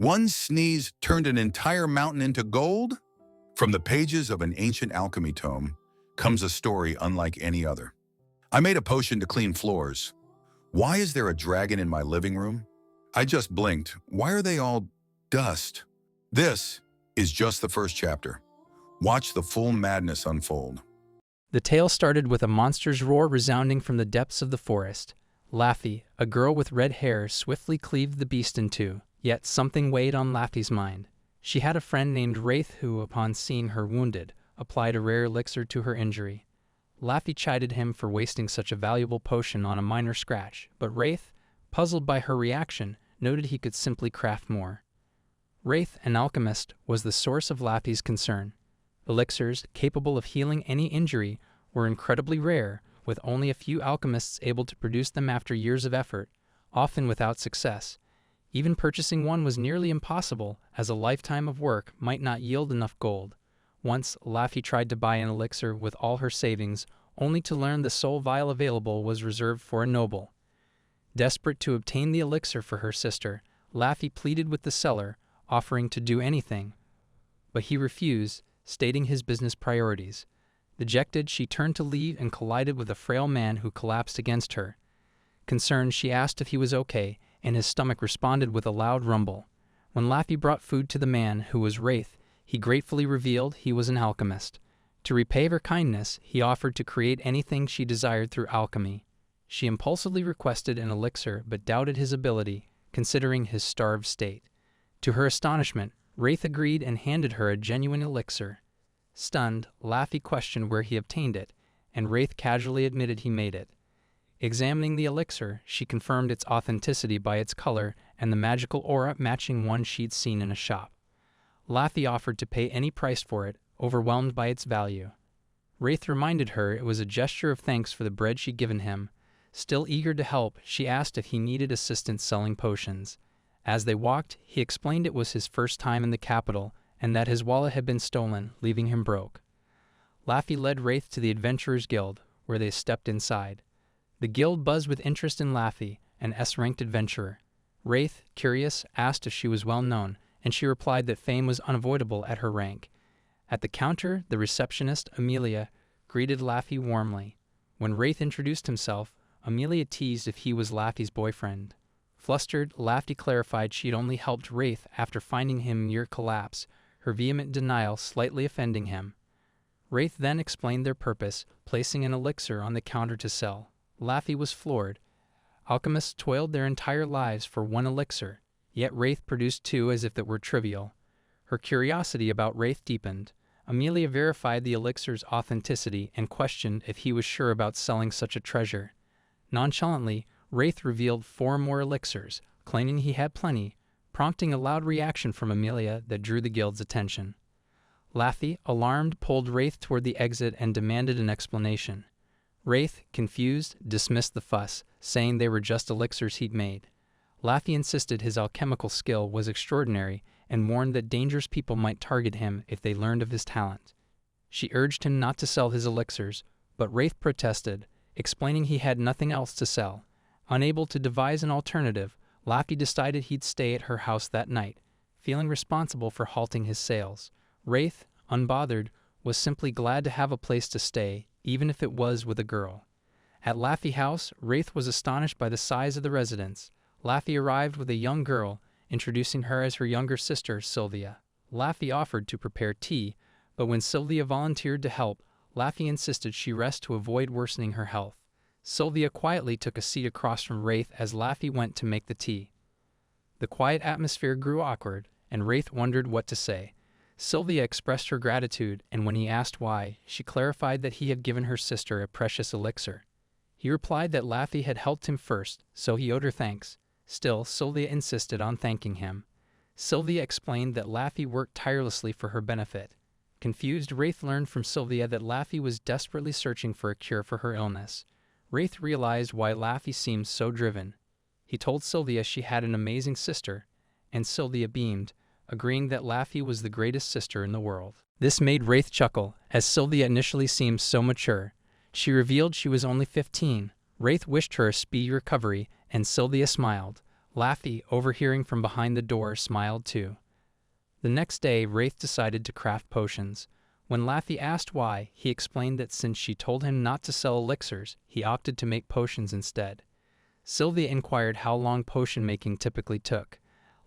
One sneeze turned an entire mountain into gold? From the pages of an ancient alchemy tome comes a story unlike any other. I made a potion to clean floors. Why is there a dragon in my living room? I just blinked. Why are they all dust? This is just the first chapter. Watch the full madness unfold. The tale started with a monster's roar resounding from the depths of the forest. Laffy, a girl with red hair, swiftly cleaved the beast in two, yet something weighed on Laffy's mind. She had a friend named Wraith who, upon seeing her wounded, applied a rare elixir to her injury. Laffy chided him for wasting such a valuable potion on a minor scratch, but Wraith, puzzled by her reaction, noted he could simply craft more. Wraith, an alchemist, was the source of Laffy's concern. Elixirs, capable of healing any injury, were incredibly rare, with only a few alchemists able to produce them after years of effort, often without success. Even purchasing one was nearly impossible, as a lifetime of work might not yield enough gold. Once, Laffy tried to buy an elixir with all her savings, only to learn the sole vial available was reserved for a noble. Desperate to obtain the elixir for her sister, Laffy pleaded with the seller, offering to do anything. But he refused, stating his business priorities. Dejected, she turned to leave and collided with a frail man who collapsed against her. Concerned, she asked if he was okay, and his stomach responded with a loud rumble. When Laffy brought food to the man, who was Wraith, he gratefully revealed he was an alchemist. To repay her kindness, he offered to create anything she desired through alchemy. She impulsively requested an elixir but doubted his ability, considering his starved state. To her astonishment, Wraith agreed and handed her a genuine elixir. Stunned, Laffy questioned where he obtained it, and Wraith casually admitted he made it. Examining the elixir, she confirmed its authenticity by its color and the magical aura matching one she'd seen in a shop. Laffy offered to pay any price for it, overwhelmed by its value. Wraith reminded her it was a gesture of thanks for the bread she'd given him. Still eager to help, she asked if he needed assistance selling potions. As they walked, he explained it was his first time in the capital, and that his wallet had been stolen, leaving him broke. Laffy led Wraith to the Adventurers Guild, where they stepped inside. The guild buzzed with interest in Laffy, an S-ranked adventurer. Wraith, curious, asked if she was well known, and she replied that fame was unavoidable at her rank. At the counter, the receptionist, Amelia, greeted Laffy warmly. When Wraith introduced himself, Amelia teased if he was Laffy's boyfriend. Flustered, Laffy clarified she'd only helped Wraith after finding him near collapse, her vehement denial slightly offending him. Wraith then explained their purpose, placing an elixir on the counter to sell. Laffy was floored. Alchemists toiled their entire lives for one elixir, yet Wraith produced two as if it were trivial. Her curiosity about Wraith deepened. Amelia verified the elixir's authenticity and questioned if he was sure about selling such a treasure. Nonchalantly, Wraith revealed 4 more elixirs, claiming he had plenty, prompting a loud reaction from Amelia that drew the guild's attention. Laffy, alarmed, pulled Wraith toward the exit and demanded an explanation. Wraith, confused, dismissed the fuss, saying they were just elixirs he'd made. Laffy insisted his alchemical skill was extraordinary and warned that dangerous people might target him if they learned of his talent. She urged him not to sell his elixirs, but Wraith protested, explaining he had nothing else to sell. Unable to devise an alternative, Laffy decided he'd stay at her house that night, feeling responsible for halting his sales. Wraith, unbothered, was simply glad to have a place to stay, even if it was with a girl. At Laffy House, Wraith was astonished by the size of the residence. Laffy arrived with a young girl, introducing her as her younger sister, Sylvia. Laffy offered to prepare tea, but when Sylvia volunteered to help, Laffy insisted she rest to avoid worsening her health. Sylvia quietly took a seat across from Wraith as Laffy went to make the tea. The quiet atmosphere grew awkward, and Wraith wondered what to say. Sylvia expressed her gratitude, and when he asked why, she clarified that he had given her sister a precious elixir. He replied that Laffy had helped him first, so he owed her thanks. Still, Sylvia insisted on thanking him. Sylvia explained that Laffy worked tirelessly for her benefit. Confused, Wraith learned from Sylvia that Laffy was desperately searching for a cure for her illness. Wraith realized why Laffy seemed so driven. He told Sylvia she had an amazing sister, and Sylvia beamed, agreeing that Laffy was the greatest sister in the world. This made Wraith chuckle, as Sylvia initially seemed so mature. She revealed she was only 15. Wraith wished her a speedy recovery, and Sylvia smiled. Laffy, overhearing from behind the door, smiled too. The next day, Wraith decided to craft potions. When Laffy asked why, he explained that since she told him not to sell elixirs, he opted to make potions instead. Sylvia inquired how long potion making typically took.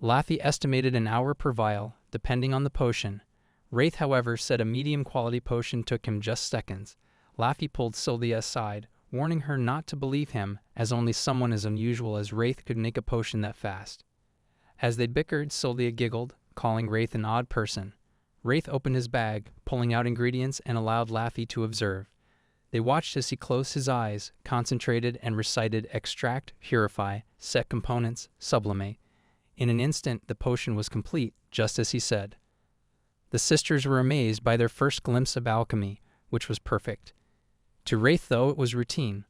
Laffy estimated an hour per vial, depending on the potion. Wraith, however, said a medium-quality potion took him just seconds. Laffy pulled Sylvia aside, warning her not to believe him, as only someone as unusual as Wraith could make a potion that fast. As they bickered, Sylvia giggled, calling Wraith an odd person. Wraith opened his bag, pulling out ingredients, and allowed Laffy to observe. They watched as he closed his eyes, concentrated, and recited extract, purify, set components, sublimate. In an instant, the potion was complete, just as he said. The sisters were amazed by their first glimpse of alchemy, which was perfect. To Wraith, though, it was routine.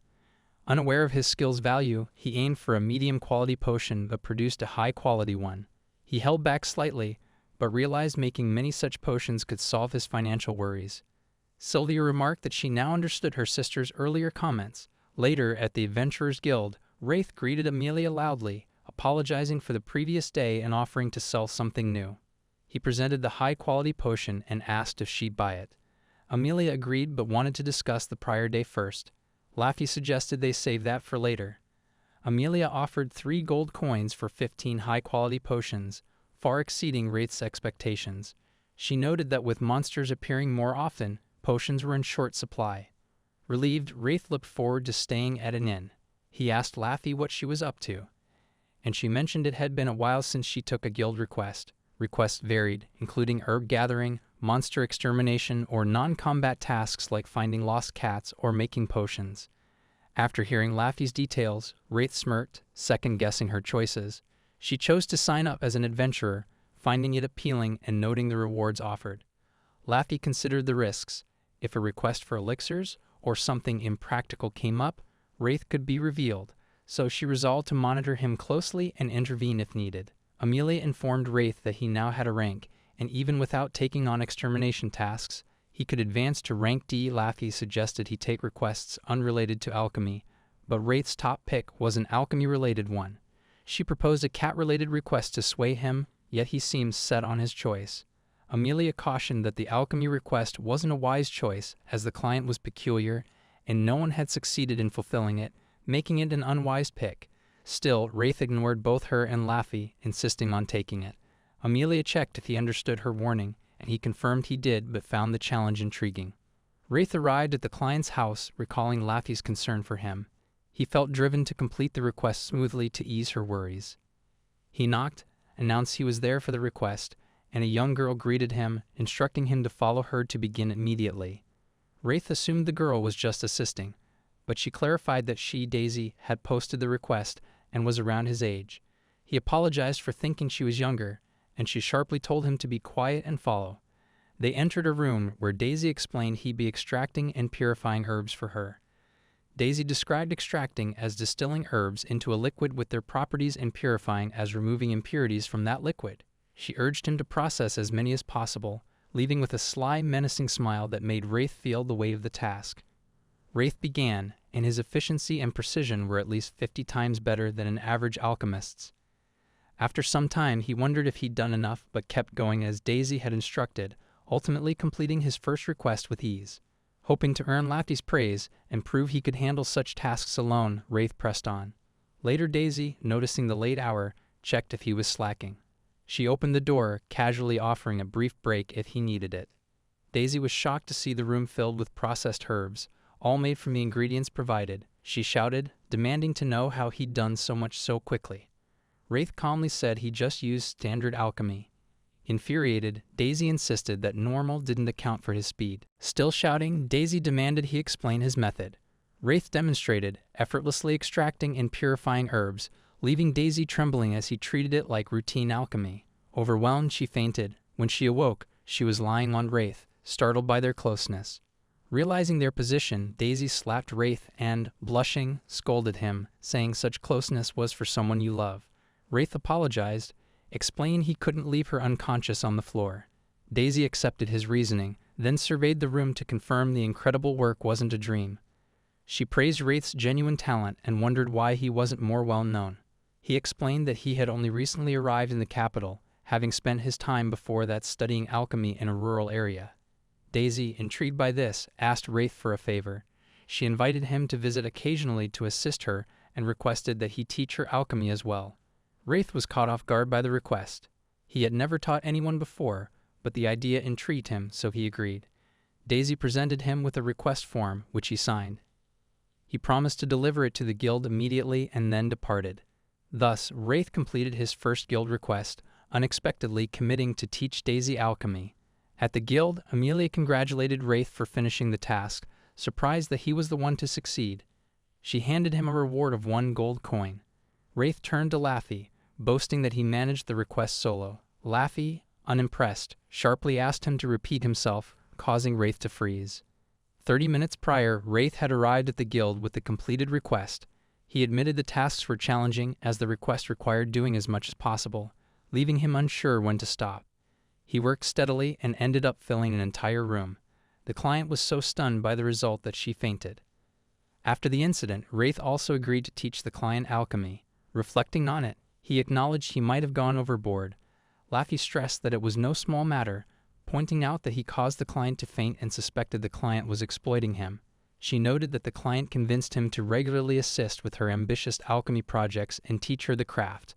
Unaware of his skill's value, he aimed for a medium-quality potion but produced a high-quality one. He held back slightly, but realized making many such potions could solve his financial worries. Sylvia remarked that she now understood her sister's earlier comments. Later, at the Adventurers Guild, Wraith greeted Amelia loudly, apologizing for the previous day and offering to sell something new. He presented the high-quality potion and asked if she'd buy it. Amelia agreed but wanted to discuss the prior day first. Laffy suggested they save that for later. Amelia offered 3 gold coins for 15 high-quality potions, far exceeding Wraith's expectations. She noted that with monsters appearing more often, potions were in short supply. Relieved, Wraith looked forward to staying at an inn. He asked Laffy what she was up to, and she mentioned it had been a while since she took a guild request. Requests varied, including herb gathering, monster extermination, or non-combat tasks like finding lost cats or making potions. After hearing Laffy's details, Wraith smirked, second-guessing her choices. She chose to sign up as an adventurer, finding it appealing and noting the rewards offered. Laffy considered the risks. If a request for elixirs or something impractical came up, Wraith could be revealed, so she resolved to monitor him closely and intervene if needed. Amelia informed Wraith that he now had a rank, and even without taking on extermination tasks, he could advance to rank D. Laffy suggested he take requests unrelated to alchemy, but Wraith's top pick was an alchemy-related one. She proposed a cat-related request to sway him, yet he seemed set on his choice. Amelia cautioned that the alchemy request wasn't a wise choice, as the client was peculiar, and no one had succeeded in fulfilling it, making it an unwise pick. Still, Wraith ignored both her and Laffy, insisting on taking it. Amelia checked if he understood her warning, and he confirmed he did, but found the challenge intriguing. Wraith arrived at the client's house, recalling Laffy's concern for him. He felt driven to complete the request smoothly to ease her worries. He knocked, announced he was there for the request, and a young girl greeted him, instructing him to follow her to begin immediately. Wraith assumed the girl was just assisting, but she clarified that she, Daisy, had posted the request and was around his age. He apologized for thinking she was younger, and she sharply told him to be quiet and follow. They entered a room where Daisy explained he'd be extracting and purifying herbs for her. Daisy described extracting as distilling herbs into a liquid with their properties and purifying as removing impurities from that liquid. She urged him to process as many as possible, leaving with a sly, menacing smile that made Wraith feel the weight of the task. Wraith began, and his efficiency and precision were at least 50 times better than an average alchemist's. After some time, he wondered if he'd done enough, but kept going as Daisy had instructed, ultimately completing his first request with ease. Hoping to earn Laffy's praise and prove he could handle such tasks alone, Wraith pressed on. Later, Daisy, noticing the late hour, checked if he was slacking. She opened the door, casually offering a brief break if he needed it. Daisy was shocked to see the room filled with processed herbs, all made from the ingredients provided. She shouted, demanding to know how he'd done so much so quickly. Wraith calmly said he just used standard alchemy. Infuriated, Daisy insisted that normal didn't account for his speed. Still shouting, Daisy demanded he explain his method. Wraith demonstrated, effortlessly extracting and purifying herbs, leaving Daisy trembling as he treated it like routine alchemy. Overwhelmed, she fainted. When she awoke, she was lying on Wraith, startled by their closeness. Realizing their position, Daisy slapped Wraith and, blushing, scolded him, saying such closeness was for someone you love. Wraith apologized, explaining he couldn't leave her unconscious on the floor. Daisy accepted his reasoning, then surveyed the room to confirm the incredible work wasn't a dream. She praised Wraith's genuine talent and wondered why he wasn't more well known. He explained that he had only recently arrived in the capital, having spent his time before that studying alchemy in a rural area. Daisy, intrigued by this, asked Wraith for a favor. She invited him to visit occasionally to assist her and requested that he teach her alchemy as well. Wraith was caught off guard by the request. He had never taught anyone before, but the idea intrigued him, so he agreed. Daisy presented him with a request form, which he signed. He promised to deliver it to the guild immediately and then departed. Thus, Wraith completed his first guild request, unexpectedly committing to teach Daisy alchemy. At the guild, Amelia congratulated Wraith for finishing the task, surprised that he was the one to succeed. She handed him a reward of 1 gold coin. Wraith turned to Laffy, boasting that he managed the request solo. Laffy, unimpressed, sharply asked him to repeat himself, causing Wraith to freeze. 30 minutes prior, Wraith had arrived at the guild with the completed request. He admitted the tasks were challenging as the request required doing as much as possible, leaving him unsure when to stop. He worked steadily and ended up filling an entire room. The client was so stunned by the result that she fainted. After the incident, Wraith also agreed to teach the client alchemy. Reflecting on it, he acknowledged he might have gone overboard. Laffy stressed that it was no small matter, pointing out that he caused the client to faint and suspected the client was exploiting him. She noted that the client convinced him to regularly assist with her ambitious alchemy projects and teach her the craft.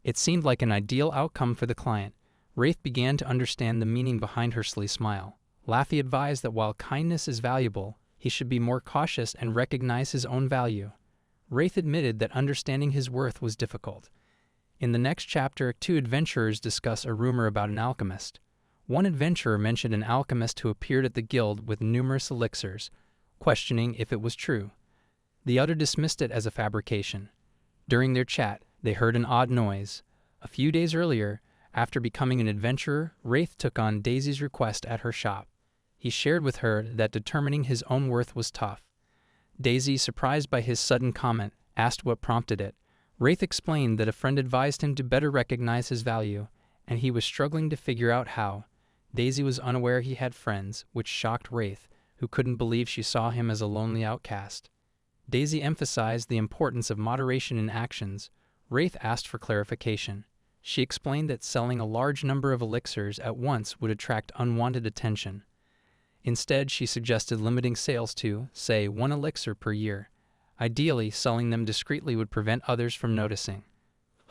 It seemed like an ideal outcome for the client. Wraith began to understand the meaning behind her sly smile. Laffy advised that while kindness is valuable, he should be more cautious and recognize his own value. Wraith admitted that understanding his worth was difficult. In the next chapter, 2 adventurers discuss a rumor about an alchemist. One adventurer mentioned an alchemist who appeared at the guild with numerous elixirs, questioning if it was true. The other dismissed it as a fabrication. During their chat, they heard an odd noise. A few days earlier, after becoming an adventurer, Wraith took on Daisy's request at her shop. He shared with her that determining his own worth was tough. Daisy, surprised by his sudden comment, asked what prompted it. Wraith explained that a friend advised him to better recognize his value, and he was struggling to figure out how. Daisy was unaware he had friends, which shocked Wraith, who couldn't believe she saw him as a lonely outcast. Daisy emphasized the importance of moderation in actions. Wraith asked for clarification. She explained that selling a large number of elixirs at once would attract unwanted attention. Instead, she suggested limiting sales to, say, 1 elixir per year. Ideally, selling them discreetly would prevent others from noticing.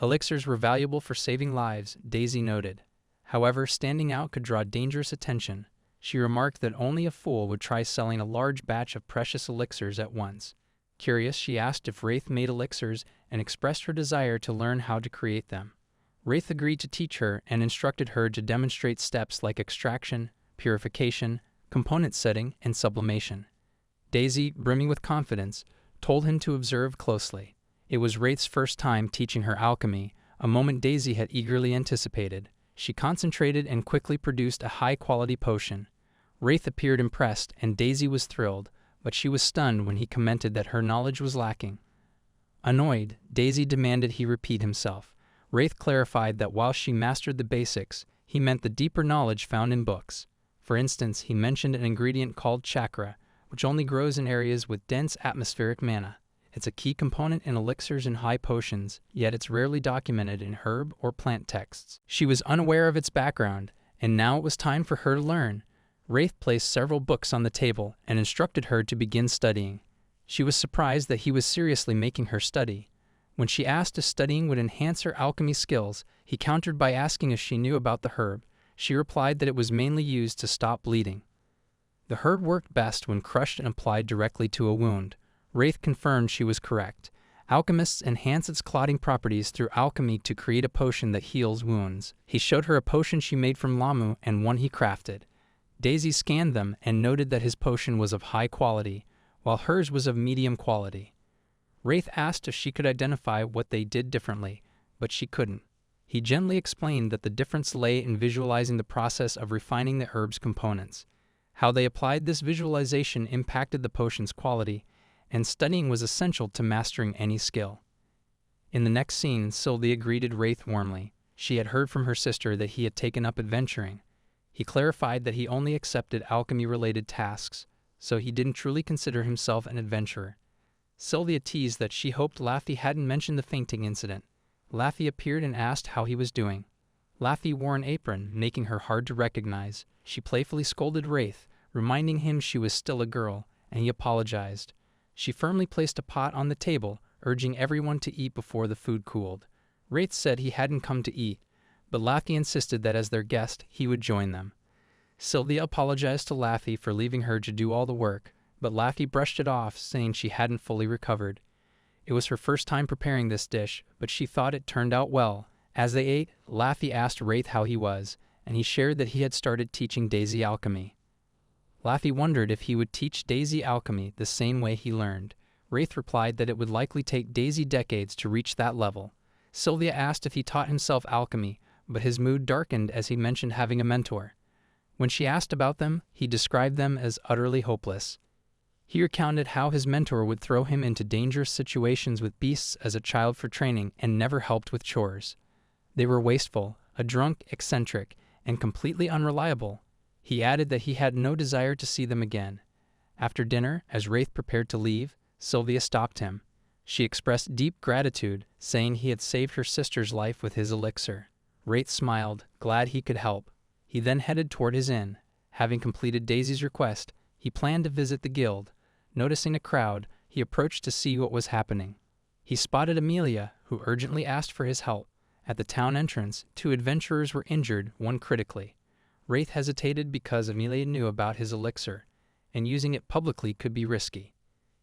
Elixirs were valuable for saving lives, Daisy noted. However, standing out could draw dangerous attention. She remarked that only a fool would try selling a large batch of precious elixirs at once. Curious, she asked if Wraith made elixirs and expressed her desire to learn how to create them. Wraith agreed to teach her and instructed her to demonstrate steps like extraction, purification, component setting, and sublimation. Daisy, brimming with confidence, told him to observe closely. It was Wraith's first time teaching her alchemy, a moment Daisy had eagerly anticipated. She concentrated and quickly produced a high-quality potion. Wraith appeared impressed, and Daisy was thrilled, but she was stunned when he commented that her knowledge was lacking. Annoyed, Daisy demanded he repeat himself. Wraith clarified that while she mastered the basics, he meant the deeper knowledge found in books. For instance, he mentioned an ingredient called chakra, which only grows in areas with dense atmospheric mana. It's a key component in elixirs and high potions, yet it's rarely documented in herb or plant texts. She was unaware of its background, and now it was time for her to learn. Wraith placed several books on the table and instructed her to begin studying. She was surprised that he was seriously making her study. When she asked if studying would enhance her alchemy skills, he countered by asking if she knew about the herb. She replied that it was mainly used to stop bleeding. The herb worked best when crushed and applied directly to a wound. Wraith confirmed she was correct. Alchemists enhance its clotting properties through alchemy to create a potion that heals wounds. He showed her a potion she made from lamu and one he crafted. Daisy scanned them and noted that his potion was of high quality, while hers was of medium quality. Wraith asked if she could identify what they did differently, but she couldn't. He gently explained that the difference lay in visualizing the process of refining the herb's components. How they applied this visualization impacted the potion's quality, and studying was essential to mastering any skill. In the next scene, Sylvia greeted Wraith warmly. She had heard from her sister that he had taken up adventuring. He clarified that he only accepted alchemy-related tasks, so he didn't truly consider himself an adventurer. Sylvia teased that she hoped Laffy hadn't mentioned the fainting incident. Laffy appeared and asked how he was doing. Laffy wore an apron, making her hard to recognize. She playfully scolded Wraith, reminding him she was still a girl, and he apologized. She firmly placed a pot on the table, urging everyone to eat before the food cooled. Wraith said he hadn't come to eat, but Laffy insisted that as their guest, he would join them. Sylvia apologized to Laffy for leaving her to do all the work, but Laffy brushed it off, saying she hadn't fully recovered. It was her first time preparing this dish, but she thought it turned out well. As they ate, Laffy asked Wraith how he was, and he shared that he had started teaching Daisy alchemy. Laffy wondered if he would teach Daisy alchemy the same way he learned. Wraith replied that it would likely take Daisy decades to reach that level. Sylvia asked if he taught himself alchemy, but his mood darkened as he mentioned having a mentor. When she asked about them, he described them as utterly hopeless. He recounted how his mentor would throw him into dangerous situations with beasts as a child for training and never helped with chores. They were wasteful, a drunk, eccentric, and completely unreliable. He added that he had no desire to see them again. After dinner, as Wraith prepared to leave, Sylvia stopped him. She expressed deep gratitude, saying he had saved her sister's life with his elixir. Wraith smiled, glad he could help. He then headed toward his inn. Having completed Daisy's request, he planned to visit the guild. Noticing a crowd, he approached to see what was happening. He spotted Amelia, who urgently asked for his help. At the town entrance, 2 adventurers were injured, one critically. Wraith hesitated because Amelia knew about his elixir, and using it publicly could be risky.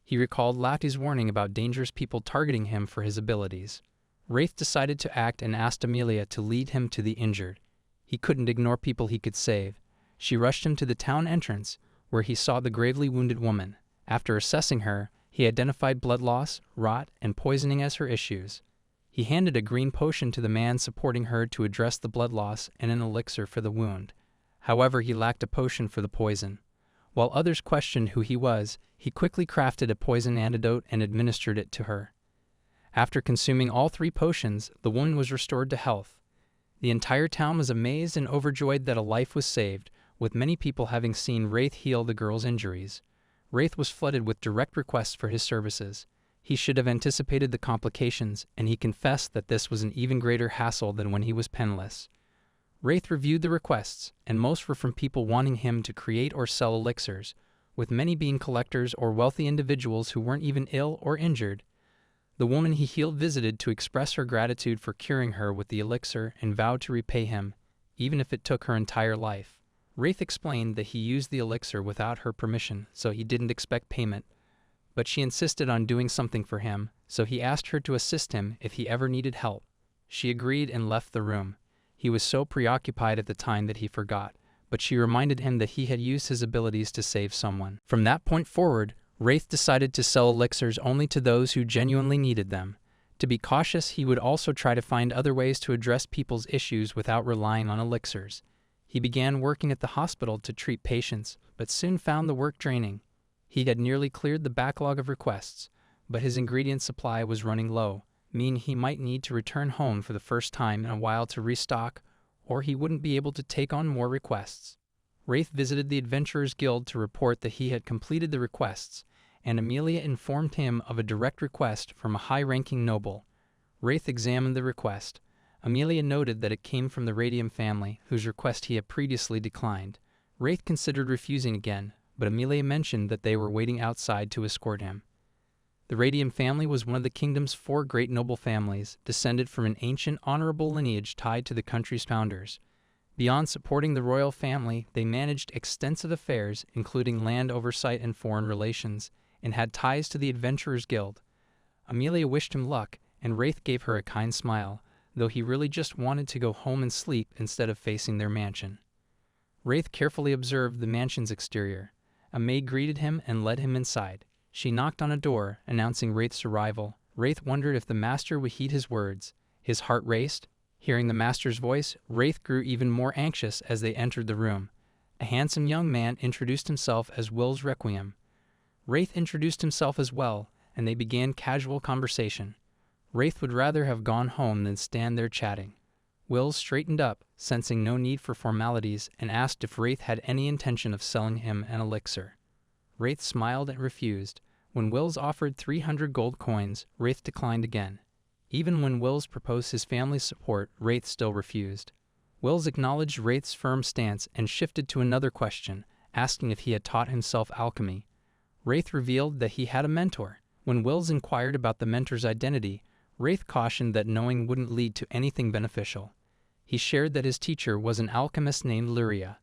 He recalled Laffy's warning about dangerous people targeting him for his abilities. Wraith decided to act and asked Amelia to lead him to the injured. He couldn't ignore people he could save. She rushed him to the town entrance, where he saw the gravely wounded woman. After assessing her, he identified blood loss, rot, and poisoning as her issues. He handed a green potion to the man supporting her to address the blood loss and an elixir for the wound. However, he lacked a potion for the poison. While others questioned who he was, he quickly crafted a poison antidote and administered it to her. After consuming all 3 potions, the woman was restored to health. The entire town was amazed and overjoyed that a life was saved, with many people having seen Wraith heal the girl's injuries. Wraith was flooded with direct requests for his services. He should have anticipated the complications, and he confessed that this was an even greater hassle than when he was penniless. Wraith reviewed the requests, and most were from people wanting him to create or sell elixirs, with many being collectors or wealthy individuals who weren't even ill or injured. The woman he healed visited to express her gratitude for curing her with the elixir and vowed to repay him, even if it took her entire life. Wraith explained that he used the elixir without her permission, so he didn't expect payment. But she insisted on doing something for him, so he asked her to assist him if he ever needed help. She agreed and left the room. He was so preoccupied at the time that he forgot, but she reminded him that he had used his abilities to save someone. From that point forward, Wraith decided to sell elixirs only to those who genuinely needed them. To be cautious, he would also try to find other ways to address people's issues without relying on elixirs. He began working at the hospital to treat patients, but soon found the work draining. He had nearly cleared the backlog of requests, but his ingredient supply was running low, meaning he might need to return home for the first time in a while to restock, or he wouldn't be able to take on more requests. Wraith visited the Adventurers Guild to report that he had completed the requests, and Amelia informed him of a direct request from a high-ranking noble. Wraith examined the request. Amelia noted that it came from the Radium family, whose request he had previously declined. Wraith considered refusing again, but Amelia mentioned that they were waiting outside to escort him. The Radium family was one of the kingdom's 4 great noble families, descended from an ancient, honorable lineage tied to the country's founders. Beyond supporting the royal family, they managed extensive affairs, including land oversight and foreign relations, and had ties to the Adventurers Guild. Amelia wished him luck, and Wraith gave her a kind smile, though he really just wanted to go home and sleep instead of facing their mansion. Wraith carefully observed the mansion's exterior. A maid greeted him and led him inside. She knocked on a door, announcing Wraith's arrival. Wraith wondered if the master would heed his words. His heart raced. Hearing the master's voice, Wraith grew even more anxious as they entered the room. A handsome young man introduced himself as Will's Requiem. Wraith introduced himself as well, and they began casual conversation. Wraith would rather have gone home than stand there chatting. Wills straightened up, sensing no need for formalities, and asked if Wraith had any intention of selling him an elixir. Wraith smiled and refused. When Wills offered 300 gold coins, Wraith declined again. Even when Wills proposed his family's support, Wraith still refused. Wills acknowledged Wraith's firm stance and shifted to another question, asking if he had taught himself alchemy. Wraith revealed that he had a mentor. When Wills inquired about the mentor's identity, Wraith cautioned that knowing wouldn't lead to anything beneficial. He shared that his teacher was an alchemist named Luria.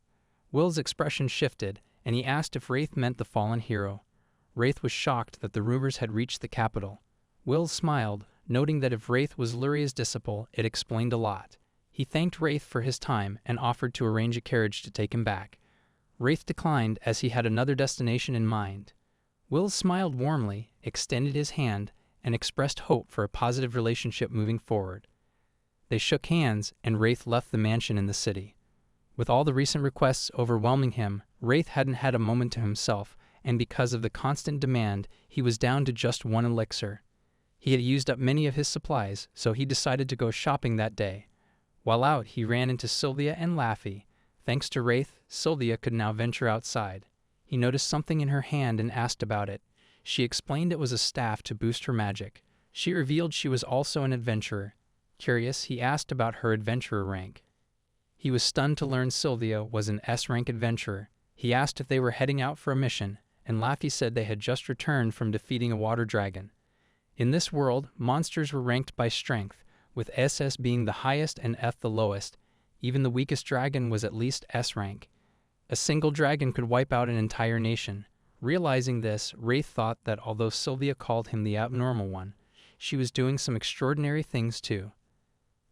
Will's expression shifted, and he asked if Wraith meant the fallen hero. Wraith was shocked that the rumors had reached the capital. Will smiled, noting that if Wraith was Luria's disciple, it explained a lot. He thanked Wraith for his time and offered to arrange a carriage to take him back. Wraith declined as he had another destination in mind. Will smiled warmly, extended his hand, and expressed hope for a positive relationship moving forward. They shook hands, and Wraith left the mansion in the city. With all the recent requests overwhelming him, Wraith hadn't had a moment to himself, and because of the constant demand, he was down to just one elixir. He had used up many of his supplies, so he decided to go shopping that day. While out, he ran into Sylvia and Laffy. Thanks to Wraith, Sylvia could now venture outside. He noticed something in her hand and asked about it. She explained it was a staff to boost her magic. She revealed she was also an adventurer. Curious, he asked about her adventurer rank. He was stunned to learn Sylvia was an S-rank adventurer. He asked if they were heading out for a mission, and Laffy said they had just returned from defeating a water dragon. In this world, monsters were ranked by strength, with SS being the highest and F the lowest. Even the weakest dragon was at least S rank. A single dragon could wipe out an entire nation. Realizing this, Wraith thought that although Sylvia called him the abnormal one, she was doing some extraordinary things too.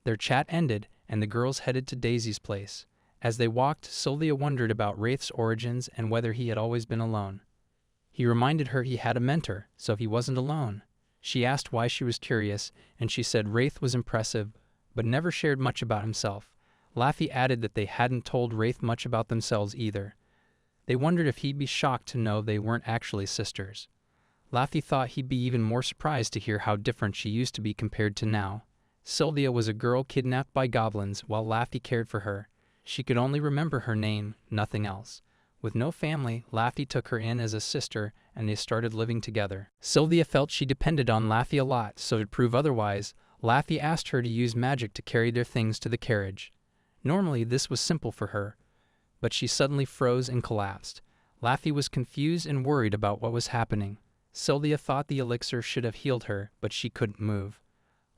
Their chat ended, and the girls headed to Daisy's place. As they walked, Sylvia wondered about Wraith's origins and whether he had always been alone. He reminded her he had a mentor, so he wasn't alone. She asked why she was curious, and she said Wraith was impressive, but never shared much about himself. Laffy added that they hadn't told Wraith much about themselves either. They wondered if he'd be shocked to know they weren't actually sisters. Laffy thought he'd be even more surprised to hear how different she used to be compared to now. Sylvia was a girl kidnapped by goblins while Laffy cared for her. She could only remember her name, nothing else. With no family, Laffy took her in as a sister, and they started living together. Sylvia felt she depended on Laffy a lot, so to prove otherwise, Laffy asked her to use magic to carry their things to the carriage. Normally, this was simple for her, but she suddenly froze and collapsed. Laffy was confused and worried about what was happening. Sylvia thought the elixir should have healed her, but she couldn't move.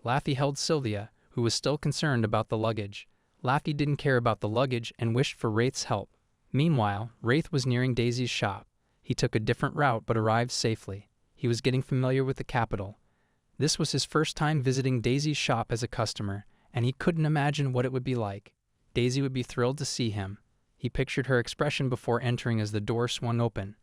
Laffy held Sylvia, who was still concerned about the luggage. Laffy didn't care about the luggage and wished for Wraith's help. Meanwhile, Wraith was nearing Daisy's shop. He took a different route but arrived safely. He was getting familiar with the capital. This was his first time visiting Daisy's shop as a customer, and he couldn't imagine what it would be like. Daisy would be thrilled to see him. He pictured her expression before entering as the door swung open.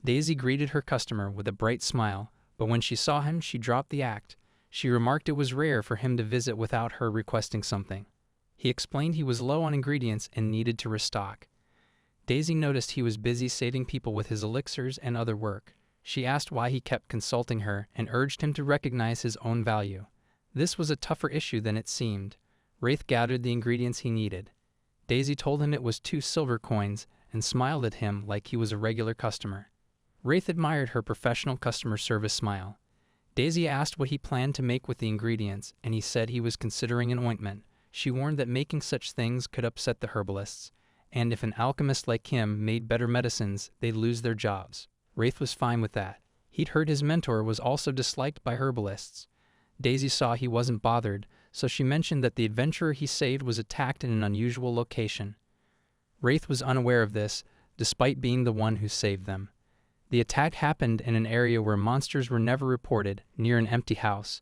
Daisy greeted her customer with a bright smile, but when she saw him, she dropped the act. She remarked it was rare for him to visit without her requesting something. He explained he was low on ingredients and needed to restock. Daisy noticed he was busy saving people with his elixirs and other work. She asked why he kept consulting her and urged him to recognize his own value. This was a tougher issue than it seemed. Wraith gathered the ingredients he needed. Daisy told him it was 2 silver coins and smiled at him like he was a regular customer. Wraith admired her professional customer service smile. Daisy asked what he planned to make with the ingredients, and he said he was considering an ointment. She warned that making such things could upset the herbalists, and if an alchemist like him made better medicines, they'd lose their jobs. Wraith was fine with that. He'd heard his mentor was also disliked by herbalists. Daisy saw he wasn't bothered, so she mentioned that the adventurer he saved was attacked in an unusual location. Wraith was unaware of this, despite being the one who saved them. The attack happened in an area where monsters were never reported, near an empty house.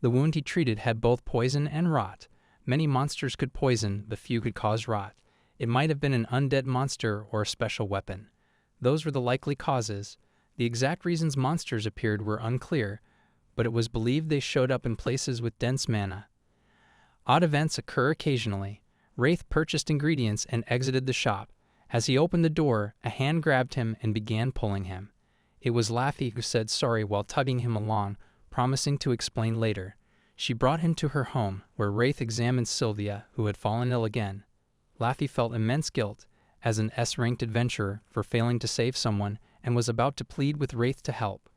The wound he treated had both poison and rot. Many monsters could poison, but few could cause rot. It might have been an undead monster or a special weapon. Those were the likely causes. The exact reasons monsters appeared were unclear, but it was believed they showed up in places with dense mana. Odd events occur occasionally. Wraith purchased ingredients and exited the shop. As he opened the door, a hand grabbed him and began pulling him. It was Laffy who said sorry while tugging him along, promising to explain later. She brought him to her home, where Wraith examined Sylvia, who had fallen ill again. Laffy felt immense guilt, as an S-ranked adventurer, for failing to save someone, and was about to plead with Wraith to help.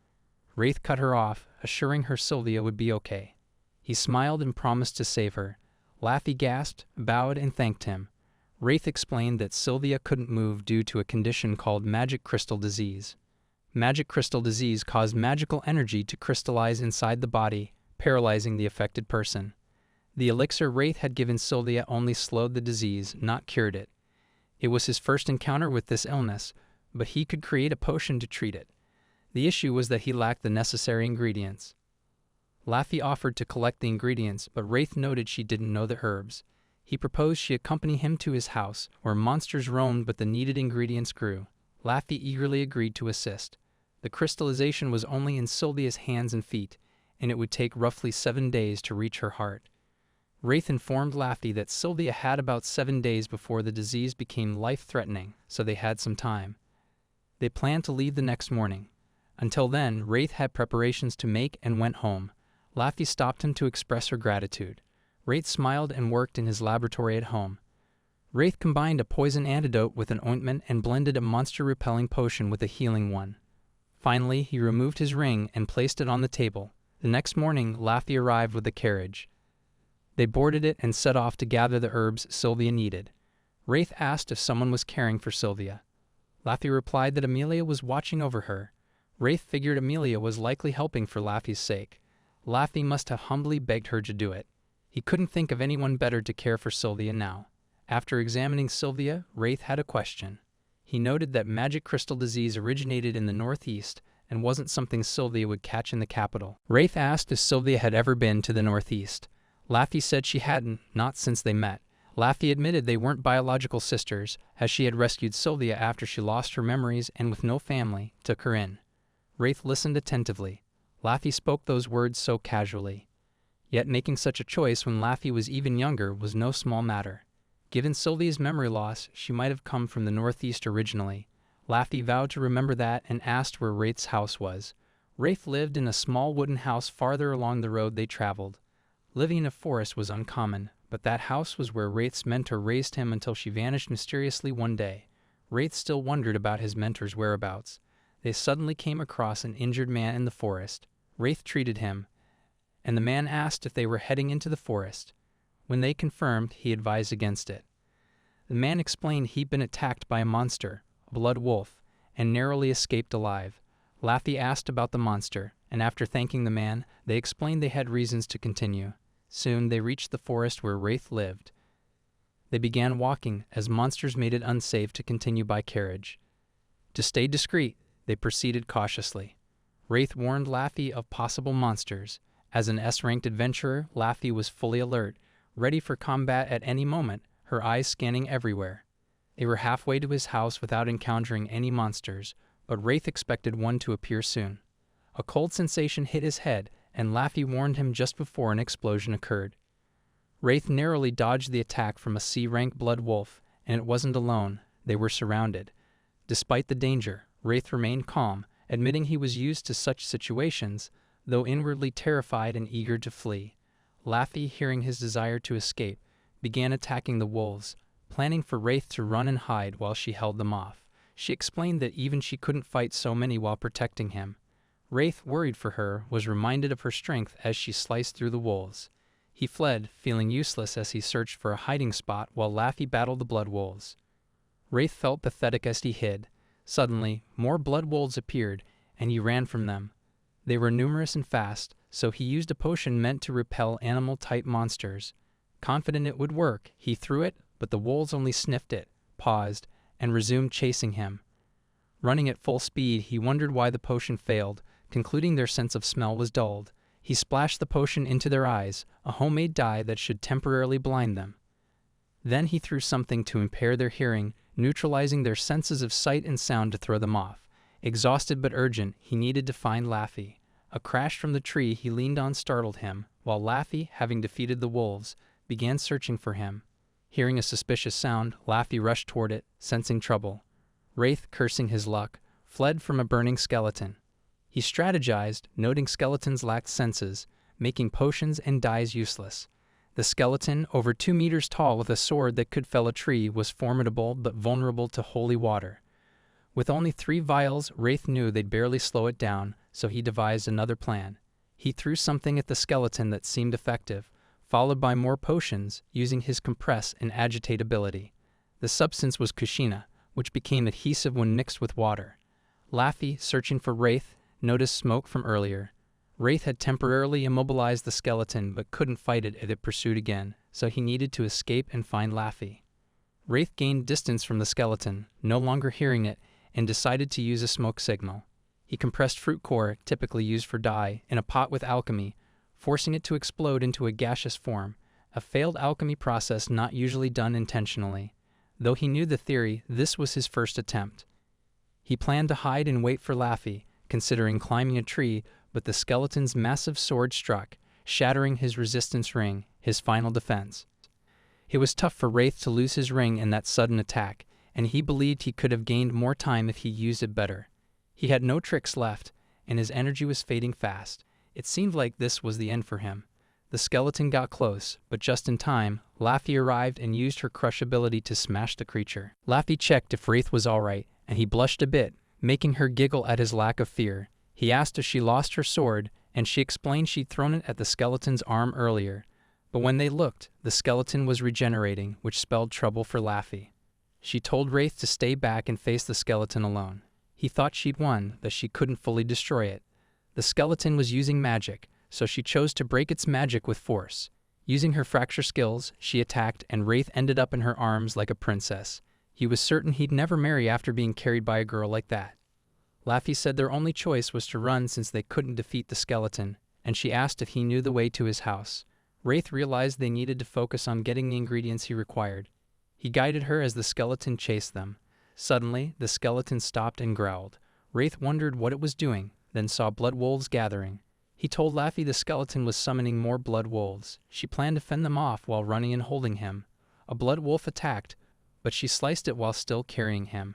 Wraith cut her off, assuring her Sylvia would be okay. He smiled and promised to save her. Laffy gasped, bowed, and thanked him. Wraith explained that Sylvia couldn't move due to a condition called magic crystal disease. Magic crystal disease caused magical energy to crystallize inside the body, paralyzing the affected person. The elixir Wraith had given Sylvia only slowed the disease, not cured it. It was his first encounter with this illness, but he could create a potion to treat it. The issue was that he lacked the necessary ingredients. Laffy offered to collect the ingredients, but Wraith noted she didn't know the herbs. He proposed she accompany him to his house, where monsters roamed but the needed ingredients grew. Laffy eagerly agreed to assist. The crystallization was only in Sylvia's hands and feet, and it would take roughly 7 days to reach her heart. Wraith informed Laffy that Sylvia had about 7 days before the disease became life-threatening, so they had some time. They planned to leave the next morning. Until then, Wraith had preparations to make and went home. Laffy stopped him to express her gratitude. Wraith smiled and worked in his laboratory at home. Wraith combined a poison antidote with an ointment and blended a monster-repelling potion with a healing one. Finally, he removed his ring and placed it on the table. The next morning, Laffy arrived with a carriage. They boarded it and set off to gather the herbs Sylvia needed. Wraith asked if someone was caring for Sylvia. Laffy replied that Amelia was watching over her. Wraith figured Amelia was likely helping for Laffy's sake. Laffy must have humbly begged her to do it. He couldn't think of anyone better to care for Sylvia now. After examining Sylvia, Wraith had a question. He noted that magic crystal disease originated in the Northeast and wasn't something Sylvia would catch in the capital. Wraith asked if Sylvia had ever been to the Northeast. Laffy said she hadn't, not since they met. Laffy admitted they weren't biological sisters, as she had rescued Sylvia after she lost her memories and with no family, took her in. Wraith listened attentively. Laffy spoke those words so casually. Yet making such a choice when Laffy was even younger was no small matter. Given Sylvia's memory loss, she might have come from the Northeast originally. Laffy vowed to remember that and asked where Wraith's house was. Wraith lived in a small wooden house farther along the road they traveled. Living in a forest was uncommon, but that house was where Wraith's mentor raised him until she vanished mysteriously one day. Wraith still wondered about his mentor's whereabouts. They suddenly came across an injured man in the forest. Wraith treated him, and the man asked if they were heading into the forest. When they confirmed, he advised against it. The man explained he'd been attacked by a monster, a blood wolf, and narrowly escaped alive. Laffy asked about the monster, and after thanking the man, they explained they had reasons to continue. Soon they reached the forest where Wraith lived. They began walking, as monsters made it unsafe to continue by carriage. To stay discreet, they proceeded cautiously. Wraith warned Laffy of possible monsters. As an S-ranked adventurer, Laffy was fully alert, ready for combat at any moment, her eyes scanning everywhere. They were halfway to his house without encountering any monsters, but Wraith expected one to appear soon. A cold sensation hit his head, and Laffy warned him just before an explosion occurred. Wraith narrowly dodged the attack from a C-rank blood wolf, and it wasn't alone. They were surrounded. Despite the danger, Wraith remained calm, admitting he was used to such situations, though inwardly terrified and eager to flee. Laffy, hearing his desire to escape, began attacking the wolves, planning for Wraith to run and hide while she held them off. She explained that even she couldn't fight so many while protecting him. Wraith, worried for her, was reminded of her strength as she sliced through the wolves. He fled, feeling useless as he searched for a hiding spot while Laffy battled the blood wolves. Wraith felt pathetic as he hid. Suddenly, more blood wolves appeared, and he ran from them. They were numerous and fast, so he used a potion meant to repel animal-type monsters. Confident it would work, he threw it, but the wolves only sniffed it, paused, and resumed chasing him. Running at full speed, he wondered why the potion failed, concluding their sense of smell was dulled. He splashed the potion into their eyes, a homemade dye that should temporarily blind them. Then he threw something to impair their hearing, neutralizing their senses of sight and sound to throw them off. Exhausted but urgent, he needed to find Laffy. A crash from the tree he leaned on startled him, while Laffy, having defeated the wolves, began searching for him. Hearing a suspicious sound, Laffy rushed toward it, sensing trouble. Wraith, cursing his luck, fled from a burning skeleton. He strategized, noting skeletons lacked senses, making potions and dyes useless. The skeleton, over 2 meters tall with a sword that could fell a tree, was formidable but vulnerable to holy water. With only 3 vials, Wraith knew they'd barely slow it down, so he devised another plan. He threw something at the skeleton that seemed effective, followed by more potions using his compress and agitate ability. The substance was kushina, which became adhesive when mixed with water. Laffy, searching for Wraith, noticed smoke from earlier. Wraith had temporarily immobilized the skeleton but couldn't fight it if it pursued again, so he needed to escape and find Laffy. Wraith gained distance from the skeleton, no longer hearing it, and decided to use a smoke signal. He compressed fruit core, typically used for dye, in a pot with alchemy, forcing it to explode into a gaseous form, a failed alchemy process not usually done intentionally. Though he knew the theory, this was his first attempt. He planned to hide and wait for Laffy, considering climbing a tree, but the skeleton's massive sword struck, shattering his resistance ring, his final defense. It was tough for Wraith to lose his ring in that sudden attack, and he believed he could have gained more time if he used it better. He had no tricks left, and his energy was fading fast. It seemed like this was the end for him. The skeleton got close, but just in time, Laffy arrived and used her crush ability to smash the creature. Laffy checked if Wraith was alright, and he blushed a bit, making her giggle at his lack of fear. He asked if she lost her sword, and she explained she'd thrown it at the skeleton's arm earlier. But when they looked, the skeleton was regenerating, which spelled trouble for Laffy. She told Wraith to stay back and face the skeleton alone. He thought she'd won, but she couldn't fully destroy it. The skeleton was using magic, so she chose to break its magic with force. Using her fracture skills, she attacked, and Wraith ended up in her arms like a princess. He was certain he'd never marry after being carried by a girl like that. Laffy said their only choice was to run since they couldn't defeat the skeleton, and she asked if he knew the way to his house. Wraith realized they needed to focus on getting the ingredients he required. He guided her as the skeleton chased them. Suddenly, the skeleton stopped and growled. Wraith wondered what it was doing, then saw blood wolves gathering. He told Laffy the skeleton was summoning more blood wolves. She planned to fend them off while running and holding him. A blood wolf attacked, but she sliced it while still carrying him.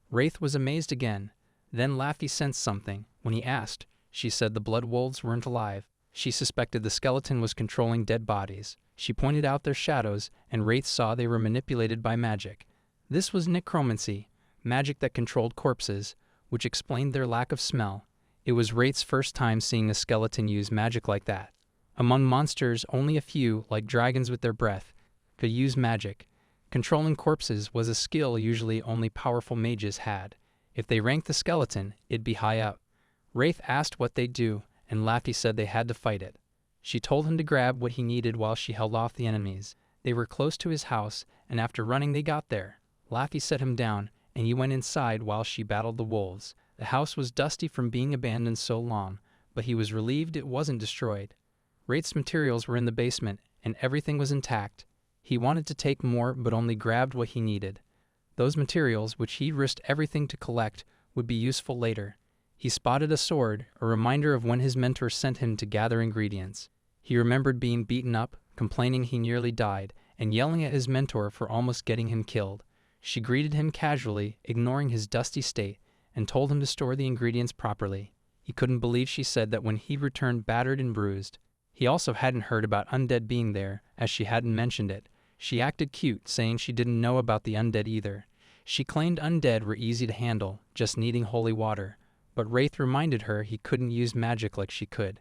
Wraith was amazed again. Then Laffy sensed something. When he asked, she said the blood wolves weren't alive. She suspected the skeleton was controlling dead bodies. She pointed out their shadows, and Wraith saw they were manipulated by magic. This was necromancy, magic that controlled corpses, which explained their lack of smell. It was Wraith's first time seeing a skeleton use magic like that. Among monsters, only a few, like dragons with their breath, could use magic. Controlling corpses was a skill usually only powerful mages had. If they ranked the skeleton, it'd be high up. Wraith asked what they'd do, and Laffy said they had to fight it. She told him to grab what he needed while she held off the enemies. They were close to his house, and after running they got there. Laffy set him down, and he went inside while she battled the wolves. The house was dusty from being abandoned so long, but he was relieved it wasn't destroyed. Wraith's materials were in the basement, and everything was intact. He wanted to take more, but only grabbed what he needed. Those materials, which he risked everything to collect, would be useful later. He spotted a sword, a reminder of when his mentor sent him to gather ingredients. He remembered being beaten up, complaining he nearly died, and yelling at his mentor for almost getting him killed. She greeted him casually, ignoring his dusty state, and told him to store the ingredients properly. He couldn't believe she said that when he returned battered and bruised. He also hadn't heard about undead being there, as she hadn't mentioned it. She acted cute, saying she didn't know about the undead either. She claimed undead were easy to handle, just needing holy water, but Wraith reminded her he couldn't use magic like she could.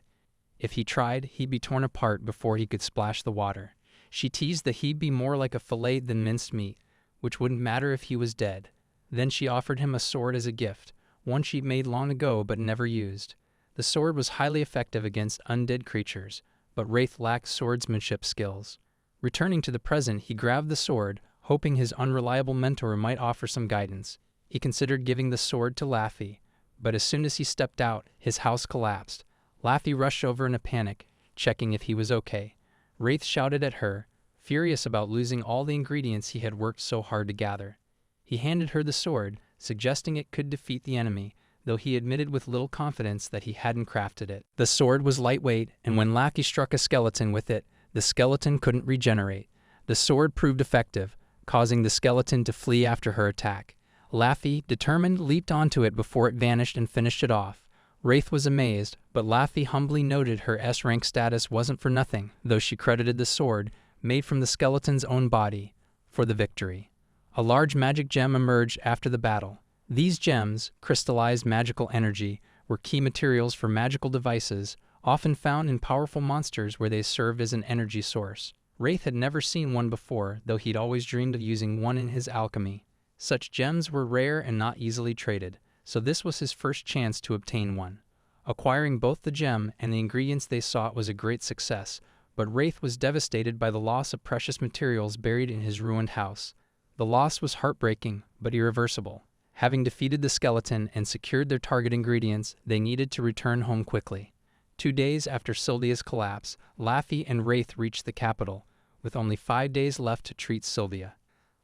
If he tried, he'd be torn apart before he could splash the water. She teased that he'd be more like a fillet than minced meat, which wouldn't matter if he was dead. Then she offered him a sword as a gift, one she'd made long ago but never used. The sword was highly effective against undead creatures, but Wraith lacked swordsmanship skills. Returning to the present, he grabbed the sword, hoping his unreliable mentor might offer some guidance. He considered giving the sword to Laffy, but as soon as he stepped out, his house collapsed. Laffy rushed over in a panic, checking if he was okay. Wraith shouted at her, furious about losing all the ingredients he had worked so hard to gather. He handed her the sword, suggesting it could defeat the enemy, though he admitted with little confidence that he hadn't crafted it. The sword was lightweight, and when Laffy struck a skeleton with it, the skeleton couldn't regenerate. The sword proved effective, causing the skeleton to flee after her attack. Laffy, determined, leaped onto it before it vanished and finished it off. Wraith was amazed, but Laffy humbly noted her S-rank status wasn't for nothing, though she credited the sword, made from the skeleton's own body, for the victory. A large magic gem emerged after the battle. These gems, crystallized magical energy, were key materials for magical devices, often found in powerful monsters where they serve as an energy source. Wraith had never seen one before, though he'd always dreamed of using one in his alchemy. Such gems were rare and not easily traded, so this was his first chance to obtain one. Acquiring both the gem and the ingredients they sought was a great success, but Wraith was devastated by the loss of precious materials buried in his ruined house. The loss was heartbreaking, but irreversible. Having defeated the skeleton and secured their target ingredients, they needed to return home quickly. 2 days after Sylvia's collapse, Laffy and Wraith reached the capital, with only 5 days left to treat Sylvia.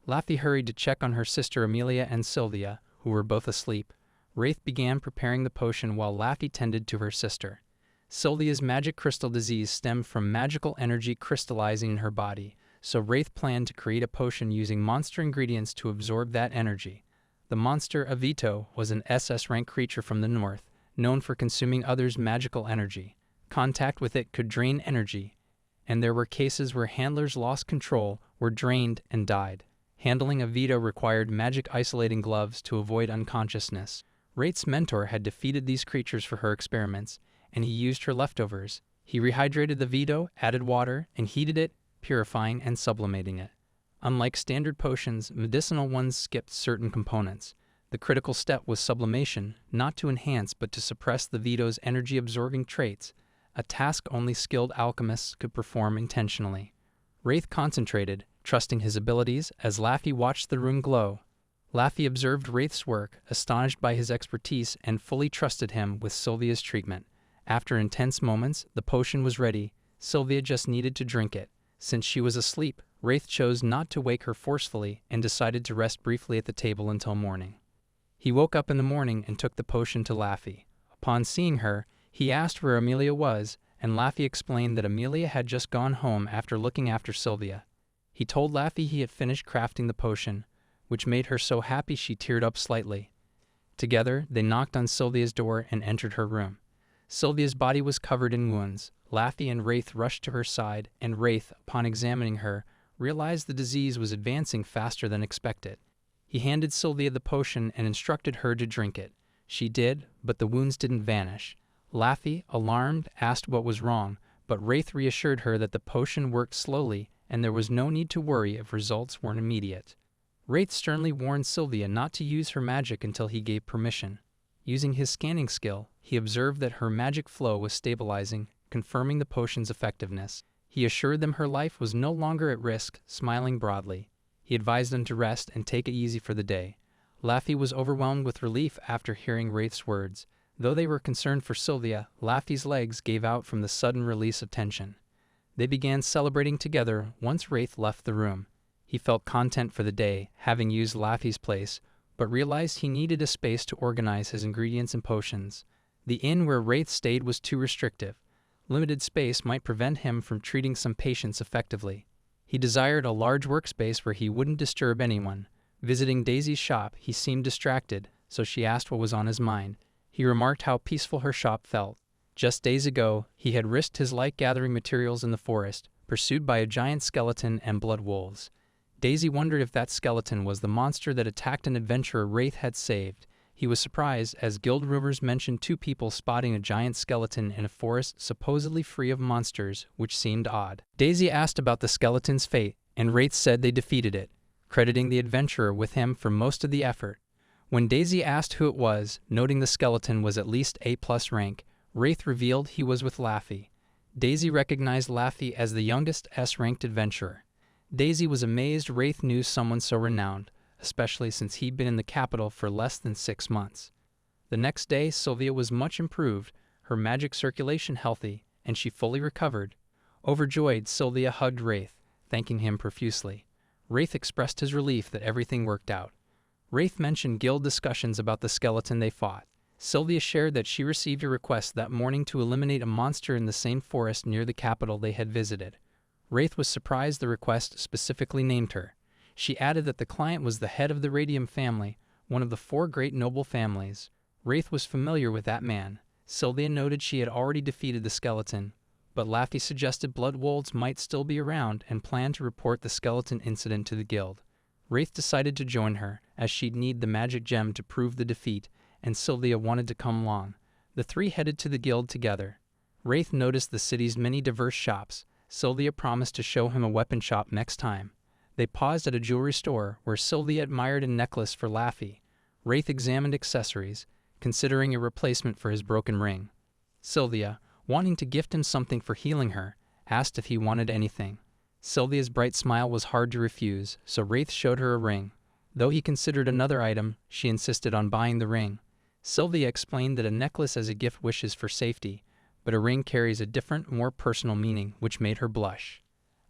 Laffy hurried to check on her sister Amelia and Sylvia, who were both asleep. Wraith began preparing the potion while Laffy tended to her sister. Sylvia's magic crystal disease stemmed from magical energy crystallizing in her body, so Wraith planned to create a potion using monster ingredients to absorb that energy. The monster Avito was an SS rank creature from the north, known for consuming others' magical energy. Contact with it could drain energy, and there were cases where handlers lost control, were drained, and died. Handling Avito required magic isolating gloves to avoid unconsciousness. Wraith's mentor had defeated these creatures for her experiments, and he used her leftovers. He rehydrated the Vito, added water, and heated it, purifying and sublimating it. Unlike standard potions, medicinal ones skipped certain components. The critical step was sublimation, not to enhance but to suppress the Vito's energy-absorbing traits, a task only skilled alchemists could perform intentionally. Wraith concentrated, trusting his abilities, as Laffy watched the room glow. Laffy observed Wraith's work, astonished by his expertise, and fully trusted him with Sylvia's treatment. After intense moments, the potion was ready. Sylvia just needed to drink it. Since she was asleep, Wraith chose not to wake her forcefully and decided to rest briefly at the table until morning. He woke up in the morning and took the potion to Laffy. Upon seeing her, he asked where Amelia was, and Laffy explained that Amelia had just gone home after looking after Sylvia. He told Laffy he had finished crafting the potion, which made her so happy she teared up slightly. Together, they knocked on Sylvia's door and entered her room. Sylvia's body was covered in wounds. Laffy and Wraith rushed to her side, and Wraith, upon examining her, realized the disease was advancing faster than expected. He handed Sylvia the potion and instructed her to drink it. She did, but the wounds didn't vanish. Laffy, alarmed, asked what was wrong, but Wraith reassured her that the potion worked slowly and there was no need to worry if results weren't immediate. Wraith sternly warned Sylvia not to use her magic until he gave permission. Using his scanning skill, he observed that her magic flow was stabilizing, confirming the potion's effectiveness. He assured them her life was no longer at risk, smiling broadly. He advised them to rest and take it easy for the day. Laffy was overwhelmed with relief after hearing Wraith's words. Though they were concerned for Sylvia, Laffy's legs gave out from the sudden release of tension. They began celebrating together once Wraith left the room. He felt content for the day, having used Laffy's place, but realized he needed a space to organize his ingredients and potions. The inn where Wraith stayed was too restrictive. Limited space might prevent him from treating some patients effectively. He desired a large workspace where he wouldn't disturb anyone. Visiting Daisy's shop, he seemed distracted, so she asked what was on his mind. He remarked how peaceful her shop felt. Just days ago, he had risked his life gathering materials in the forest, pursued by a giant skeleton and blood wolves. Daisy wondered if that skeleton was the monster that attacked an adventurer Wraith had saved. He was surprised, as guild rumors mentioned 2 people spotting a giant skeleton in a forest supposedly free of monsters, which seemed odd. Daisy asked about the skeleton's fate, and Wraith said they defeated it, crediting the adventurer with him for most of the effort. When Daisy asked who it was, noting the skeleton was at least A+ rank, Wraith revealed he was with Laffy. Daisy recognized Laffy as the youngest S-ranked adventurer. Daisy was amazed Wraith knew someone so renowned, especially since he'd been in the capital for less than 6 months. The next day, Sylvia was much improved, her magic circulation healthy, and she fully recovered. Overjoyed, Sylvia hugged Wraith, thanking him profusely. Wraith expressed his relief that everything worked out. Wraith mentioned guild discussions about the skeleton they fought. Sylvia shared that she received a request that morning to eliminate a monster in the same forest near the capital they had visited. Wraith was surprised the request specifically named her. She added that the client was the head of the Radium family, one of the 4 great noble families. Wraith was familiar with that man. Sylvia noted she had already defeated the skeleton, but Laffy suggested blood wolves might still be around and planned to report the skeleton incident to the guild. Wraith decided to join her, as she'd need the magic gem to prove the defeat, and Sylvia wanted to come along. The 3 headed to the guild together. Wraith noticed the city's many diverse shops. Sylvia promised to show him a weapon shop next time. They paused at a jewelry store where Sylvia admired a necklace for Laffy. Wraith examined accessories, considering a replacement for his broken ring. Sylvia, wanting to gift him something for healing her, asked if he wanted anything. Sylvia's bright smile was hard to refuse, so Wraith showed her a ring. Though he considered another item, she insisted on buying the ring. Sylvia explained that a necklace as a gift wishes for safety, but a ring carries a different, more personal meaning, which made her blush.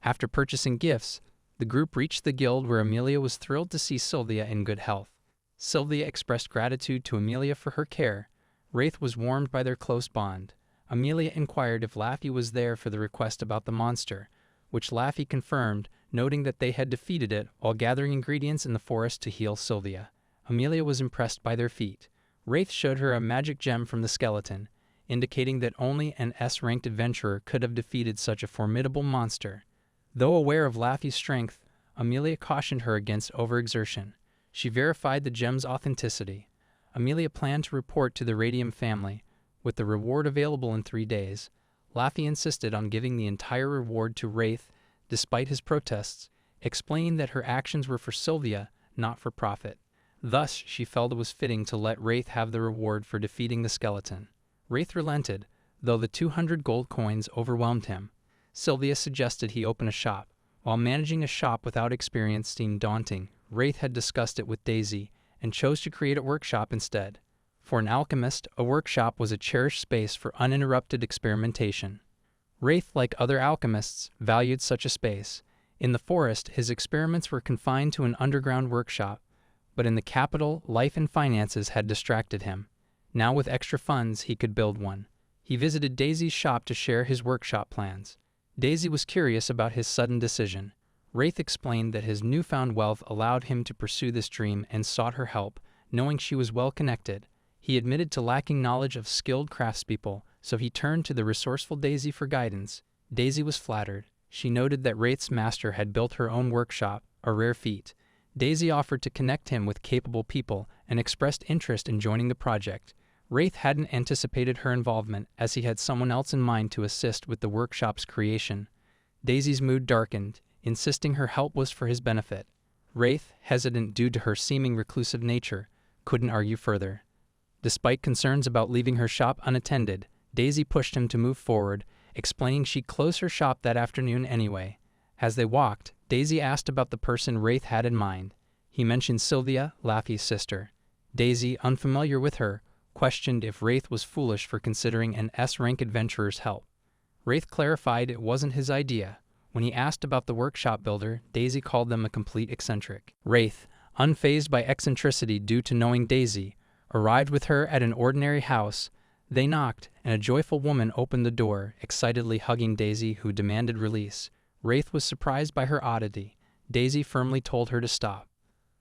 After purchasing gifts, the group reached the guild where Amelia was thrilled to see Sylvia in good health. Sylvia expressed gratitude to Amelia for her care. Wraith was warmed by their close bond. Amelia inquired if Laffy was there for the request about the monster, which Laffy confirmed, noting that they had defeated it while gathering ingredients in the forest to heal Sylvia. Amelia was impressed by their feat. Wraith showed her a magic gem from the skeleton, indicating that only an S-ranked adventurer could have defeated such a formidable monster. Though aware of Laffy's strength, Amelia cautioned her against overexertion. She verified the gem's authenticity. Amelia planned to report to the Radium family, with the reward available in 3 days. Laffy insisted on giving the entire reward to Wraith, despite his protests, explaining that her actions were for Sylvia, not for profit. Thus, she felt it was fitting to let Wraith have the reward for defeating the skeleton. Wraith relented, though the 200 gold coins overwhelmed him. Sylvia suggested he open a shop. While managing a shop without experience seemed daunting, Wraith had discussed it with Daisy and chose to create a workshop instead. For an alchemist, a workshop was a cherished space for uninterrupted experimentation. Wraith, like other alchemists, valued such a space. In the forest, his experiments were confined to an underground workshop, but in the capital, life and finances had distracted him. Now with extra funds, he could build one. He visited Daisy's shop to share his workshop plans. Daisy was curious about his sudden decision. Wraith explained that his newfound wealth allowed him to pursue this dream and sought her help, knowing she was well connected. He admitted to lacking knowledge of skilled craftspeople, so he turned to the resourceful Daisy for guidance. Daisy was flattered. She noted that Wraith's master had built her own workshop, a rare feat. Daisy offered to connect him with capable people and expressed interest in joining the project. Wraith hadn't anticipated her involvement, as he had someone else in mind to assist with the workshop's creation. Daisy's mood darkened, insisting her help was for his benefit. Wraith, hesitant due to her seeming reclusive nature, couldn't argue further. Despite concerns about leaving her shop unattended, Daisy pushed him to move forward, explaining she'd close her shop that afternoon anyway. As they walked, Daisy asked about the person Wraith had in mind. He mentioned Sylvia, Laffy's sister. Daisy, unfamiliar with her, questioned if Wraith was foolish for considering an S-rank adventurer's help. Wraith clarified it wasn't his idea. When he asked about the workshop builder, Daisy called them a complete eccentric. Wraith, unfazed by eccentricity due to knowing Daisy, arrived with her at an ordinary house. They knocked, and a joyful woman opened the door, excitedly hugging Daisy, who demanded release. Wraith was surprised by her oddity. Daisy firmly told her to stop.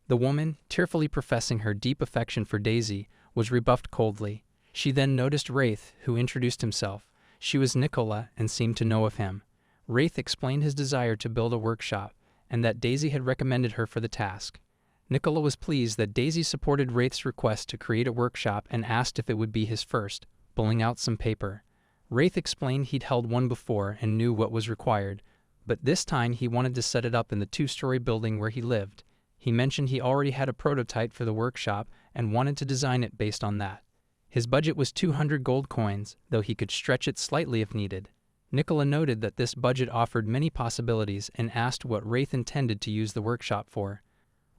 The woman, tearfully professing her deep affection for Daisy, was rebuffed coldly. She then noticed Wraith, who introduced himself. She was Nicola and seemed to know of him. Wraith explained his desire to build a workshop, and that Daisy had recommended her for the task. Nicola was pleased that Daisy supported Wraith's request to create a workshop and asked if it would be his first, pulling out some paper. Wraith explained he'd held one before and knew what was required, but this time he wanted to set it up in the 2-story building where he lived. He mentioned he already had a prototype for the workshop and wanted to design it based on that. His budget was 200 gold coins, though he could stretch it slightly if needed. Nicola noted that this budget offered many possibilities and asked what Wraith intended to use the workshop for.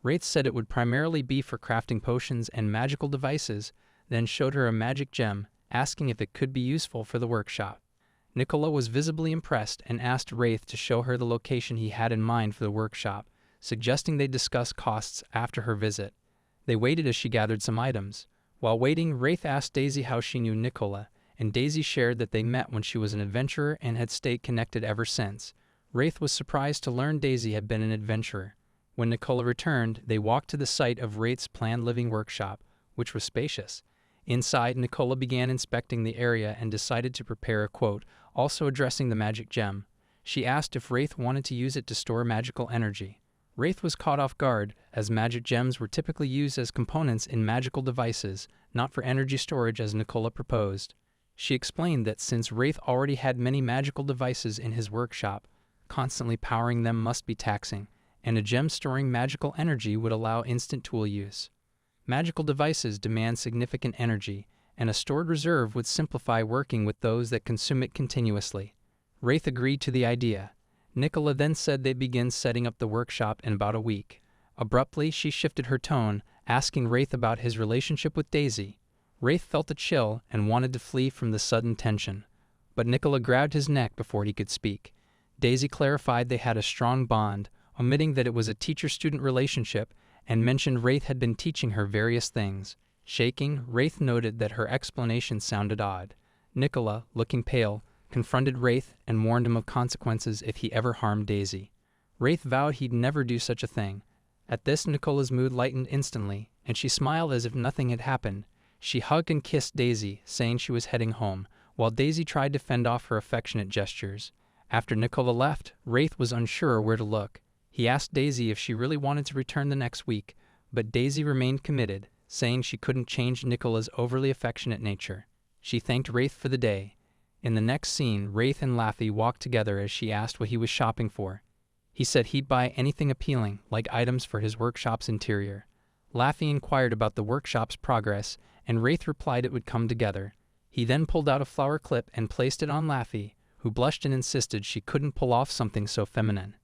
Wraith said it would primarily be for crafting potions and magical devices, then showed her a magic gem, asking if it could be useful for the workshop. Nicola was visibly impressed and asked Wraith to show her the location he had in mind for the workshop, suggesting they discuss costs after her visit. They waited as she gathered some items. While waiting, Wraith asked Daisy how she knew Nicola, and Daisy shared that they met when she was an adventurer and had stayed connected ever since. Wraith was surprised to learn Daisy had been an adventurer. When Nicola returned, they walked to the site of Wraith's planned living workshop, which was spacious. Inside, Nicola began inspecting the area and decided to prepare a quote, also addressing the magic gem. She asked if Wraith wanted to use it to store magical energy. Wraith was caught off guard, as magic gems were typically used as components in magical devices, not for energy storage as Nicola proposed. She explained that since Wraith already had many magical devices in his workshop, constantly powering them must be taxing, and a gem storing magical energy would allow instant tool use. Magical devices demand significant energy, and a stored reserve would simplify working with those that consume it continuously. Wraith agreed to the idea. Nicola then said they'd begin setting up the workshop in about a week. Abruptly, she shifted her tone, asking Wraith about his relationship with Daisy. Wraith felt a chill and wanted to flee from the sudden tension, but Nicola grabbed his neck before he could speak. Daisy clarified they had a strong bond, omitting that it was a teacher-student relationship, and mentioned Wraith had been teaching her various things. Shaking, Wraith noted that her explanation sounded odd. Nicola, looking pale, confronted Wraith and warned him of consequences if he ever harmed Daisy. Wraith vowed he'd never do such a thing. At this, Nicola's mood lightened instantly, and she smiled as if nothing had happened. She hugged and kissed Daisy, saying she was heading home, while Daisy tried to fend off her affectionate gestures. After Nicola left, Wraith was unsure where to look. He asked Daisy if she really wanted to return the next week, but Daisy remained committed, saying she couldn't change Nicola's overly affectionate nature. She thanked Wraith for the day. In the next scene, Wraith and Laffy walked together as she asked what he was shopping for. He said he'd buy anything appealing, like items for his workshop's interior. Laffy inquired about the workshop's progress, and Wraith replied it would come together. He then pulled out a flower clip and placed it on Laffy, who blushed and insisted she couldn't pull off something so feminine.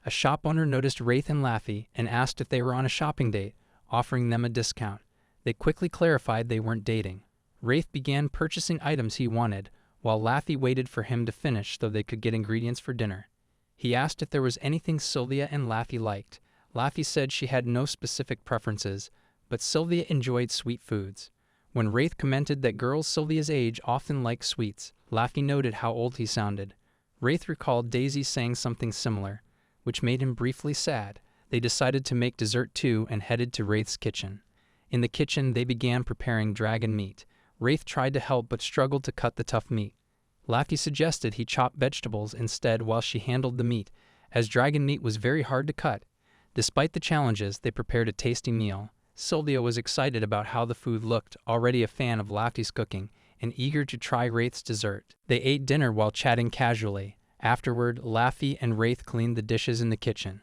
A shop owner noticed Wraith and Laffy and asked if they were on a shopping date, offering them a discount. They quickly clarified they weren't dating. Wraith began purchasing items he wanted, while Laffy waited for him to finish so they could get ingredients for dinner. He asked if there was anything Sylvia and Laffy liked. Laffy said she had no specific preferences, but Sylvia enjoyed sweet foods. When Wraith commented that girls Sylvia's age often like sweets, Laffy noted how old he sounded. Wraith recalled Daisy saying something similar, which made him briefly sad. They decided to make dessert too and headed to Wraith's kitchen. In the kitchen, they began preparing dragon meat. Wraith tried to help but struggled to cut the tough meat. Laffy suggested he chop vegetables instead while she handled the meat, as dragon meat was very hard to cut. Despite the challenges, they prepared a tasty meal. Sylvia was excited about how the food looked, already a fan of Laffy's cooking, and eager to try Wraith's dessert. They ate dinner while chatting casually. Afterward, Laffy and Wraith cleaned the dishes in the kitchen.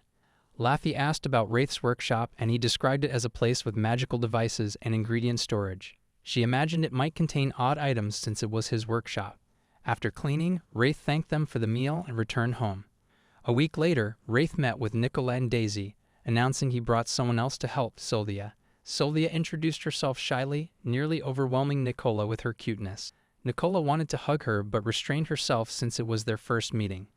Laffy asked about Wraith's workshop, and he described it as a place with magical devices and ingredient storage. She imagined it might contain odd items since it was his workshop. After cleaning, Wraith thanked them for the meal and returned home. A week later, Wraith met with Nicola and Daisy, announcing he brought someone else to help Sylvia. Sylvia introduced herself shyly, nearly overwhelming Nicola with her cuteness. Nicola wanted to hug her but restrained herself since it was their first meeting.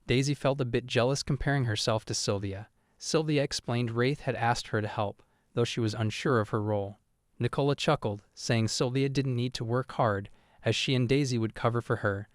Daisy felt a bit jealous comparing herself to Sylvia. Sylvia explained Wraith had asked her to help, though she was unsure of her role. Nicola chuckled, saying Sylvia didn't need to work hard, as she and Daisy would cover for her.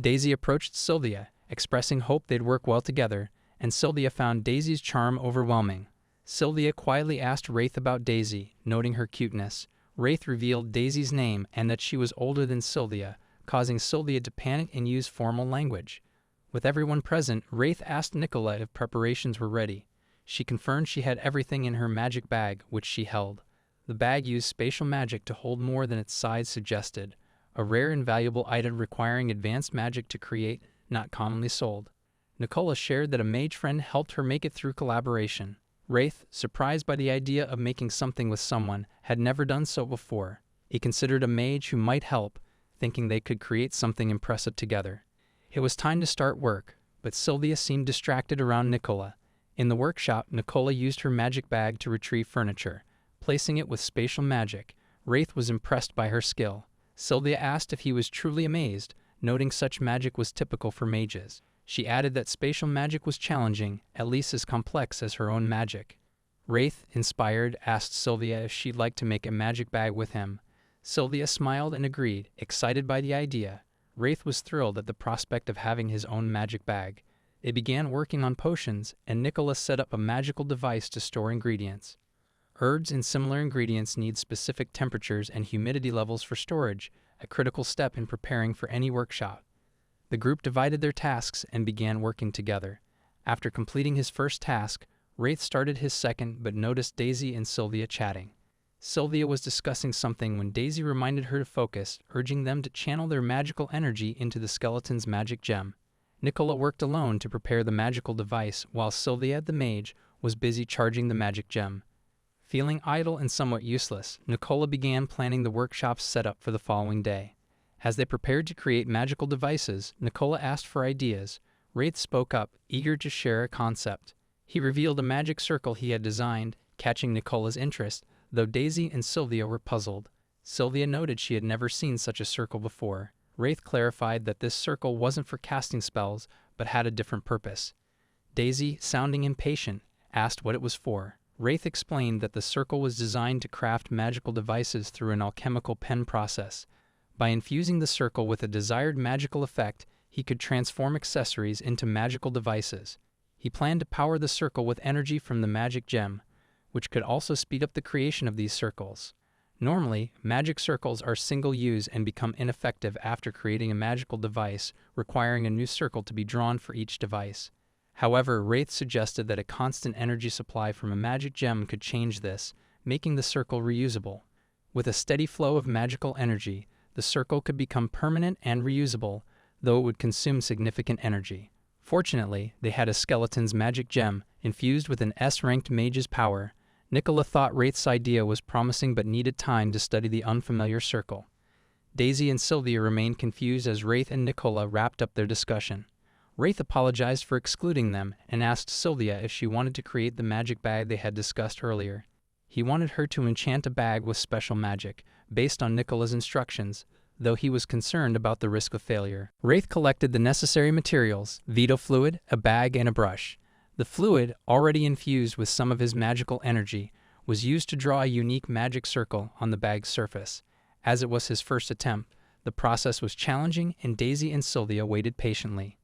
Daisy approached Sylvia, expressing hope they'd work well together, and Sylvia found Daisy's charm overwhelming. Sylvia quietly asked Wraith about Daisy, noting her cuteness. Wraith revealed Daisy's name and that she was older than Sylvia, causing Sylvia to panic and use formal language. With everyone present, Wraith asked Nicola if preparations were ready. She confirmed she had everything in her magic bag, which she held. The bag used spatial magic to hold more than its size suggested, a rare and valuable item requiring advanced magic to create, not commonly sold. Nicola shared that a mage friend helped her make it through collaboration. Wraith, surprised by the idea of making something with someone, had never done so before. He considered a mage who might help, thinking they could create something impressive together. It was time to start work, but Sylvia seemed distracted around Nicola. In the workshop, Nicola used her magic bag to retrieve furniture, placing it with spatial magic. Wraith was impressed by her skill. Sylvia asked if he was truly amazed, noting such magic was typical for mages. She added that spatial magic was challenging, at least as complex as her own magic. Wraith, inspired, asked Sylvia if she'd like to make a magic bag with him. Sylvia smiled and agreed, excited by the idea. Wraith was thrilled at the prospect of having his own magic bag. They began working on potions, and Nicola set up a magical device to store ingredients. Herbs and similar ingredients need specific temperatures and humidity levels for storage, a critical step in preparing for any workshop. The group divided their tasks and began working together. After completing his first task, Wraith started his second but noticed Daisy and Sylvia chatting. Sylvia was discussing something when Daisy reminded her to focus, urging them to channel their magical energy into the skeleton's magic gem. Nicola worked alone to prepare the magical device, while Sylvia, the mage, was busy charging the magic gem. Feeling idle and somewhat useless, Nicola began planning the workshop's setup for the following day. As they prepared to create magical devices, Nicola asked for ideas. Wraith spoke up, eager to share a concept. He revealed a magic circle he had designed, catching Nicola's interest, though Daisy and Sylvia were puzzled. Sylvia noted she had never seen such a circle before. Wraith clarified that this circle wasn't for casting spells, but had a different purpose. Daisy, sounding impatient, asked what it was for. Wraith explained that the circle was designed to craft magical devices through an alchemical pen process. By infusing the circle with a desired magical effect, he could transform accessories into magical devices. He planned to power the circle with energy from the magic gem, which could also speed up the creation of these circles. Normally, magic circles are single-use and become ineffective after creating a magical device, requiring a new circle to be drawn for each device. However, Wraith suggested that a constant energy supply from a magic gem could change this, making the circle reusable. With a steady flow of magical energy, the circle could become permanent and reusable, though it would consume significant energy. Fortunately, they had a skeleton's magic gem, infused with an S-ranked mage's power. Nicola thought Wraith's idea was promising but needed time to study the unfamiliar circle. Daisy and Sylvia remained confused as Wraith and Nicola wrapped up their discussion. Wraith apologized for excluding them and asked Sylvia if she wanted to create the magic bag they had discussed earlier. He wanted her to enchant a bag with special magic, based on Nicola's instructions, though he was concerned about the risk of failure. Wraith collected the necessary materials: veto fluid, a bag, and a brush. The fluid, already infused with some of his magical energy, was used to draw a unique magic circle on the bag's surface. As it was his first attempt, the process was challenging and Daisy and Sylvia waited patiently.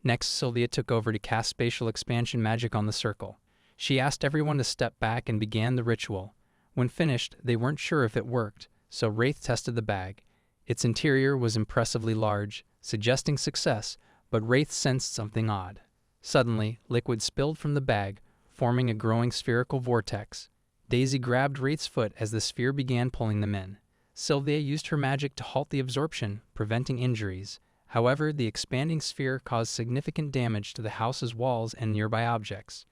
Next, Sylvia took over to cast spatial expansion magic on the circle. She asked everyone to step back and began the ritual. When finished, they weren't sure if it worked, so Wraith tested the bag. Its interior was impressively large, suggesting success, but Wraith sensed something odd. Suddenly, liquid spilled from the bag, forming a growing spherical vortex. Daisy grabbed Wraith's foot as the sphere began pulling them in. Sylvia used her magic to halt the absorption, preventing injuries. However, the expanding sphere caused significant damage to the house's walls and nearby objects.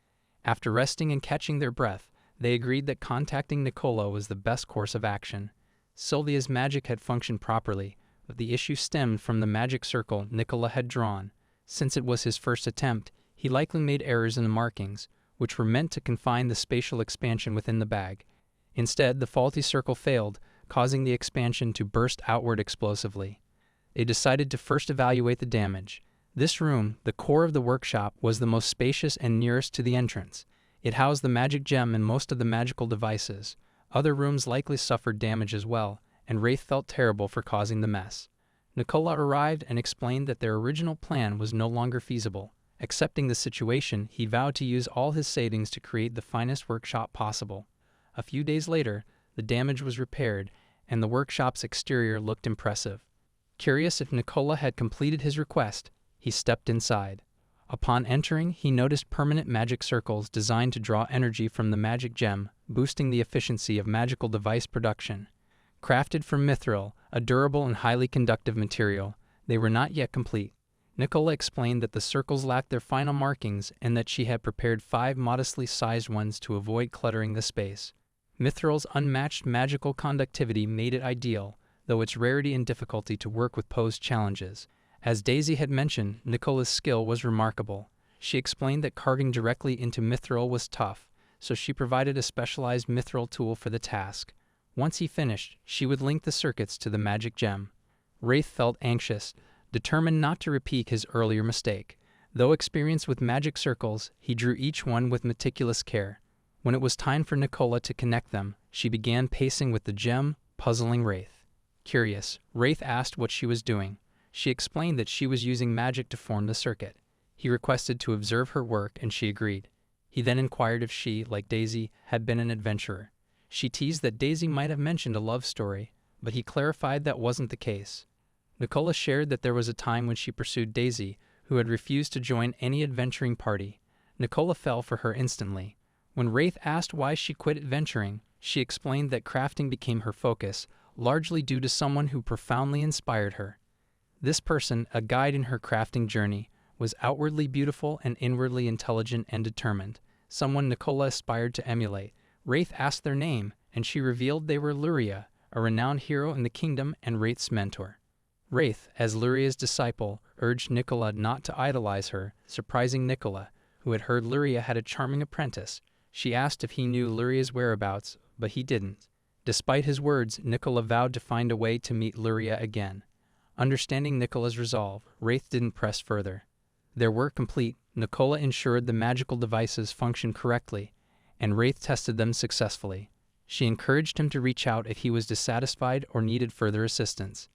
After resting and catching their breath, they agreed that contacting Nicola was the best course of action. Sylvia's magic had functioned properly, but the issue stemmed from the magic circle Nicola had drawn. Since it was his first attempt, he likely made errors in the markings, which were meant to confine the spatial expansion within the bag. Instead, the faulty circle failed, causing the expansion to burst outward explosively. They decided to first evaluate the damage. This room, the core of the workshop, was the most spacious and nearest to the entrance. It housed the magic gem and most of the magical devices. Other rooms likely suffered damage as well, and Wraith felt terrible for causing the mess. Nicola arrived and explained that their original plan was no longer feasible. Accepting the situation, he vowed to use all his savings to create the finest workshop possible. A few days later, the damage was repaired, and the workshop's exterior looked impressive. Curious if Nicola had completed his request, he stepped inside. Upon entering, he noticed permanent magic circles designed to draw energy from the magic gem, boosting the efficiency of magical device production. Crafted from mithril, a durable and highly conductive material, they were not yet complete. Nicola explained that the circles lacked their final markings and that she had prepared 5 modestly sized ones to avoid cluttering the space. Mithril's unmatched magical conductivity made it ideal, though its rarity and difficulty to work with posed challenges. As Daisy had mentioned, Nicola's skill was remarkable. She explained that carving directly into mithril was tough, so she provided a specialized mithril tool for the task. Once he finished, she would link the circuits to the magic gem. Wraith felt anxious, determined not to repeat his earlier mistake. Though experienced with magic circles, he drew each one with meticulous care. When it was time for Nicola to connect them, she began pacing with the gem, puzzling Wraith. Curious, Wraith asked what she was doing. She explained that she was using magic to form the circuit. He requested to observe her work, and she agreed. He then inquired if she, like Daisy, had been an adventurer. She teased that Daisy might have mentioned a love story, but he clarified that wasn't the case. Nicola shared that there was a time when she pursued Daisy, who had refused to join any adventuring party. Nicola fell for her instantly. When Wraith asked why she quit adventuring, She explained that crafting became her focus, largely due to someone who profoundly inspired her. This person, a guide in her crafting journey, was outwardly beautiful and inwardly intelligent and determined, someone Nicola aspired to emulate. Wraith asked their name, and she revealed they were Luria, a renowned hero in the kingdom and Wraith's mentor. Wraith, as Luria's disciple, urged Nicola not to idolize her, surprising Nicola, who had heard Luria had a charming apprentice. She asked if he knew Luria's whereabouts, but he didn't. Despite his words, Nicola vowed to find a way to meet Luria again. Understanding Nicola's resolve, Wraith didn't press further. Their work complete, Nicola ensured the magical devices functioned correctly, and Wraith tested them successfully. She encouraged him to reach out if he was dissatisfied or needed further assistance.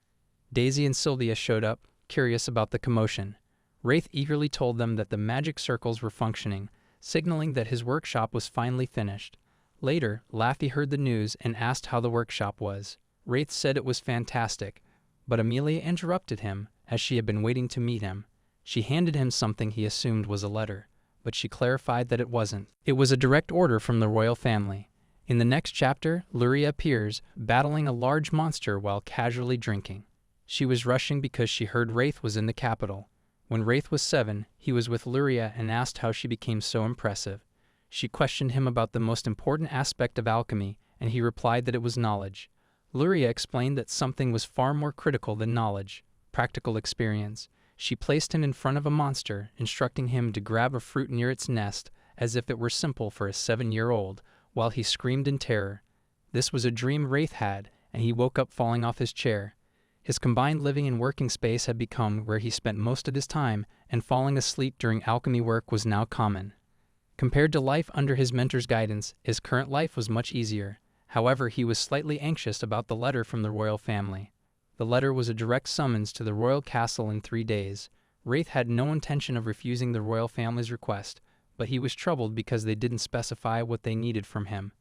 Daisy and Sylvia showed up, curious about the commotion. Wraith eagerly told them that the magic circles were functioning, signaling that his workshop was finally finished. Later, Laffy heard the news and asked how the workshop was. Wraith said it was fantastic, but Amelia interrupted him, as she had been waiting to meet him. She handed him something he assumed was a letter, but she clarified that it wasn't. It was a direct order from the royal family. In the next chapter, Luria appears, battling a large monster while casually drinking. She was rushing because she heard Wraith was in the capital. When Wraith was 7, he was with Luria and asked how she became so impressive. She questioned him about the most important aspect of alchemy, and he replied that it was knowledge. Luria explained that something was far more critical than knowledge, practical experience. She placed him in front of a monster, instructing him to grab a fruit near its nest, as if it were simple for a 7-year-old, while he screamed in terror. This was a dream Wraith had, and he woke up falling off his chair. His combined living and working space had become where he spent most of his time, and falling asleep during alchemy work was now common. Compared to life under his mentor's guidance, his current life was much easier. However, he was slightly anxious about the letter from the royal family. The letter was a direct summons to the royal castle in 3 days. Wraith had no intention of refusing the royal family's request, but he was troubled because they didn't specify what they needed from him.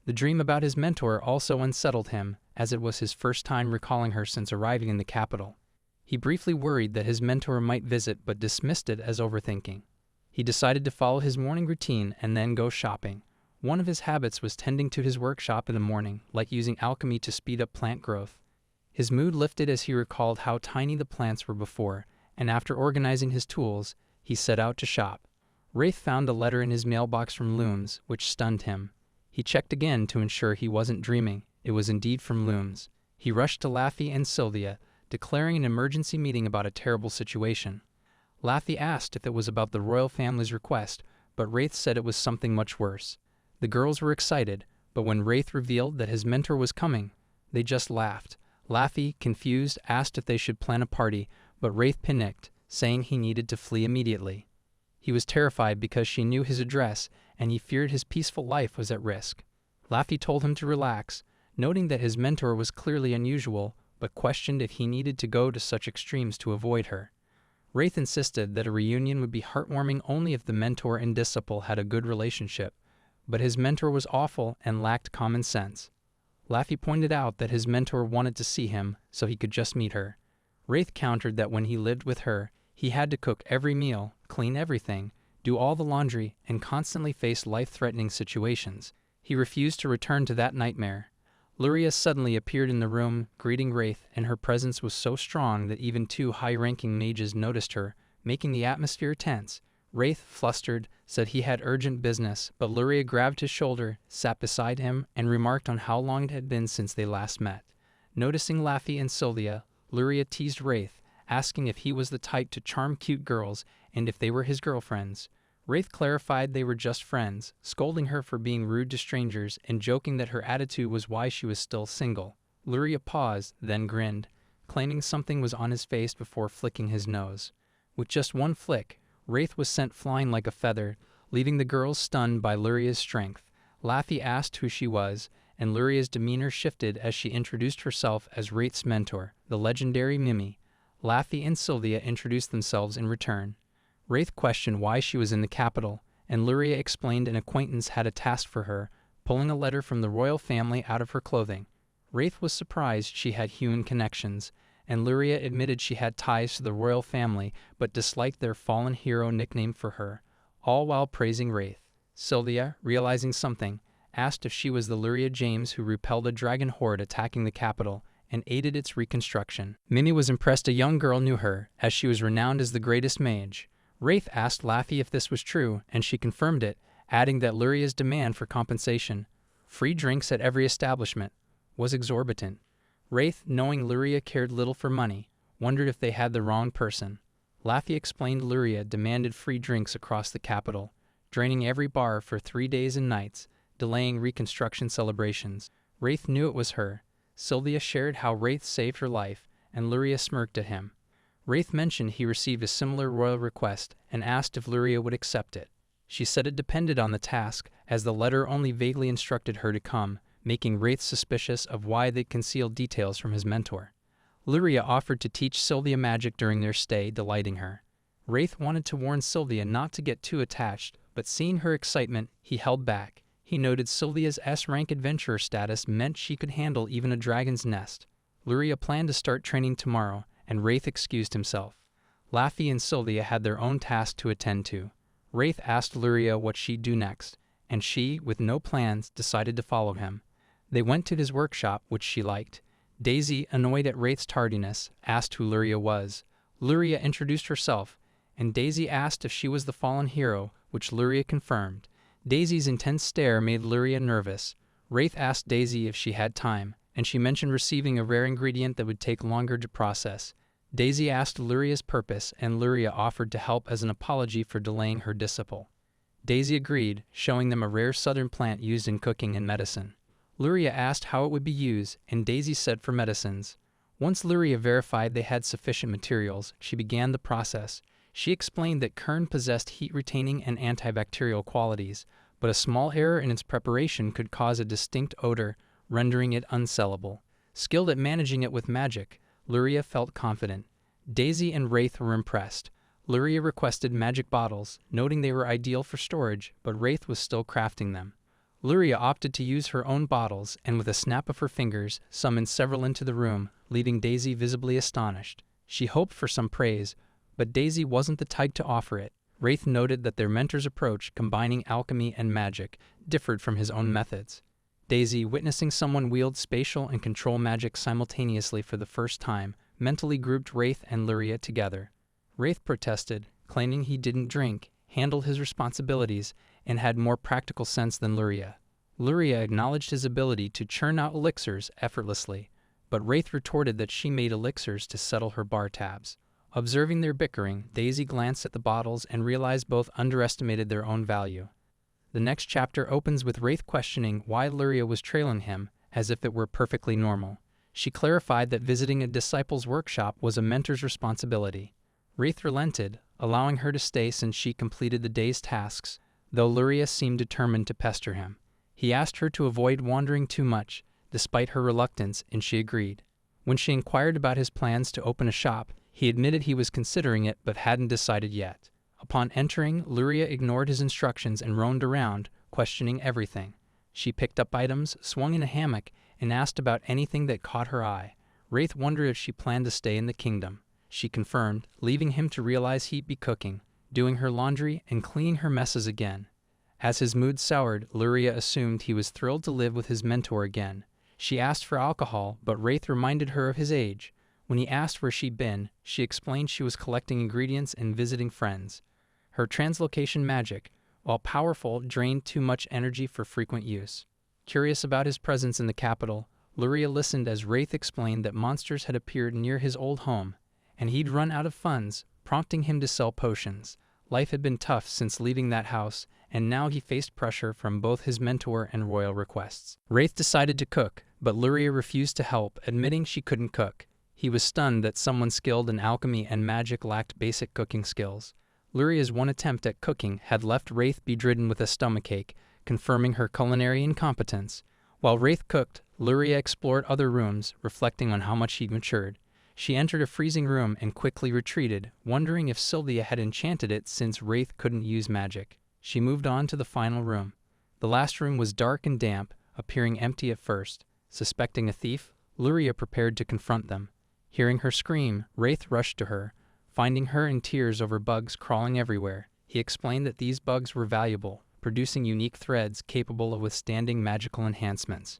The dream about his mentor also unsettled him, as it was his first time recalling her since arriving in the capital. He briefly worried that his mentor might visit but dismissed it as overthinking. He decided to follow his morning routine and then go shopping. One of his habits was tending to his workshop in the morning, like using alchemy to speed up plant growth. His mood lifted as he recalled how tiny the plants were before, and after organizing his tools, he set out to shop. Wraith found a letter in his mailbox from Looms, which stunned him. He checked again to ensure he wasn't dreaming. It was indeed from Looms. He rushed to Laffy and Sylvia, declaring an emergency meeting about a terrible situation. Laffy asked if it was about the royal family's request, but Wraith said it was something much worse. The girls were excited, but when Wraith revealed that his mentor was coming, they just laughed. Laffy, confused, asked if they should plan a party, but Wraith panicked, saying he needed to flee immediately. He was terrified because she knew his address, and he feared his peaceful life was at risk. Laffy told him to relax, noting that his mentor was clearly unusual, but questioned if he needed to go to such extremes to avoid her. Wraith insisted that a reunion would be heartwarming only if the mentor and disciple had a good relationship, but his mentor was awful and lacked common sense. Laffy pointed out that his mentor wanted to see him, so he could just meet her. Wraith countered that when he lived with her, he had to cook every meal, clean everything, do all the laundry, and constantly face life-threatening situations. He refused to return to that nightmare. Luria suddenly appeared in the room, greeting Wraith, and her presence was so strong that even 2 high-ranking mages noticed her, making the atmosphere tense. Wraith, flustered, said he had urgent business, but Luria grabbed his shoulder, sat beside him, and remarked on how long it had been since they last met. Noticing Laffy and Sylvia, Luria teased Wraith, asking if he was the type to charm cute girls and if they were his girlfriends. Wraith clarified they were just friends, scolding her for being rude to strangers and joking that her attitude was why she was still single. Luria paused, then grinned, claiming something was on his face before flicking his nose. With just one flick, Wraith was sent flying like a feather, leaving the girls stunned by Luria's strength. Laffy asked who she was, and Luria's demeanor shifted as she introduced herself as Wraith's mentor, the legendary Mimi. Laffy and Sylvia introduced themselves in return. Wraith questioned why she was in the capital, and Luria explained an acquaintance had a task for her, pulling a letter from the royal family out of her clothing. Wraith was surprised she had human connections, and Luria admitted she had ties to the royal family but disliked their fallen hero nickname for her, all while praising Wraith. Sylvia, realizing something, asked if she was the Luria James who repelled a dragon horde attacking the capital and aided its reconstruction. Minnie was impressed a young girl knew her, as she was renowned as the greatest mage. Wraith asked Laffy if this was true, and she confirmed it, adding that Luria's demand for compensation, free drinks at every establishment, was exorbitant. Wraith, knowing Luria cared little for money, wondered if they had the wrong person. Laffy explained Luria demanded free drinks across the capital, draining every bar for 3 days and nights, delaying reconstruction celebrations. Wraith knew it was her. Sylvia shared how Wraith saved her life, and Luria smirked at him. Wraith mentioned he received a similar royal request and asked if Luria would accept it. She said it depended on the task, as the letter only vaguely instructed her to come, making Wraith suspicious of why they concealed details from his mentor. Luria offered to teach Sylvia magic during their stay, delighting her. Wraith wanted to warn Sylvia not to get too attached, but seeing her excitement, he held back. He noted Sylvia's S-rank adventurer status meant she could handle even a dragon's nest. Luria planned to start training tomorrow, and Wraith excused himself. Laffy and Sylvia had their own task to attend to. Wraith asked Luria what she'd do next, and she, with no plans, decided to follow him. They went to his workshop, which she liked. Daisy, annoyed at Wraith's tardiness, asked who Luria was. Luria introduced herself, and Daisy asked if she was the fallen hero, which Luria confirmed. Daisy's intense stare made Luria nervous. Wraith asked Daisy if she had time, and she mentioned receiving a rare ingredient that would take longer to process. Daisy asked Luria's purpose, and Luria offered to help as an apology for delaying her disciple. Daisy agreed, showing them a rare southern plant used in cooking and medicine. Luria asked how it would be used, and Daisy said for medicines. Once Luria verified they had sufficient materials, she began the process. She explained that Kern possessed heat-retaining and antibacterial qualities, but a small error in its preparation could cause a distinct odor, rendering it unsellable. Skilled at managing it with magic, Luria felt confident. Daisy and Wraith were impressed. Luria requested magic bottles, noting they were ideal for storage, but Wraith was still crafting them. Luria opted to use her own bottles, and with a snap of her fingers, summoned several into the room, leaving Daisy visibly astonished. She hoped for some praise, but Daisy wasn't the type to offer it. Wraith noted that their mentor's approach, combining alchemy and magic, differed from his own methods. Daisy, witnessing someone wield spatial and control magic simultaneously for the first time, mentally grouped Wraith and Luria together. Wraith protested, claiming he didn't drink, handled his responsibilities, and had more practical sense than Luria. Luria acknowledged his ability to churn out elixirs effortlessly, but Wraith retorted that she made elixirs to settle her bar tabs. Observing their bickering, Daisy glanced at the bottles and realized both underestimated their own value. The next chapter opens with Wraith questioning why Luria was trailing him, as if it were perfectly normal. She clarified that visiting a disciple's workshop was a mentor's responsibility. Wraith relented, allowing her to stay since she completed the day's tasks, though Luria seemed determined to pester him. He asked her to avoid wandering too much, despite her reluctance, and she agreed. When she inquired about his plans to open a shop, he admitted he was considering it but hadn't decided yet. Upon entering, Luria ignored his instructions and roamed around, questioning everything. She picked up items, swung in a hammock, and asked about anything that caught her eye. Wraith wondered if she planned to stay in the kingdom. She confirmed, leaving him to realize he'd be cooking, doing her laundry, and cleaning her messes again. As his mood soured, Luria assumed he was thrilled to live with his mentor again. She asked for alcohol, but Wraith reminded her of his age. When he asked where she'd been, she explained she was collecting ingredients and visiting friends. Her translocation magic, while powerful, drained too much energy for frequent use. Curious about his presence in the capital, Luria listened as Wraith explained that monsters had appeared near his old home, and he'd run out of funds, prompting him to sell potions. Life had been tough since leaving that house, and now he faced pressure from both his mentor and royal requests. Wraith decided to cook, but Luria refused to help, admitting she couldn't cook. He was stunned that someone skilled in alchemy and magic lacked basic cooking skills. Luria's one attempt at cooking had left Wraith bedridden with a stomachache, confirming her culinary incompetence. While Wraith cooked, Luria explored other rooms, reflecting on how much he'd matured. She entered a freezing room and quickly retreated, wondering if Sylvia had enchanted it since Wraith couldn't use magic. She moved on to the final room. The last room was dark and damp, appearing empty at first. Suspecting a thief, Luria prepared to confront them. Hearing her scream, Wraith rushed to her, finding her in tears over bugs crawling everywhere. He explained that these bugs were valuable, producing unique threads capable of withstanding magical enhancements.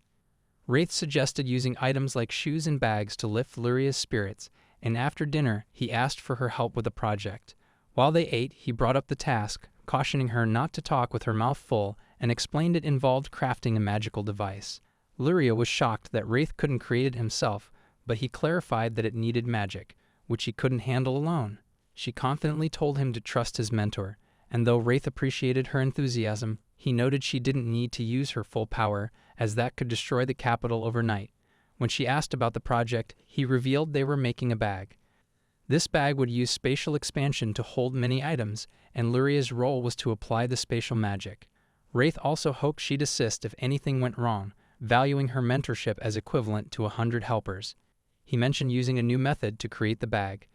Wraith suggested using items like shoes and bags to lift Luria's spirits, and after dinner, he asked for her help with the project. While they ate, he brought up the task, cautioning her not to talk with her mouth full, and explained it involved crafting a magical device. Luria was shocked that Wraith couldn't create it himself, but he clarified that it needed magic, which he couldn't handle alone. She confidently told him to trust his mentor, and though Wraith appreciated her enthusiasm, he noted she didn't need to use her full power, as that could destroy the capital overnight. When she asked about the project, he revealed they were making a bag. This bag would use spatial expansion to hold many items, and Luria's role was to apply the spatial magic. Wraith also hoped she'd assist if anything went wrong, valuing her mentorship as equivalent to 100 helpers. He mentioned using a new method to create the bag.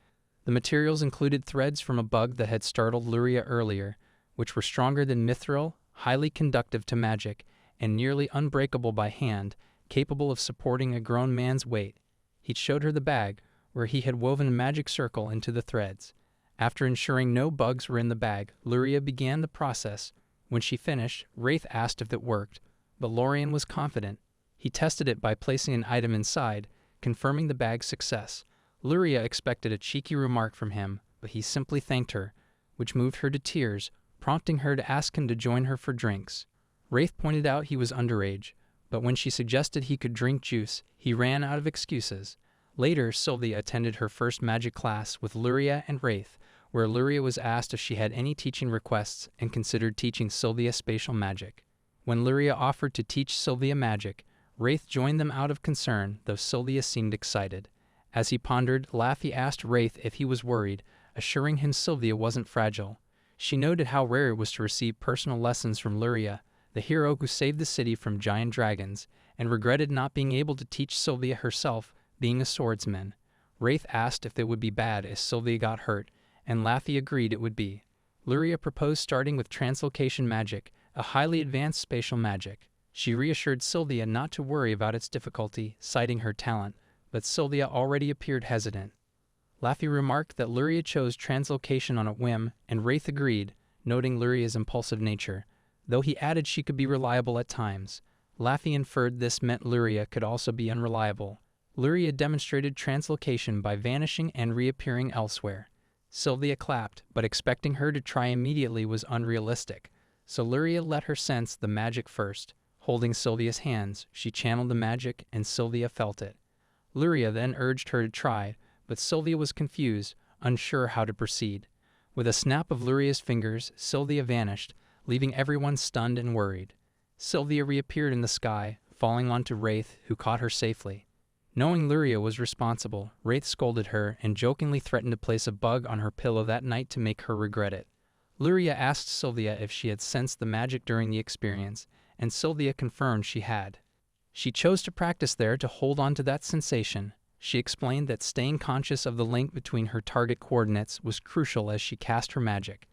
The materials included threads from a bug that had startled Luria earlier, which were stronger than mithril, highly conductive to magic, and nearly unbreakable by hand, capable of supporting a grown man's weight. He showed her the bag, where he had woven a magic circle into the threads. After ensuring no bugs were in the bag, Luria began the process. When she finished, Wraith asked if it worked, but Lorien was confident. He tested it by placing an item inside, confirming the bag's success. Luria expected a cheeky remark from him, but he simply thanked her, which moved her to tears, prompting her to ask him to join her for drinks. Wraith pointed out he was underage, but when she suggested he could drink juice, he ran out of excuses. Later, Sylvia attended her first magic class with Luria and Wraith, where Luria was asked if she had any teaching requests and considered teaching Sylvia spatial magic. When Luria offered to teach Sylvia magic, Wraith joined them out of concern, though Sylvia seemed excited. As he pondered, Laffy asked Wraith if he was worried, assuring him Sylvia wasn't fragile. She noted how rare it was to receive personal lessons from Luria, the hero who saved the city from giant dragons, and regretted not being able to teach Sylvia herself, being a swordsman. Wraith asked if it would be bad if Sylvia got hurt, and Laffy agreed it would be. Luria proposed starting with translocation magic, a highly advanced spatial magic. She reassured Sylvia not to worry about its difficulty, citing her talent, but Sylvia already appeared hesitant. Laffy remarked that Luria chose translocation on a whim, and Wraith agreed, noting Luria's impulsive nature, though he added she could be reliable at times. Laffy inferred this meant Luria could also be unreliable. Luria demonstrated translocation by vanishing and reappearing elsewhere. Sylvia clapped, but expecting her to try immediately was unrealistic, so Luria let her sense the magic first. Holding Sylvia's hands, she channeled the magic and Sylvia felt it. Luria then urged her to try, but Sylvia was confused, unsure how to proceed. With a snap of Luria's fingers, Sylvia vanished, leaving everyone stunned and worried. Sylvia reappeared in the sky, falling onto Wraith, who caught her safely. Knowing Luria was responsible, Wraith scolded her and jokingly threatened to place a bug on her pillow that night to make her regret it. Luria asked Sylvia if she had sensed the magic during the experience, and Sylvia confirmed she had. She chose to practice there to hold on to that sensation. She explained that staying conscious of the link between her target coordinates was crucial as she cast her magic.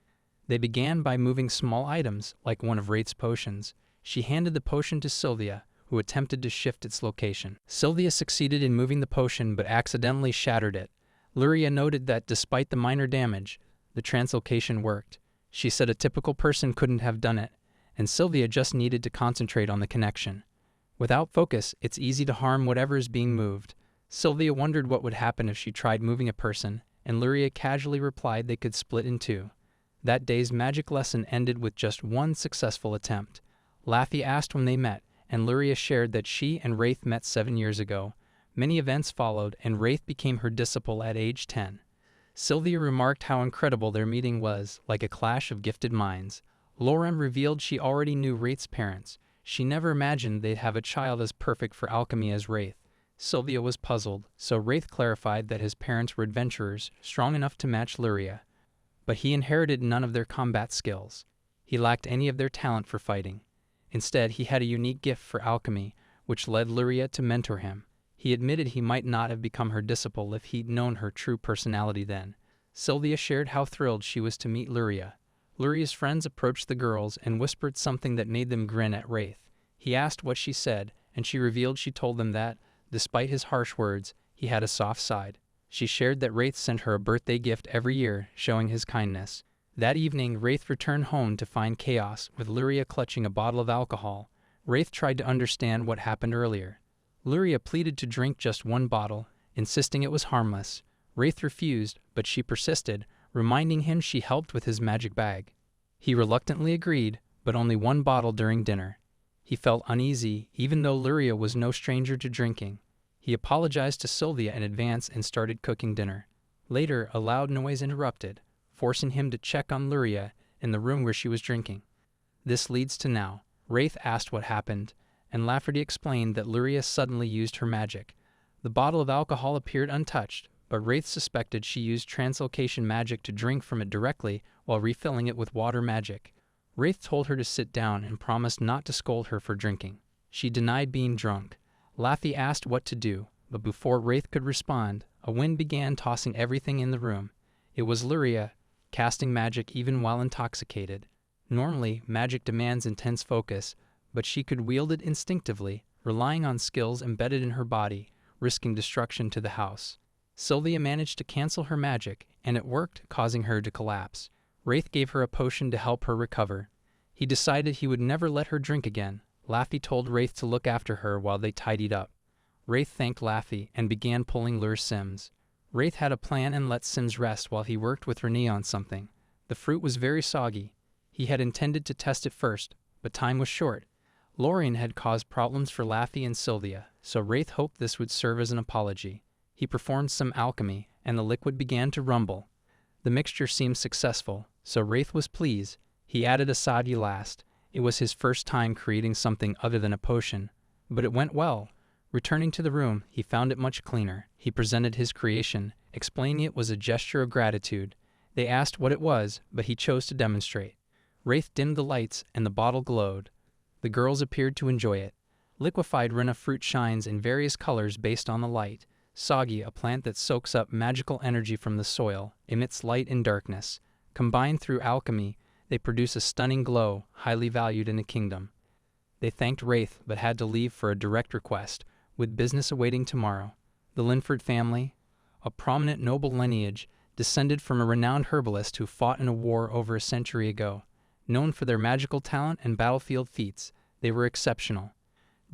They began by moving small items, like one of Wraith's potions. She handed the potion to Sylvia, who attempted to shift its location. Sylvia succeeded in moving the potion but accidentally shattered it. Luria noted that despite the minor damage, the translocation worked. She said a typical person couldn't have done it, and Sylvia just needed to concentrate on the connection. Without focus, it's easy to harm whatever is being moved. Sylvia wondered what would happen if she tried moving a person, and Luria casually replied they could split in two. That day's magic lesson ended with just one successful attempt. Laffy asked when they met, and Luria shared that she and Wraith met 7 years ago. Many events followed, and Wraith became her disciple at age 10. Sylvia remarked how incredible their meeting was, like a clash of gifted minds. Lorem revealed she already knew Wraith's parents. She never imagined they'd have a child as perfect for alchemy as Wraith. Sylvia was puzzled, so Wraith clarified that his parents were adventurers, strong enough to match Luria. But he inherited none of their combat skills. He lacked any of their talent for fighting. Instead, he had a unique gift for alchemy, which led Luria to mentor him. He admitted he might not have become her disciple if he'd known her true personality then. Sylvia shared how thrilled she was to meet Luria. Luria's friends approached the girls and whispered something that made them grin at Wraith. He asked what she said, and she revealed she told them that, despite his harsh words, he had a soft side. She shared that Wraith sent her a birthday gift every year, showing his kindness. That evening, Wraith returned home to find chaos, with Luria clutching a bottle of alcohol. Wraith tried to understand what happened earlier. Luria pleaded to drink just one bottle, insisting it was harmless. Wraith refused, but she persisted, reminding him she helped with his magic bag. He reluctantly agreed, but only one bottle during dinner. He felt uneasy, even though Luria was no stranger to drinking. He apologized to Sylvia in advance and started cooking dinner. Later, a loud noise interrupted, forcing him to check on Luria in the room where she was drinking. This leads to now. Wraith asked what happened, and Lafferty explained that Luria suddenly used her magic. The bottle of alcohol appeared untouched, but Wraith suspected she used translocation magic to drink from it directly while refilling it with water magic. Wraith told her to sit down and promised not to scold her for drinking. She denied being drunk. Laffy asked what to do, but before Wraith could respond, a wind began tossing everything in the room. It was Luria, casting magic even while intoxicated. Normally, magic demands intense focus, but she could wield it instinctively, relying on skills embedded in her body, risking destruction to the house. Sylvia managed to cancel her magic, and it worked, causing her to collapse. Wraith gave her a potion to help her recover. He decided he would never let her drink again. Laffy told Wraith to look after her while they tidied up. Wraith thanked Laffy and began pulling Lure Sims. Wraith had a plan and let Sims rest while he worked with Renee on something. The fruit was very soggy. He had intended to test it first, but time was short. Lorien had caused problems for Laffy and Sylvia, so Wraith hoped this would serve as an apology. He performed some alchemy, and the liquid began to rumble. The mixture seemed successful, so Wraith was pleased. He added a sadi last. It was his first time creating something other than a potion, but it went well. Returning to the room, he found it much cleaner. He presented his creation, explaining it was a gesture of gratitude. They asked what it was, but he chose to demonstrate. Wraith dimmed the lights, and the bottle glowed. The girls appeared to enjoy it. Liquefied Rena fruit shines in various colors based on the light. Soggy, a plant that soaks up magical energy from the soil, emits light and darkness. Combined through alchemy, they produce a stunning glow, highly valued in the kingdom. They thanked Wraith, but had to leave for a direct request, with business awaiting tomorrow. The Linford family, a prominent noble lineage, descended from a renowned herbalist who fought in a war over a century ago. Known for their magical talent and battlefield feats, they were exceptional.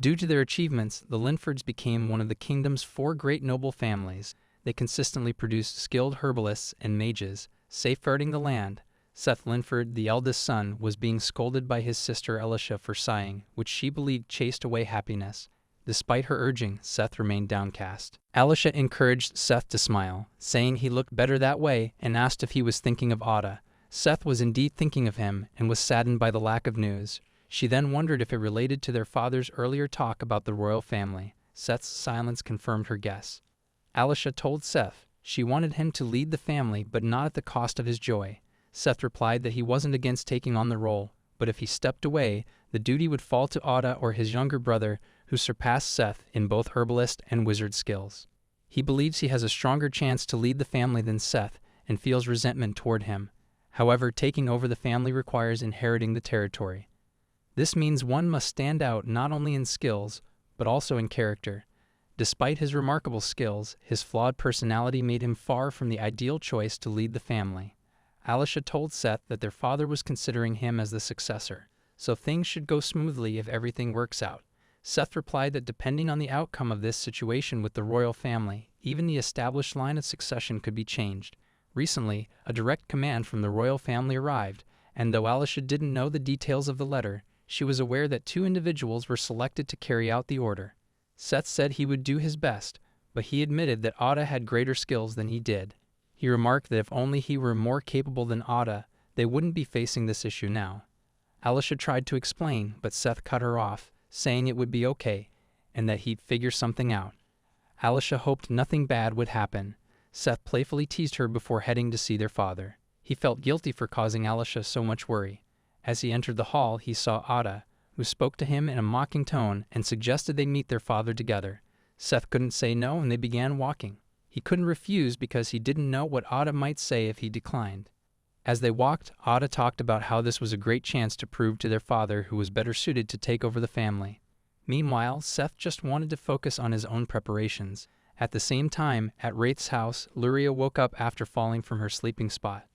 Due to their achievements, the Linfords became one of the kingdom's 4 great noble families. They consistently produced skilled herbalists and mages, safeguarding the land. Seth Linford, the eldest son, was being scolded by his sister Elisha for sighing, which she believed chased away happiness. Despite her urging, Seth remained downcast. Elisha encouraged Seth to smile, saying he looked better that way, and asked if he was thinking of Ada. Seth was indeed thinking of him, and was saddened by the lack of news. She then wondered if it related to their father's earlier talk about the royal family. Seth's silence confirmed her guess. Elisha told Seth she wanted him to lead the family, but not at the cost of his joy. Seth replied that he wasn't against taking on the role, but if he stepped away, the duty would fall to Ada or his younger brother, who surpassed Seth in both herbalist and wizard skills. He believes he has a stronger chance to lead the family than Seth, and feels resentment toward him. However, taking over the family requires inheriting the territory. This means one must stand out not only in skills, but also in character. Despite his remarkable skills, his flawed personality made him far from the ideal choice to lead the family. Elisha told Seth that their father was considering him as the successor, so things should go smoothly if everything works out. Seth replied that depending on the outcome of this situation with the royal family, even the established line of succession could be changed. Recently, a direct command from the royal family arrived, and though Elisha didn't know the details of the letter, she was aware that 2 individuals were selected to carry out the order. Seth said he would do his best, but he admitted that Ada had greater skills than he did. He remarked that if only he were more capable than Ada, they wouldn't be facing this issue now. Elisha tried to explain, but Seth cut her off, saying it would be okay, and that he'd figure something out. Elisha hoped nothing bad would happen. Seth playfully teased her before heading to see their father. He felt guilty for causing Elisha so much worry. As he entered the hall, he saw Ada, who spoke to him in a mocking tone and suggested they meet their father together. Seth couldn't say no, and they began walking. He couldn't refuse because he didn't know what Ada might say if he declined. As they walked, Ada talked about how this was a great chance to prove to their father who was better suited to take over the family. Meanwhile, Seth just wanted to focus on his own preparations. At the same time, at Wraith's house, Luria woke up after falling from her sleeping spot.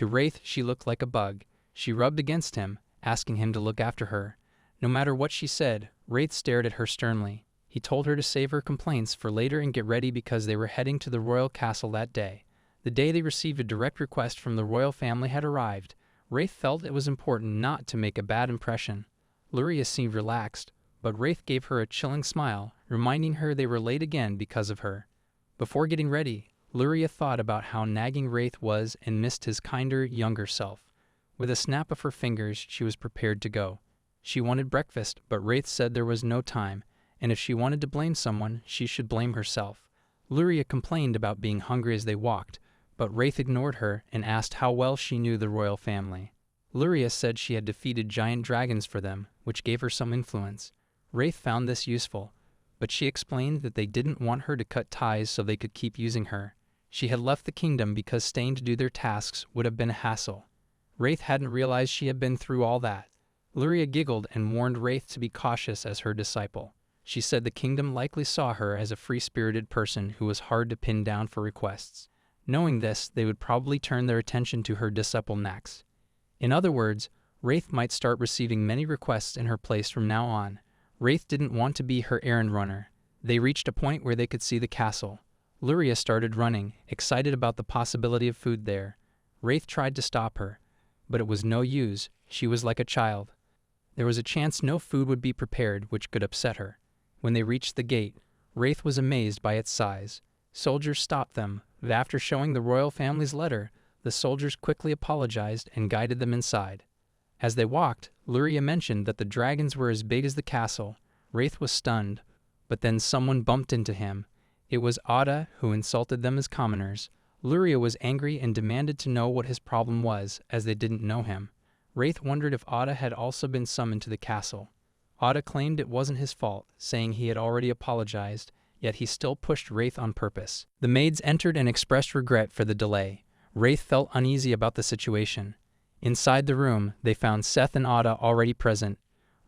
To Wraith, she looked like a bug. She rubbed against him, asking him to look after her. No matter what she said, Wraith stared at her sternly. He told her to save her complaints for later and get ready because they were heading to the royal castle that day. The day they received a direct request from the royal family had arrived. Wraith felt it was important not to make a bad impression. Luria seemed relaxed, but Wraith gave her a chilling smile, reminding her they were late again because of her. Before getting ready, Luria thought about how nagging Wraith was and missed his kinder, younger self. With a snap of her fingers, she was prepared to go. She wanted breakfast, but Wraith said there was no time, and if she wanted to blame someone, she should blame herself. Luria complained about being hungry as they walked, but Wraith ignored her and asked how well she knew the royal family. Luria said she had defeated giant dragons for them, which gave her some influence. Wraith found this useful, but she explained that they didn't want her to cut ties so they could keep using her. She had left the kingdom because staying to do their tasks would have been a hassle. Wraith hadn't realized she had been through all that. Luria giggled and warned Wraith to be cautious as her disciple. She said the kingdom likely saw her as a free-spirited person who was hard to pin down for requests. Knowing this, they would probably turn their attention to her disciple next. In other words, Wraith might start receiving many requests in her place from now on. Wraith didn't want to be her errand runner. They reached a point where they could see the castle. Luria started running, excited about the possibility of food there. Wraith tried to stop her, but it was no use. She was like a child. There was a chance no food would be prepared, which could upset her. When they reached the gate, Wraith was amazed by its size. Soldiers stopped them, but after showing the royal family's letter, the soldiers quickly apologized and guided them inside. As they walked, Luria mentioned that the dragons were as big as the castle. Wraith was stunned, but then someone bumped into him. It was Ada, who insulted them as commoners. Luria was angry and demanded to know what his problem was, as they didn't know him. Wraith wondered if Ada had also been summoned to the castle. Ada claimed it wasn't his fault, saying he had already apologized, yet he still pushed Wraith on purpose. The maids entered and expressed regret for the delay. Wraith felt uneasy about the situation. Inside the room, they found Seth and Ada already present.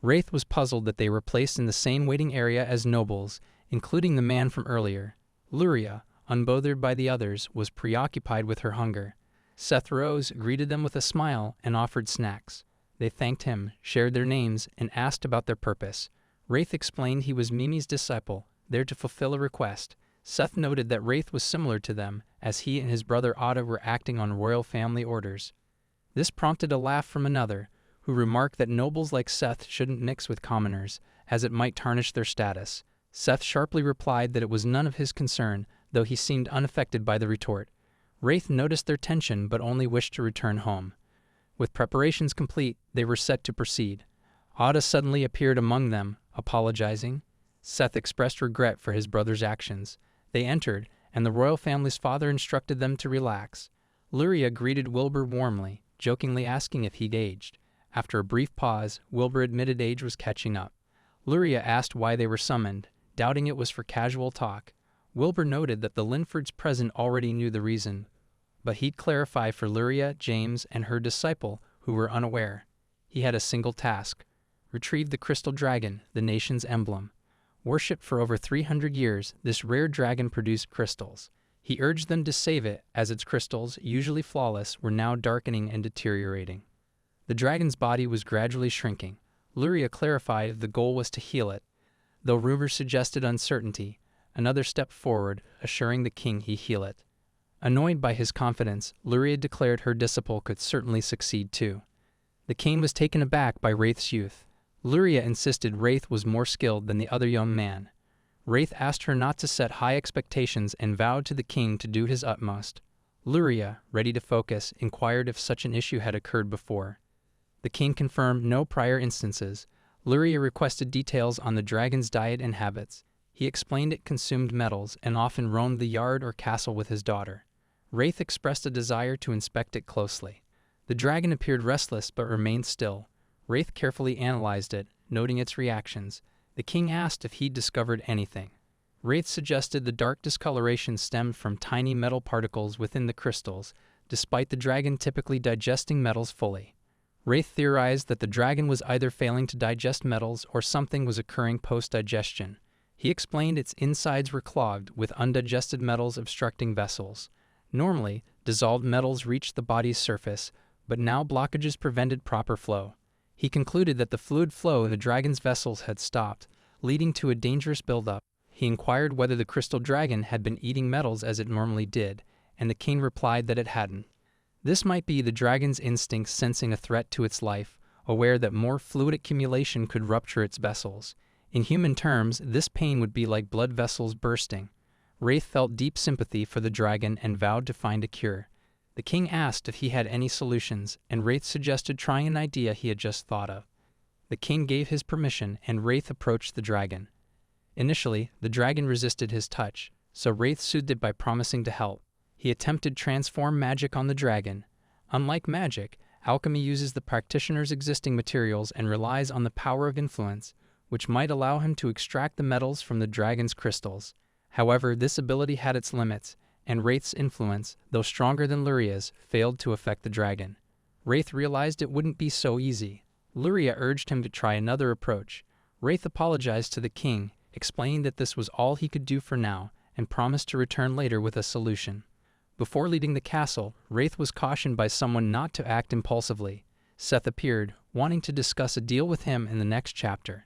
Wraith was puzzled that they were placed in the same waiting area as nobles, including the man from earlier. Luria, unbothered by the others, was preoccupied with her hunger. Seth rose, greeted them with a smile, and offered snacks. They thanked him, shared their names, and asked about their purpose. Wraith explained he was Mimi's disciple, there to fulfill a request. Seth noted that Wraith was similar to them, as he and his brother Ada were acting on royal family orders. This prompted a laugh from another, who remarked that nobles like Seth shouldn't mix with commoners, as it might tarnish their status. Seth sharply replied that it was none of his concern, though he seemed unaffected by the retort. Wraith noticed their tension but only wished to return home. With preparations complete, they were set to proceed. Ada suddenly appeared among them, apologizing. Seth expressed regret for his brother's actions. They entered, and the royal family's father instructed them to relax. Luria greeted Wilbur warmly, jokingly asking if he'd aged. After a brief pause, Wilbur admitted age was catching up. Luria asked why they were summoned, doubting it was for casual talk. Wilbur noted that the Linfords present already knew the reason, but he'd clarify for Luria, James, and her disciple, who were unaware. He had a single task: retrieve the crystal dragon, the nation's emblem. Worshipped for over 300 years, this rare dragon produced crystals. He urged them to save it, as its crystals, usually flawless, were now darkening and deteriorating. The dragon's body was gradually shrinking. Luria clarified the goal was to heal it. Though rumors suggested uncertainty, another stepped forward, assuring the king he'd heal it. Annoyed by his confidence, Luria declared her disciple could certainly succeed too. The king was taken aback by Wraith's youth. Luria insisted Wraith was more skilled than the other young man. Wraith asked her not to set high expectations and vowed to the king to do his utmost. Luria, ready to focus, inquired if such an issue had occurred before. The king confirmed no prior instances. Luria requested details on the dragon's diet and habits. He explained it consumed metals and often roamed the yard or castle with his daughter. Wraith expressed a desire to inspect it closely. The dragon appeared restless but remained still. Wraith carefully analyzed it, noting its reactions. The king asked if he'd discovered anything. Wraith suggested the dark discoloration stemmed from tiny metal particles within the crystals, despite the dragon typically digesting metals fully. Wraith theorized that the dragon was either failing to digest metals or something was occurring post-digestion. He explained its insides were clogged, with undigested metals obstructing vessels. Normally, Dissolved metals reached the body's surface, but now blockages prevented proper flow. He concluded that the fluid flow in the dragon's vessels had stopped, leading to a dangerous buildup. He inquired whether the crystal dragon had been eating metals as it normally did, and the king replied that it hadn't. This might be the dragon's instincts sensing a threat to its life, aware that more fluid accumulation could rupture its vessels. In human terms, this pain would be like blood vessels bursting. Wraith felt deep sympathy for the dragon and vowed to find a cure. The king asked if he had any solutions, and Wraith suggested trying an idea he had just thought of. The king gave his permission, and Wraith approached the dragon. Initially, the dragon resisted his touch, so Wraith soothed it by promising to help. He attempted transform magic on the dragon. Unlike magic, alchemy uses the practitioner's existing materials and relies on the power of influence, which might allow him to extract the metals from the dragon's crystals. However, this ability had its limits, and Wraith's influence, though stronger than Luria's, failed to affect the dragon. Wraith realized it wouldn't be so easy. Luria urged him to try another approach. Wraith apologized to the king, explaining that this was all he could do for now, and promised to return later with a solution. Before leaving the castle, Wraith was cautioned by someone not to act impulsively. Seth appeared, wanting to discuss a deal with him in the next chapter.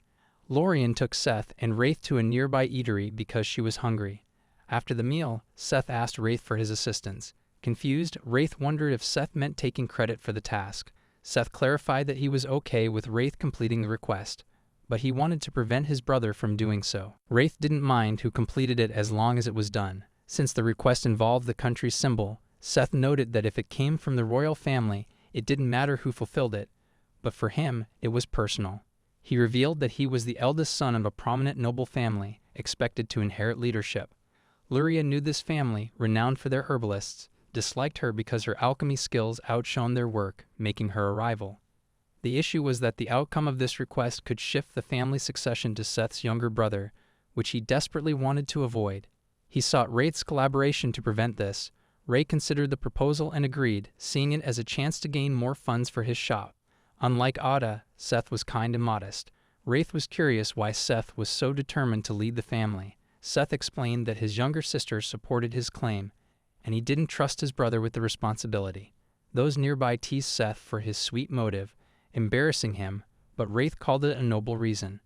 Lorien took Seth and Wraith to a nearby eatery because she was hungry. After the meal, Seth asked Wraith for his assistance. Confused, Wraith wondered if Seth meant taking credit for the task. Seth clarified that he was okay with Wraith completing the request, but he wanted to prevent his brother from doing so. Wraith didn't mind who completed it as long as it was done. Since the request involved the country's symbol, Seth noted that if it came from the royal family, it didn't matter who fulfilled it, but for him, it was personal. He revealed that he was the eldest son of a prominent noble family, expected to inherit leadership. Luria knew this family, renowned for their herbalists, disliked her because her alchemy skills outshone their work, making her a rival. The issue was that the outcome of this request could shift the family succession to Seth's younger brother, which he desperately wanted to avoid. He sought Wraith's collaboration to prevent this. Ray considered the proposal and agreed, seeing it as a chance to gain more funds for his shop. Unlike Ada, Seth was kind and modest. Wraith was curious why Seth was so determined to lead the family. Seth explained that his younger sister supported his claim, and he didn't trust his brother with the responsibility. Those nearby teased Seth for his sweet motive, embarrassing him, but Wraith called it a noble reason.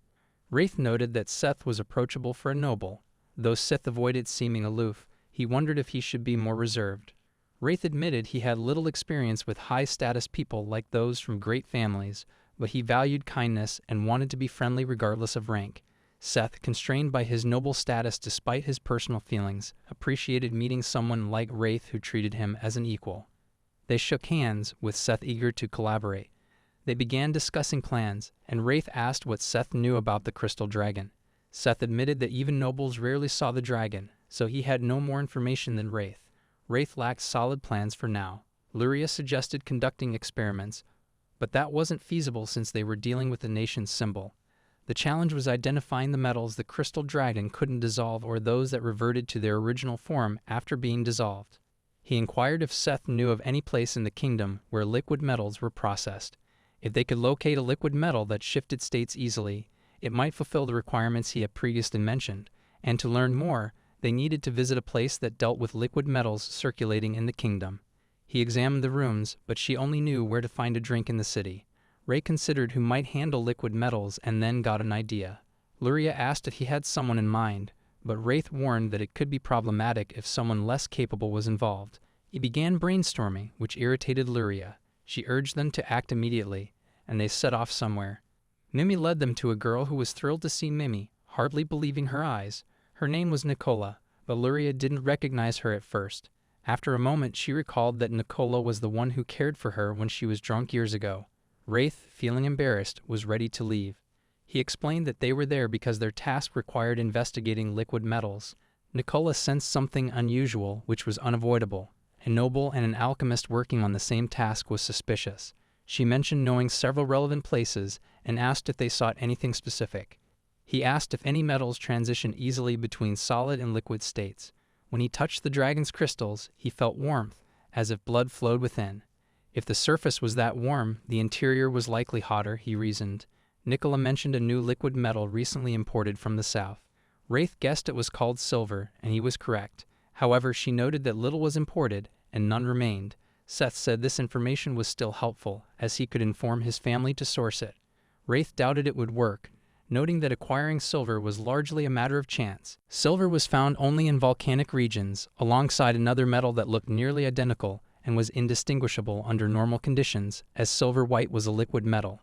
Wraith noted that Seth was approachable for a noble. Though Seth avoided seeming aloof, he wondered if he should be more reserved. Wraith admitted he had little experience with high-status people like those from great families, but he valued kindness and wanted to be friendly regardless of rank. Seth, constrained by his noble status despite his personal feelings, appreciated meeting someone like Wraith who treated him as an equal. They shook hands, with Seth eager to collaborate. They began discussing plans, and Wraith asked what Seth knew about the crystal dragon. Seth admitted that even nobles rarely saw the dragon, so he had no more information than Wraith. Wraith lacked solid plans for now. Luria suggested conducting experiments, but that wasn't feasible since they were dealing with the nation's symbol. The challenge was identifying the metals the crystal dragon couldn't dissolve or those that reverted to their original form after being dissolved. He inquired if Seth knew of any place in the kingdom where liquid metals were processed. If they could locate a liquid metal that shifted states easily, it might fulfill the requirements he had previously mentioned, and to learn more, they needed to visit a place that dealt with liquid metals circulating in the kingdom. He examined the rooms, but she only knew where to find a drink in the city. Ray considered who might handle liquid metals and then got an idea. Luria asked if he had someone in mind, but Wraith warned that it could be problematic if someone less capable was involved. He began brainstorming, which irritated Luria. She urged them to act immediately, and they set off somewhere. Mimi led them to a girl who was thrilled to see Mimi, hardly believing her eyes. Her name was Nicola, but Luria didn't recognize her at first. After a moment, she recalled that Nicola was the one who cared for her when she was drunk years ago. Wraith, feeling embarrassed, was ready to leave. He explained that they were there because their task required investigating liquid metals. Nicola sensed something unusual, which was unavoidable. A noble and an alchemist working on the same task was suspicious. She mentioned knowing several relevant places and asked if they sought anything specific. He asked if any metals transition easily between solid and liquid states. When he touched the dragon's crystals, he felt warmth, as if blood flowed within. If the surface was that warm, the interior was likely hotter, he reasoned. Nicola mentioned a new liquid metal recently imported from the south. Wraith guessed it was called silver, and he was correct. However, she noted that little was imported, and none remained. Seth said this information was still helpful, as he could inform his family to source it. Wraith doubted it would work, noting that acquiring silver was largely a matter of chance. Silver was found only in volcanic regions, alongside another metal that looked nearly identical and was indistinguishable under normal conditions, as silver white was a liquid metal.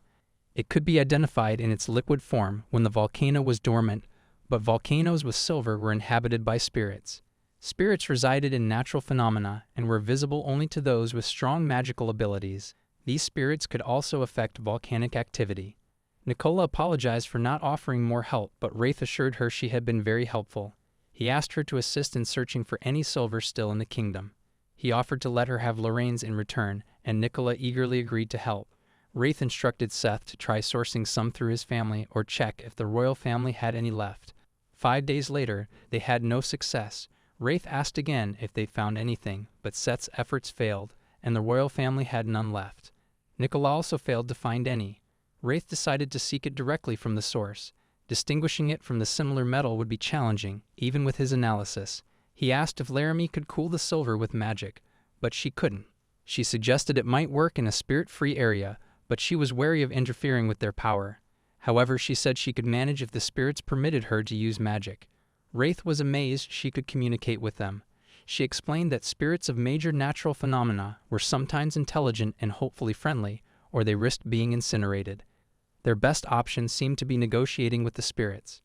It could be identified in its liquid form when the volcano was dormant, but volcanoes with silver were inhabited by spirits. Spirits resided in natural phenomena and were visible only to those with strong magical abilities. These spirits could also affect volcanic activity. Nicola apologized for not offering more help, but Wraith assured her she had been very helpful. He asked her to assist in searching for any silver still in the kingdom. He offered to let her have Lorraine's in return, and Nicola eagerly agreed to help. Wraith instructed Seth to try sourcing some through his family or check if the royal family had any left. 5 days later, they had no success. Wraith asked again if they found anything, but Seth's efforts failed, and the royal family had none left. Nicola also failed to find any. Wraith decided to seek it directly from the source. Distinguishing it from the similar metal would be challenging, even with his analysis. He asked if Laramie could cool the silver with magic, but she couldn't. She suggested it might work in a spirit-free area, but she was wary of interfering with their power. However, she said she could manage if the spirits permitted her to use magic. Wraith was amazed she could communicate with them. She explained that spirits of major natural phenomena were sometimes intelligent and hopefully friendly, or they risked being incinerated. Their best option seemed to be negotiating with the spirits.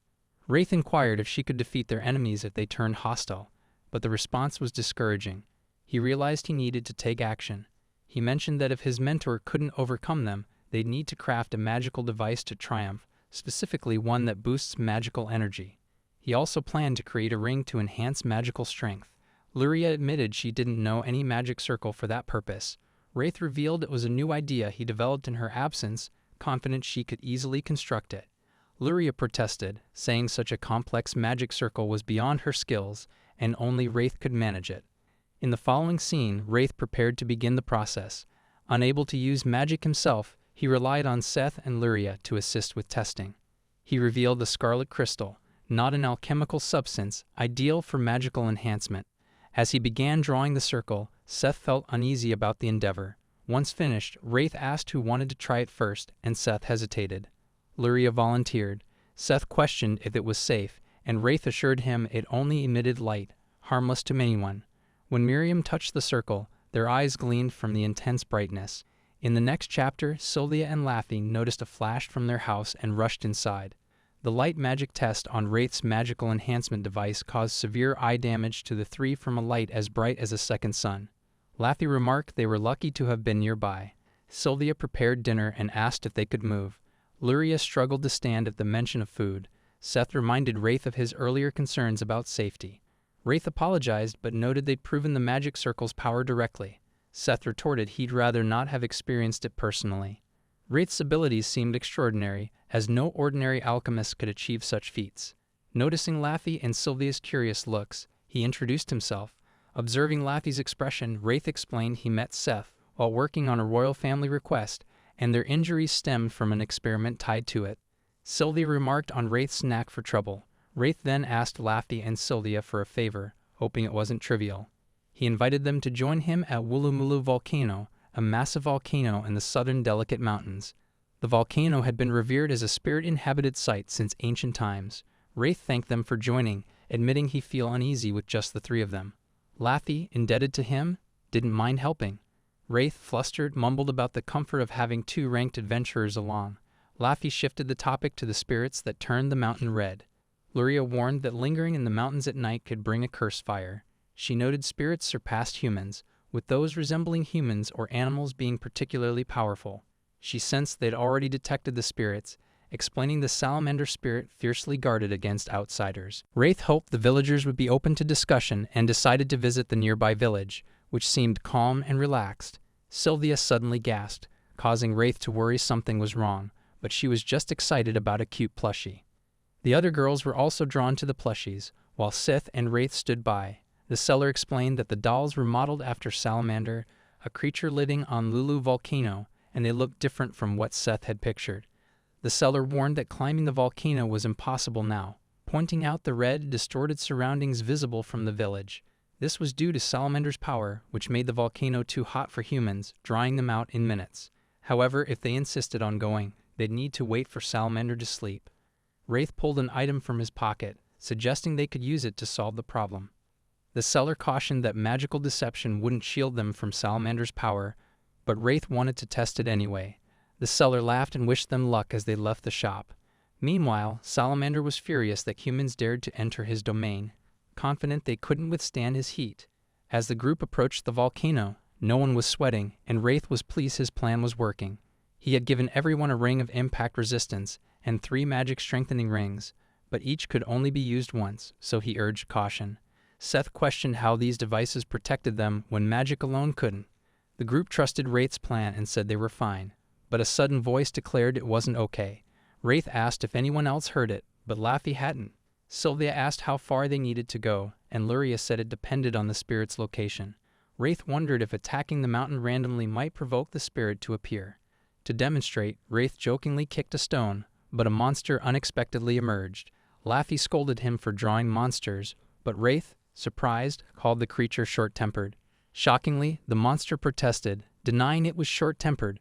Wraith inquired if she could defeat their enemies if they turned hostile, but the response was discouraging. He realized he needed to take action. He mentioned that if his mentor couldn't overcome them, they'd need to craft a magical device to triumph, specifically one that boosts magical energy. He also planned to create a ring to enhance magical strength. Luria admitted she didn't know any magic circle for that purpose. Wraith revealed it was a new idea he developed in her absence, confident she could easily construct it. Luria protested, saying such a complex magic circle was beyond her skills, and only Wraith could manage it. In the following scene, Wraith prepared to begin the process. Unable to use magic himself, he relied on Seth and Luria to assist with testing. He revealed the scarlet crystal, not an alchemical substance, ideal for magical enhancement. As he began drawing the circle, Seth felt uneasy about the endeavor. Once finished, Wraith asked who wanted to try it first, and Seth hesitated. Luria volunteered. Seth questioned if it was safe, and Wraith assured him it only emitted light, harmless to anyone. When Miriam touched the circle, their eyes gleamed from the intense brightness. In the next chapter, Sylvia and Laffy noticed a flash from their house and rushed inside. The light magic test on Wraith's magical enhancement device caused severe eye damage to the three from a light as bright as a second sun. Laffy remarked they were lucky to have been nearby. Sylvia prepared dinner and asked if they could move. Luria struggled to stand at the mention of food. Seth reminded Wraith of his earlier concerns about safety. Wraith apologized but noted they'd proven the magic circle's power directly. Seth retorted he'd rather not have experienced it personally. Wraith's abilities seemed extraordinary, as no ordinary alchemist could achieve such feats. Noticing Laffy and Sylvia's curious looks, he introduced himself. Observing Laffy's expression, Wraith explained he met Seth while working on a royal family request, and their injuries stemmed from an experiment tied to it. Sylvia remarked on Wraith's knack for trouble. Wraith then asked Laffy and Sylvia for a favor, hoping it wasn't trivial. He invited them to join him at Wulumulu Volcano, a massive volcano in the southern Delicate Mountains. The volcano had been revered as a spirit-inhabited site since ancient times. Wraith thanked them for joining, admitting he felt uneasy with just the three of them. Laffy, indebted to him, didn't mind helping. Wraith, flustered, mumbled about the comfort of having two ranked adventurers along. Laffy shifted the topic to the spirits that turned the mountain red. Luria warned that lingering in the mountains at night could bring a curse fire. She noted spirits surpassed humans, with those resembling humans or animals being particularly powerful. She sensed they'd already detected the spirits, explaining the salamander spirit fiercely guarded against outsiders. Wraith hoped the villagers would be open to discussion and decided to visit the nearby village, which seemed calm and relaxed. Sylvia suddenly gasped, causing Wraith to worry something was wrong, but she was just excited about a cute plushie. The other girls were also drawn to the plushies, while Sith and Wraith stood by. The seller explained that the dolls were modeled after Salamander, a creature living on Lulu Volcano, and they looked different from what Seth had pictured. The seller warned that climbing the volcano was impossible now, pointing out the red, distorted surroundings visible from the village. This was due to Salamander's power, which made the volcano too hot for humans, drying them out in minutes. However, if they insisted on going, they'd need to wait for Salamander to sleep. Wraith pulled an item from his pocket, suggesting they could use it to solve the problem. The seller cautioned that magical deception wouldn't shield them from Salamander's power, but Wraith wanted to test it anyway. The seller laughed and wished them luck as they left the shop. Meanwhile, Salamander was furious that humans dared to enter his domain, confident they couldn't withstand his heat. As the group approached the volcano, no one was sweating, and Wraith was pleased his plan was working. He had given everyone a ring of impact resistance and 3 magic strengthening rings, but each could only be used once, so he urged caution. Seth questioned how these devices protected them when magic alone couldn't. The group trusted Wraith's plan and said they were fine, but a sudden voice declared it wasn't okay. Wraith asked if anyone else heard it, but Laffy hadn't. Sylvia asked how far they needed to go, and Luria said it depended on the spirit's location. Wraith wondered if attacking the mountain randomly might provoke the spirit to appear. To demonstrate, Wraith jokingly kicked a stone, but a monster unexpectedly emerged. Laffy scolded him for drawing monsters, but Wraith, surprised, called the creature short-tempered. Shockingly, the monster protested, denying it was short-tempered.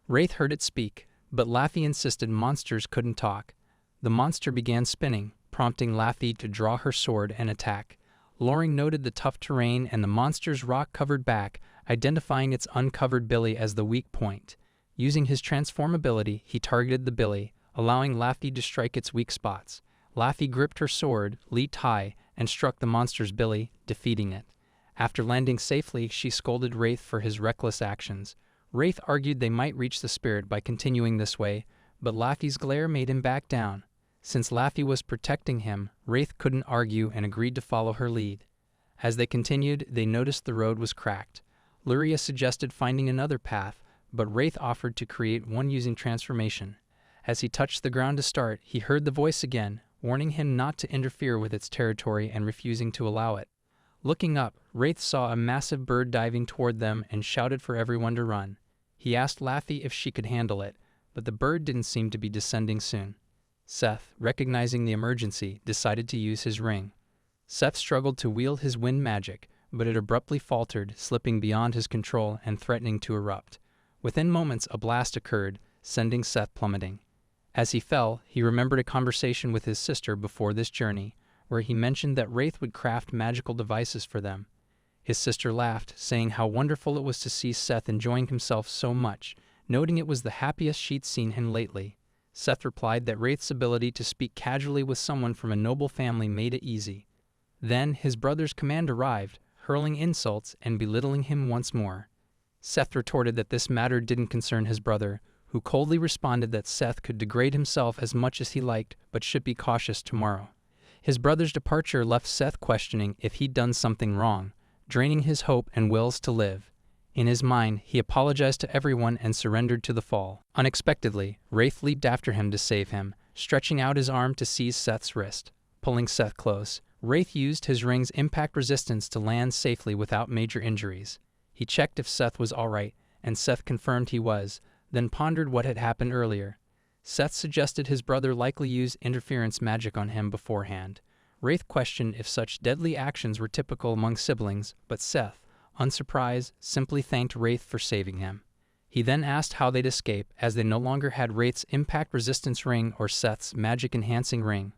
Wraith heard it speak, but Laffy insisted monsters couldn't talk. The monster began spinning, prompting Laffy to draw her sword and attack. Loring noted the tough terrain and the monster's rock-covered back, identifying its uncovered belly as the weak point. Using his transformability, he targeted the belly, allowing Laffy to strike its weak spots. Laffy gripped her sword, leaped high, and struck the monster's belly, defeating it. After landing safely, she scolded Wraith for his reckless actions. Wraith argued they might reach the spirit by continuing this way, but Laffy's glare made him back down. Since Laffy was protecting him, Wraith couldn't argue and agreed to follow her lead. As they continued, they noticed the road was cracked. Luria suggested finding another path, but Wraith offered to create one using transformation. As he touched the ground to start, he heard the voice again, warning him not to interfere with its territory and refusing to allow it. Looking up, Wraith saw a massive bird diving toward them and shouted for everyone to run. He asked Laffy if she could handle it, but the bird didn't seem to be descending soon. Seth, recognizing the emergency, decided to use his ring. Seth struggled to wield his wind magic, but it abruptly faltered, slipping beyond his control and threatening to erupt. Within moments, a blast occurred, sending Seth plummeting. As he fell, he remembered a conversation with his sister before this journey, where he mentioned that Wraith would craft magical devices for them. His sister laughed, saying how wonderful it was to see Seth enjoying himself so much, noting it was the happiest she'd seen him lately. Seth replied that Wraith's ability to speak casually with someone from a noble family made it easy. Then his brother's command arrived, hurling insults and belittling him once more. Seth retorted that this matter didn't concern his brother, who coldly responded that Seth could degrade himself as much as he liked, but should be cautious tomorrow. His brother's departure left Seth questioning if he'd done something wrong, draining his hope and wills to live. In his mind, he apologized to everyone and surrendered to the fall. Unexpectedly, Wraith leaped after him to save him, stretching out his arm to seize Seth's wrist. Pulling Seth close, Wraith used his ring's impact resistance to land safely without major injuries. He checked if Seth was alright, and Seth confirmed he was, then pondered what had happened earlier. Seth suggested his brother likely used interference magic on him beforehand. Wraith questioned if such deadly actions were typical among siblings, but Seth, unsurprised, simply thanked Wraith for saving him. He then asked how they'd escape, as they no longer had Wraith's impact resistance ring or Seth's magic-enhancing ring.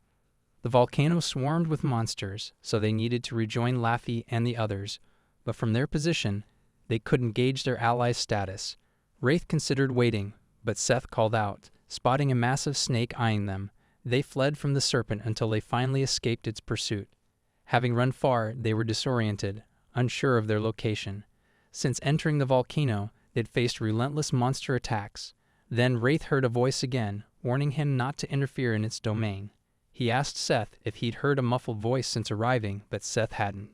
The volcano swarmed with monsters, so they needed to rejoin Laffy and the others, but from their position, they couldn't gauge their allies' status. Wraith considered waiting, but Seth called out, spotting a massive snake eyeing them. They fled from the serpent until they finally escaped its pursuit. Having run far, they were disoriented, unsure of their location. Since entering the volcano, they'd faced relentless monster attacks. Then Wraith heard a voice again, warning him not to interfere in its domain. He asked Seth if he'd heard a muffled voice since arriving, but Seth hadn't.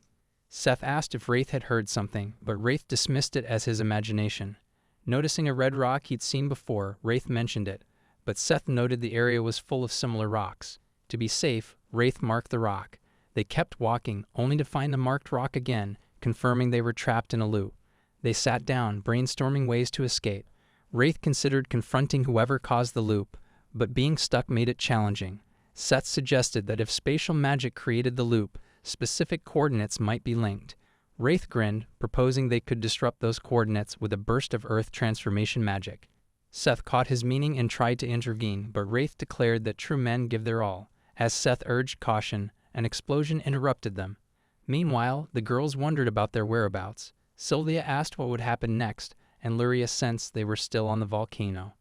Seth asked if Wraith had heard something, but Wraith dismissed it as his imagination. Noticing a red rock he'd seen before, Wraith mentioned it, but Seth noted the area was full of similar rocks. To be safe, Wraith marked the rock. They kept walking, only to find the marked rock again, confirming they were trapped in a loop. They sat down, brainstorming ways to escape. Wraith considered confronting whoever caused the loop, but being stuck made it challenging. Seth suggested that if spatial magic created the loop, specific coordinates might be linked. Wraith grinned, proposing they could disrupt those coordinates with a burst of earth transformation magic. Seth caught his meaning and tried to intervene, but Wraith declared that true men give their all. As Seth urged caution, an explosion interrupted them. Meanwhile, the girls wondered about their whereabouts. Sylvia asked what would happen next, and Luria sensed they were still on the volcano.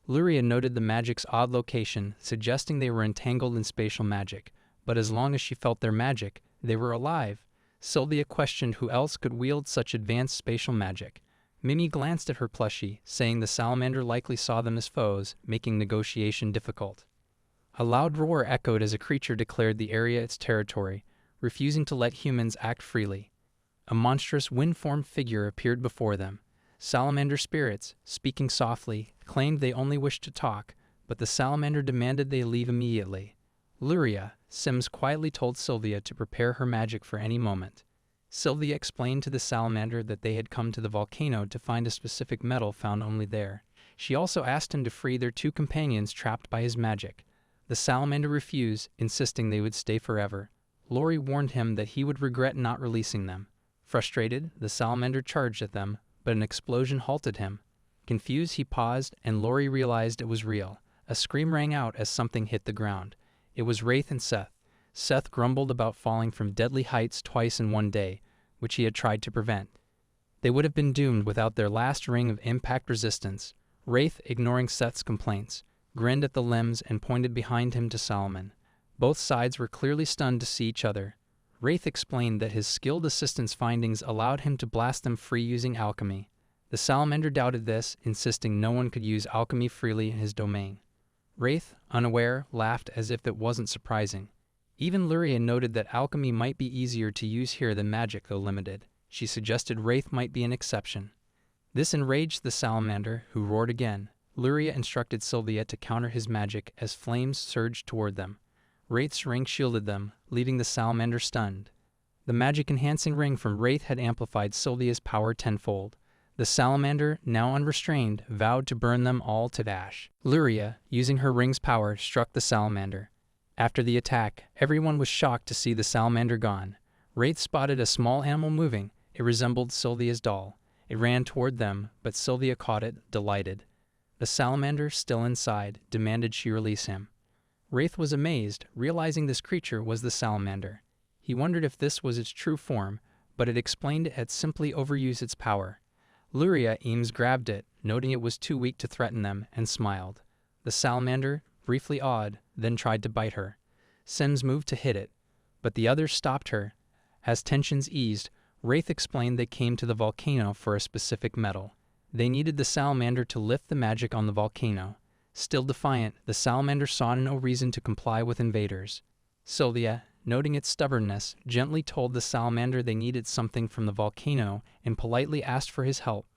Luria noted the magic's odd location, suggesting they were entangled in spatial magic, but as long as she felt their magic, they were alive. Sylvia questioned who else could wield such advanced spatial magic. Mimi glanced at her plushie, saying the salamander likely saw them as foes, making negotiation difficult. A loud roar echoed as a creature declared the area its territory, refusing to let humans act freely. A monstrous wind-formed figure appeared before them. Salamander spirits, speaking softly, claimed they only wished to talk, but the salamander demanded they leave immediately. Luria, Sims quietly told Sylvia to prepare her magic for any moment. Sylvia explained to the salamander that they had come to the volcano to find a specific metal found only there. She also asked him to free their two companions trapped by his magic. The salamander refused, insisting they would stay forever. Lori warned him that he would regret not releasing them. Frustrated, the salamander charged at them, but an explosion halted him. Confused, he paused, and Lori realized it was real. A scream rang out as something hit the ground. It was Wraith and Seth. Seth grumbled about falling from deadly heights twice in one day, which he had tried to prevent. They would have been doomed without their last ring of impact resistance. Wraith, ignoring Seth's complaints, grinned at the limbs and pointed behind him to Solomon. Both sides were clearly stunned to see each other. Wraith explained that his skilled assistant's findings allowed him to blast them free using alchemy. The salamander doubted this, insisting no one could use alchemy freely in his domain. Wraith, unaware, laughed as if it wasn't surprising. Even Luria noted that alchemy might be easier to use here than magic, though limited. She suggested Wraith might be an exception. This enraged the salamander, who roared again. Luria instructed Sylvia to counter his magic as flames surged toward them. Wraith's ring shielded them, leaving the salamander stunned. The magic-enhancing ring from Wraith had amplified Sylvia's power tenfold. The salamander, now unrestrained, vowed to burn them all to ash. Luria, using her ring's power, struck the salamander. After the attack, everyone was shocked to see the salamander gone. Wraith spotted a small animal moving. It resembled Sylvia's doll. It ran toward them, but Sylvia caught it, delighted. The salamander, still inside, demanded she release him. Wraith was amazed, realizing this creature was the salamander. He wondered if this was its true form, but it explained it had simply overused its power. Luria Eames grabbed it, noting it was too weak to threaten them, and smiled. The salamander, briefly awed, then tried to bite her. Sims moved to hit it, but the others stopped her. As tensions eased, Wraith explained they came to the volcano for a specific metal. They needed the salamander to lift the magic on the volcano. Still defiant, the salamander saw no reason to comply with invaders. Sylvia, noting its stubbornness, gently told the salamander they needed something from the volcano and politely asked for his help.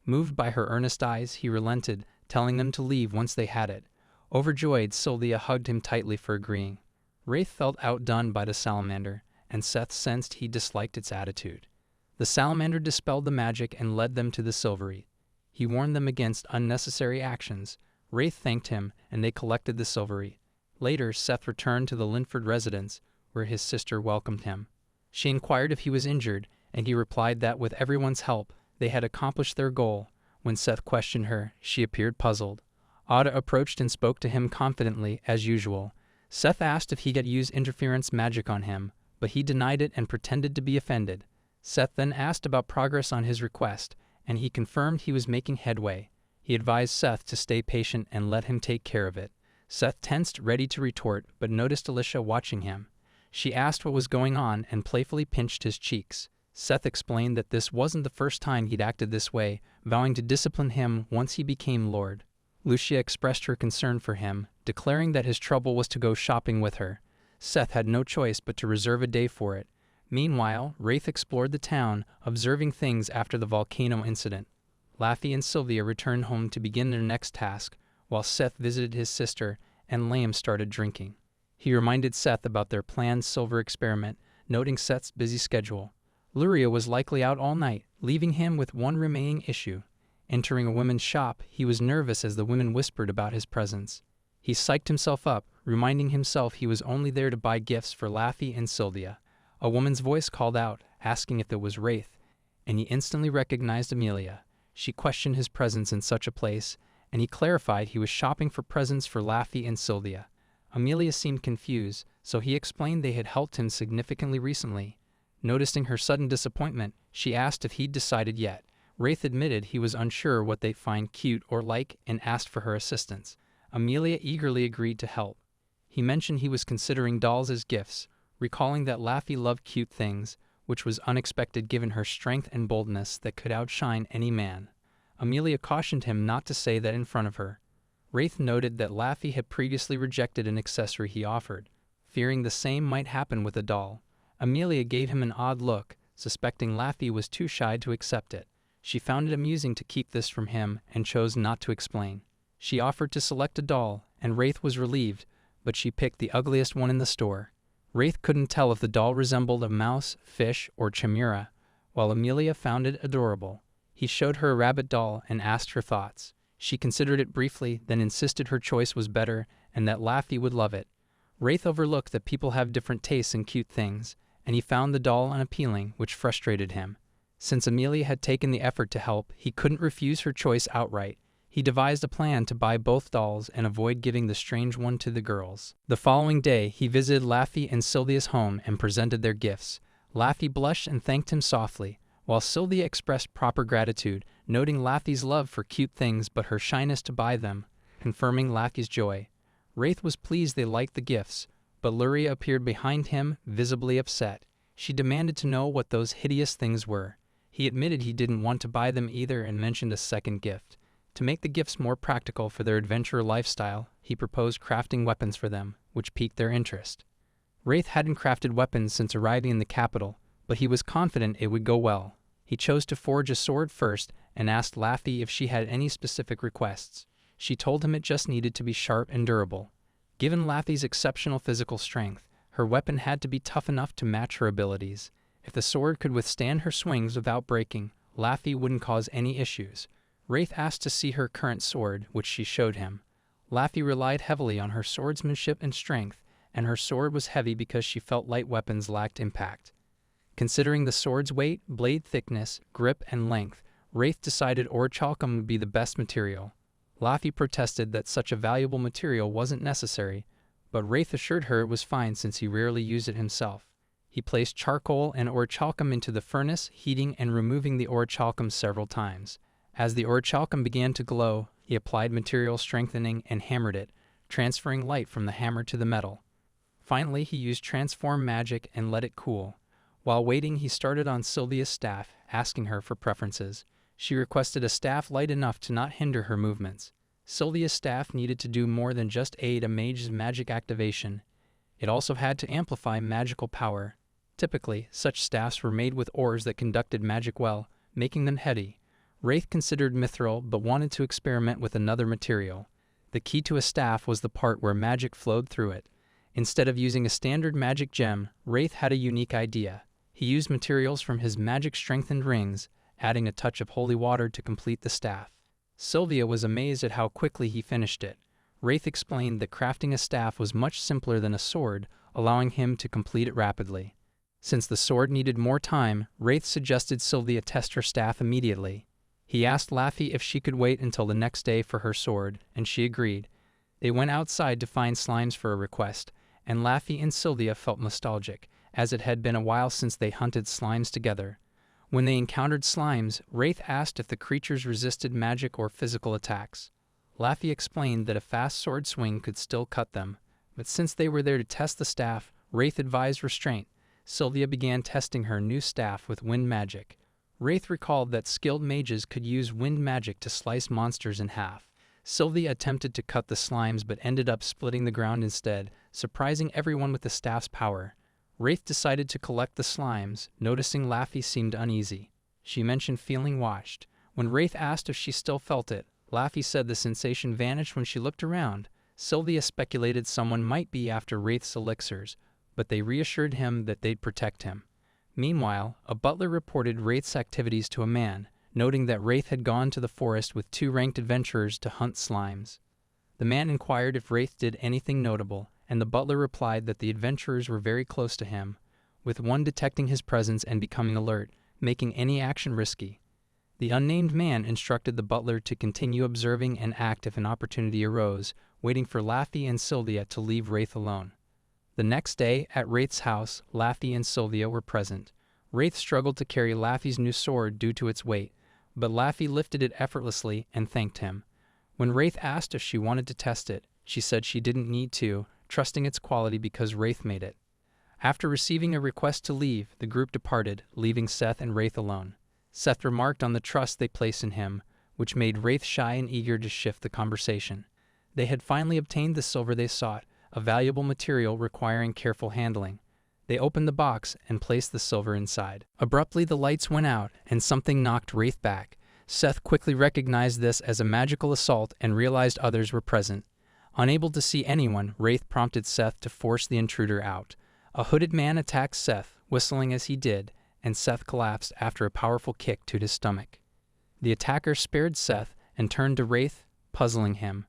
Moved by her earnest eyes, he relented, telling them to leave once they had it. Overjoyed, Sylvia hugged him tightly for agreeing. Wraith felt outdone by the salamander, and Seth sensed he disliked its attitude. The salamander dispelled the magic and led them to the silvery. He warned them against unnecessary actions. Wraith thanked him, and they collected the silvery. Later, Seth returned to the Linford residence, where his sister welcomed him. She inquired if he was injured, and he replied that with everyone's help, they had accomplished their goal. When Seth questioned her, she appeared puzzled. Ada approached and spoke to him confidently, as usual. Seth asked if he could use interference magic on him, but he denied it and pretended to be offended. Seth then asked about progress on his request, and he confirmed he was making headway. He advised Seth to stay patient and let him take care of it. Seth tensed, ready to retort, but noticed Alicia watching him. She asked what was going on and playfully pinched his cheeks. Seth explained that this wasn't the first time he'd acted this way, vowing to discipline him once he became Lord. Lucia expressed her concern for him, declaring that his trouble was to go shopping with her. Seth had no choice but to reserve a day for it. Meanwhile, Wraith explored the town, observing things after the volcano incident. Laffy and Sylvia returned home to begin their next task, while Seth visited his sister, and Lamb started drinking. He reminded Seth about their planned silver experiment, noting Seth's busy schedule. Luria was likely out all night, leaving him with one remaining issue. Entering a women's shop, he was nervous as the women whispered about his presence. He psyched himself up, reminding himself he was only there to buy gifts for Laffy and Sylvia. A woman's voice called out, asking if it was Wraith, and he instantly recognized Amelia. She questioned his presence in such a place, and he clarified he was shopping for presents for Laffy and Sylvia. Amelia seemed confused, so he explained they had helped him significantly recently. Noticing her sudden disappointment, she asked if he'd decided yet. Wraith admitted he was unsure what they'd find cute or like and asked for her assistance. Amelia eagerly agreed to help. He mentioned he was considering dolls as gifts, recalling that Laffy loved cute things, which was unexpected given her strength and boldness that could outshine any man. Amelia cautioned him not to say that in front of her. Wraith noted that Laffy had previously rejected an accessory he offered, fearing the same might happen with a doll. Amelia gave him an odd look, suspecting Laffy was too shy to accept it. She found it amusing to keep this from him and chose not to explain. She offered to select a doll, and Wraith was relieved, but she picked the ugliest one in the store. Wraith couldn't tell if the doll resembled a mouse, fish, or chimera, while Amelia found it adorable. He showed her a rabbit doll and asked her thoughts. She considered it briefly, then insisted her choice was better and that Laffy would love it. Wraith overlooked that people have different tastes in cute things, and he found the doll unappealing, which frustrated him. Since Amelia had taken the effort to help, he couldn't refuse her choice outright. He devised a plan to buy both dolls and avoid giving the strange one to the girls. The following day, he visited Laffy and Sylvia's home and presented their gifts. Laffy blushed and thanked him softly, while Sylvia expressed proper gratitude, noting Laffy's love for cute things but her shyness to buy them, confirming Laffy's joy. Wraith was pleased they liked the gifts, but Luria appeared behind him, visibly upset. She demanded to know what those hideous things were. He admitted he didn't want to buy them either and mentioned a second gift. To make the gifts more practical for their adventurer lifestyle, he proposed crafting weapons for them, which piqued their interest. Wraith hadn't crafted weapons since arriving in the capital, but he was confident it would go well. He chose to forge a sword first and asked Laffy if she had any specific requests. She told him it just needed to be sharp and durable. Given Laffy's exceptional physical strength, her weapon had to be tough enough to match her abilities. If the sword could withstand her swings without breaking, Laffy wouldn't cause any issues. Wraith asked to see her current sword, which she showed him. Laffy relied heavily on her swordsmanship and strength, and her sword was heavy because she felt light weapons lacked impact. Considering the sword's weight, blade thickness, grip, and length, Wraith decided orichalcum would be the best material. Laffy protested that such a valuable material wasn't necessary, but Wraith assured her it was fine since he rarely used it himself. He placed charcoal and orichalcum into the furnace, heating and removing the orichalcum several times. As the orichalcum began to glow, he applied material strengthening and hammered it, transferring light from the hammer to the metal. Finally, he used transform magic and let it cool. While waiting, he started on Sylvia's staff, asking her for preferences. She requested a staff light enough to not hinder her movements. Sylvia's staff needed to do more than just aid a mage's magic activation. It also had to amplify magical power. Typically, such staffs were made with ores that conducted magic well, making them heady. Wraith considered mithril but wanted to experiment with another material. The key to a staff was the part where magic flowed through it. Instead of using a standard magic gem, Wraith had a unique idea. He used materials from his magic-strengthened rings, adding a touch of holy water to complete the staff. Sylvia was amazed at how quickly he finished it. Wraith explained that crafting a staff was much simpler than a sword, allowing him to complete it rapidly. Since the sword needed more time, Wraith suggested Sylvia test her staff immediately. He asked Laffy if she could wait until the next day for her sword, and she agreed. They went outside to find slimes for a request, and Laffy and Sylvia felt nostalgic, as it had been a while since they hunted slimes together. When they encountered slimes, Wraith asked if the creatures resisted magic or physical attacks. Laffy explained that a fast sword swing could still cut them, but since they were there to test the staff, Wraith advised restraint. Sylvia began testing her new staff with wind magic. Wraith recalled that skilled mages could use wind magic to slice monsters in half. Sylvia attempted to cut the slimes but ended up splitting the ground instead, surprising everyone with the staff's power. Wraith decided to collect the slimes, noticing Laffy seemed uneasy. She mentioned feeling watched. When Wraith asked if she still felt it, Laffy said the sensation vanished when she looked around. Sylvia speculated someone might be after Wraith's elixirs, but they reassured him that they'd protect him. Meanwhile, a butler reported Wraith's activities to a man, noting that Wraith had gone to the forest with 2 ranked adventurers to hunt slimes. The man inquired if Wraith did anything notable, and the butler replied that the adventurers were very close to him. with one detecting his presence and becoming alert, making any action risky. The unnamed man instructed the butler to continue observing and act if an opportunity arose, waiting for Laffy and Sylvia to leave Wraith alone. The next day, at Wraith's house, Laffy and Sylvia were present. Wraith struggled to carry Laffy's new sword due to its weight, but Laffy lifted it effortlessly and thanked him. When Wraith asked if she wanted to test it, she said she didn't need to, trusting its quality because Wraith made it. After receiving a request to leave, the group departed, leaving Seth and Wraith alone. Seth remarked on the trust they placed in him, which made Wraith shy and eager to shift the conversation. They had finally obtained the silver they sought, a valuable material requiring careful handling. They opened the box and placed the silver inside. Abruptly, the lights went out, and something knocked Wraith back. Seth quickly recognized this as a magical assault and realized others were present. Unable to see anyone, Wraith prompted Seth to force the intruder out. A hooded man attacked Seth, whistling as he did, and Seth collapsed after a powerful kick to his stomach. The attacker spared Seth and turned to Wraith, puzzling him.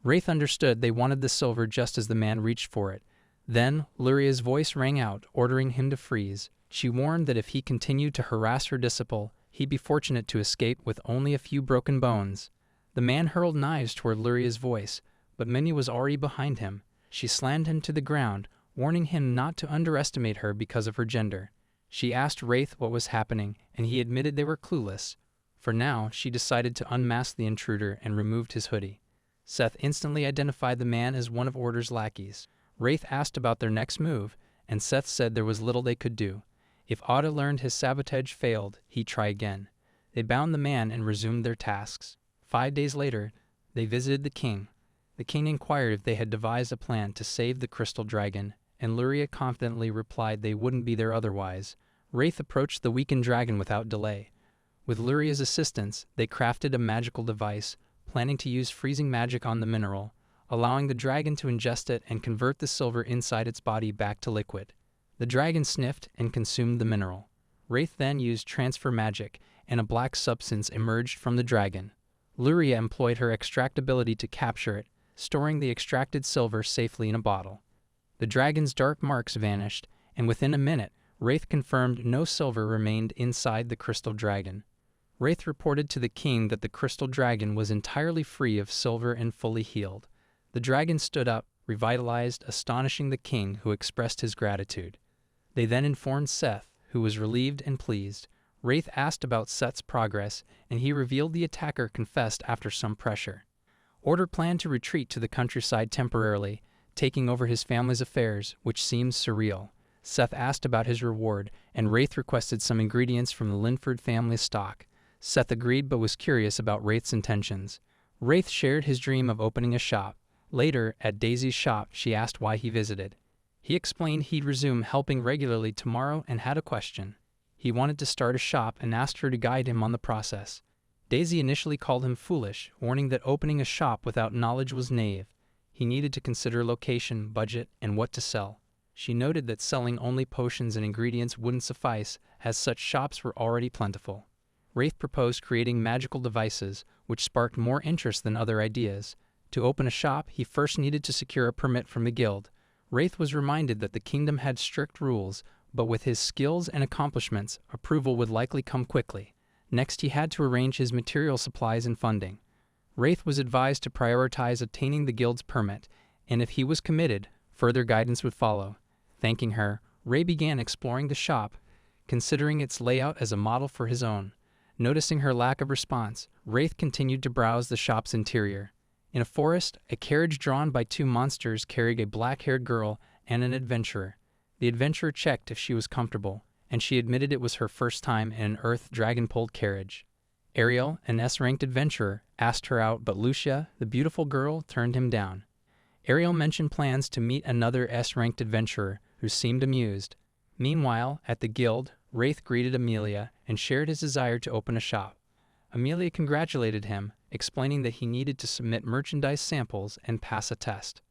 Wraith understood they wanted the silver just as the man reached for it. Then, Luria's voice rang out, ordering him to freeze. She warned that if he continued to harass her disciple, he'd be fortunate to escape with only a few broken bones. The man hurled knives toward Luria's voice, but Minnie was already behind him. She slammed him to the ground, warning him not to underestimate her because of her gender. She asked Wraith what was happening, and he admitted they were clueless. For now, she decided to unmask the intruder and removed his hoodie. Seth instantly identified the man as one of Order's lackeys. Wraith asked about their next move, and Seth said there was little they could do. If Oda learned his sabotage failed, he'd try again. They bound the man and resumed their tasks. 5 days later, they visited the king. The king inquired if they had devised a plan to save the crystal dragon, and Luria confidently replied they wouldn't be there otherwise. Wraith approached the weakened dragon without delay. With Luria's assistance, they crafted a magical device, planning to use freezing magic on the mineral, allowing the dragon to ingest it and convert the silver inside its body back to liquid. The dragon sniffed and consumed the mineral. Wraith then used transfer magic, and a black substance emerged from the dragon. Luria employed her extractability to capture it, storing the extracted silver safely in a bottle. The dragon's dark marks vanished, and within a minute, Wraith confirmed no silver remained inside the crystal dragon. Wraith reported to the king that the crystal dragon was entirely free of silver and fully healed. The dragon stood up, revitalized, astonishing the king, who expressed his gratitude. They then informed Seth, who was relieved and pleased. Wraith asked about Seth's progress, and he revealed the attacker confessed after some pressure. Order planned to retreat to the countryside temporarily, taking over his family's affairs, which seemed surreal. Seth asked about his reward, and Wraith requested some ingredients from the Linford family's stock. Seth agreed but was curious about Wraith's intentions. Wraith shared his dream of opening a shop. Later, at Daisy's shop, she asked why he visited. He explained he'd resume helping regularly tomorrow and had a question. He wanted to start a shop and asked her to guide him on the process. Daisy initially called him foolish, warning that opening a shop without knowledge was naive. He needed to consider location, budget, and what to sell. She noted that selling only potions and ingredients wouldn't suffice, as such shops were already plentiful. Wraith proposed creating magical devices, which sparked more interest than other ideas. To open a shop, he first needed to secure a permit from the guild. Wraith was reminded that the kingdom had strict rules, but with his skills and accomplishments, approval would likely come quickly. Next, he had to arrange his material supplies and funding. Wraith was advised to prioritize obtaining the guild's permit, and if he was committed, further guidance would follow. Thanking her, Ray began exploring the shop, considering its layout as a model for his own. Noticing her lack of response, Wraith continued to browse the shop's interior. In a forest, a carriage drawn by 2 monsters carried a black-haired girl and an adventurer. The adventurer checked if she was comfortable, and she admitted it was her first time in an Earth dragon-pulled carriage. Ariel, an S-ranked adventurer, asked her out, but Lucia, the beautiful girl, turned him down. Ariel mentioned plans to meet another S-ranked adventurer, who seemed amused. Meanwhile, at the guild, Wraith greeted Amelia and shared his desire to open a shop. Amelia congratulated him, explaining that he needed to submit merchandise samples and pass a test.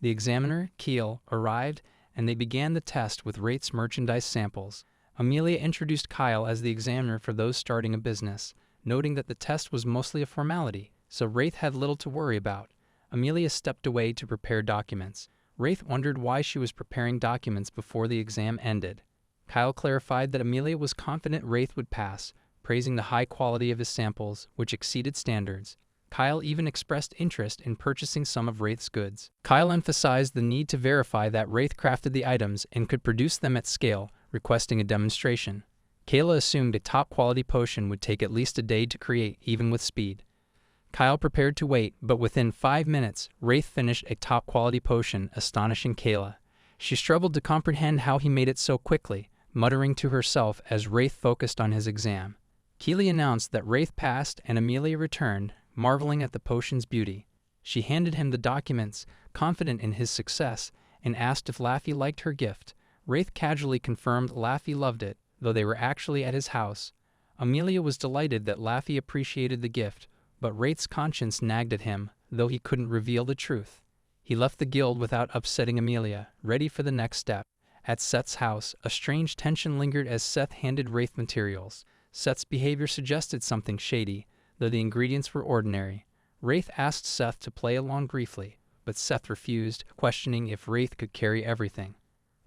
The examiner, Keel, arrived, and they began the test with Wraith's merchandise samples. Amelia introduced Kyle as the examiner for those starting a business, noting that the test was mostly a formality, so Wraith had little to worry about. Amelia stepped away to prepare documents. Wraith wondered why she was preparing documents before the exam ended. Kyle clarified that Amelia was confident Wraith would pass, praising the high quality of his samples, which exceeded standards. Kyle even expressed interest in purchasing some of Wraith's goods. Kyle emphasized the need to verify that Wraith crafted the items and could produce them at scale, requesting a demonstration. Kayla assumed a top-quality potion would take at least a day to create, even with speed. Kyle prepared to wait, but within 5 minutes, Wraith finished a top-quality potion, astonishing Kayla. She struggled to comprehend how he made it so quickly, muttering to herself as Wraith focused on his exam. Keely announced that Wraith passed and Amelia returned, marveling at the potion's beauty. She handed him the documents, confident in his success, and asked if Laffy liked her gift. Wraith casually confirmed Laffy loved it, though they were actually at his house. Amelia was delighted that Laffy appreciated the gift, but Wraith's conscience nagged at him, though he couldn't reveal the truth. He left the guild without upsetting Amelia, ready for the next step. At Seth's house, a strange tension lingered as Seth handed Wraith materials. Seth's behavior suggested something shady, though the ingredients were ordinary. Wraith asked Seth to play along briefly, but Seth refused, questioning if Wraith could carry everything.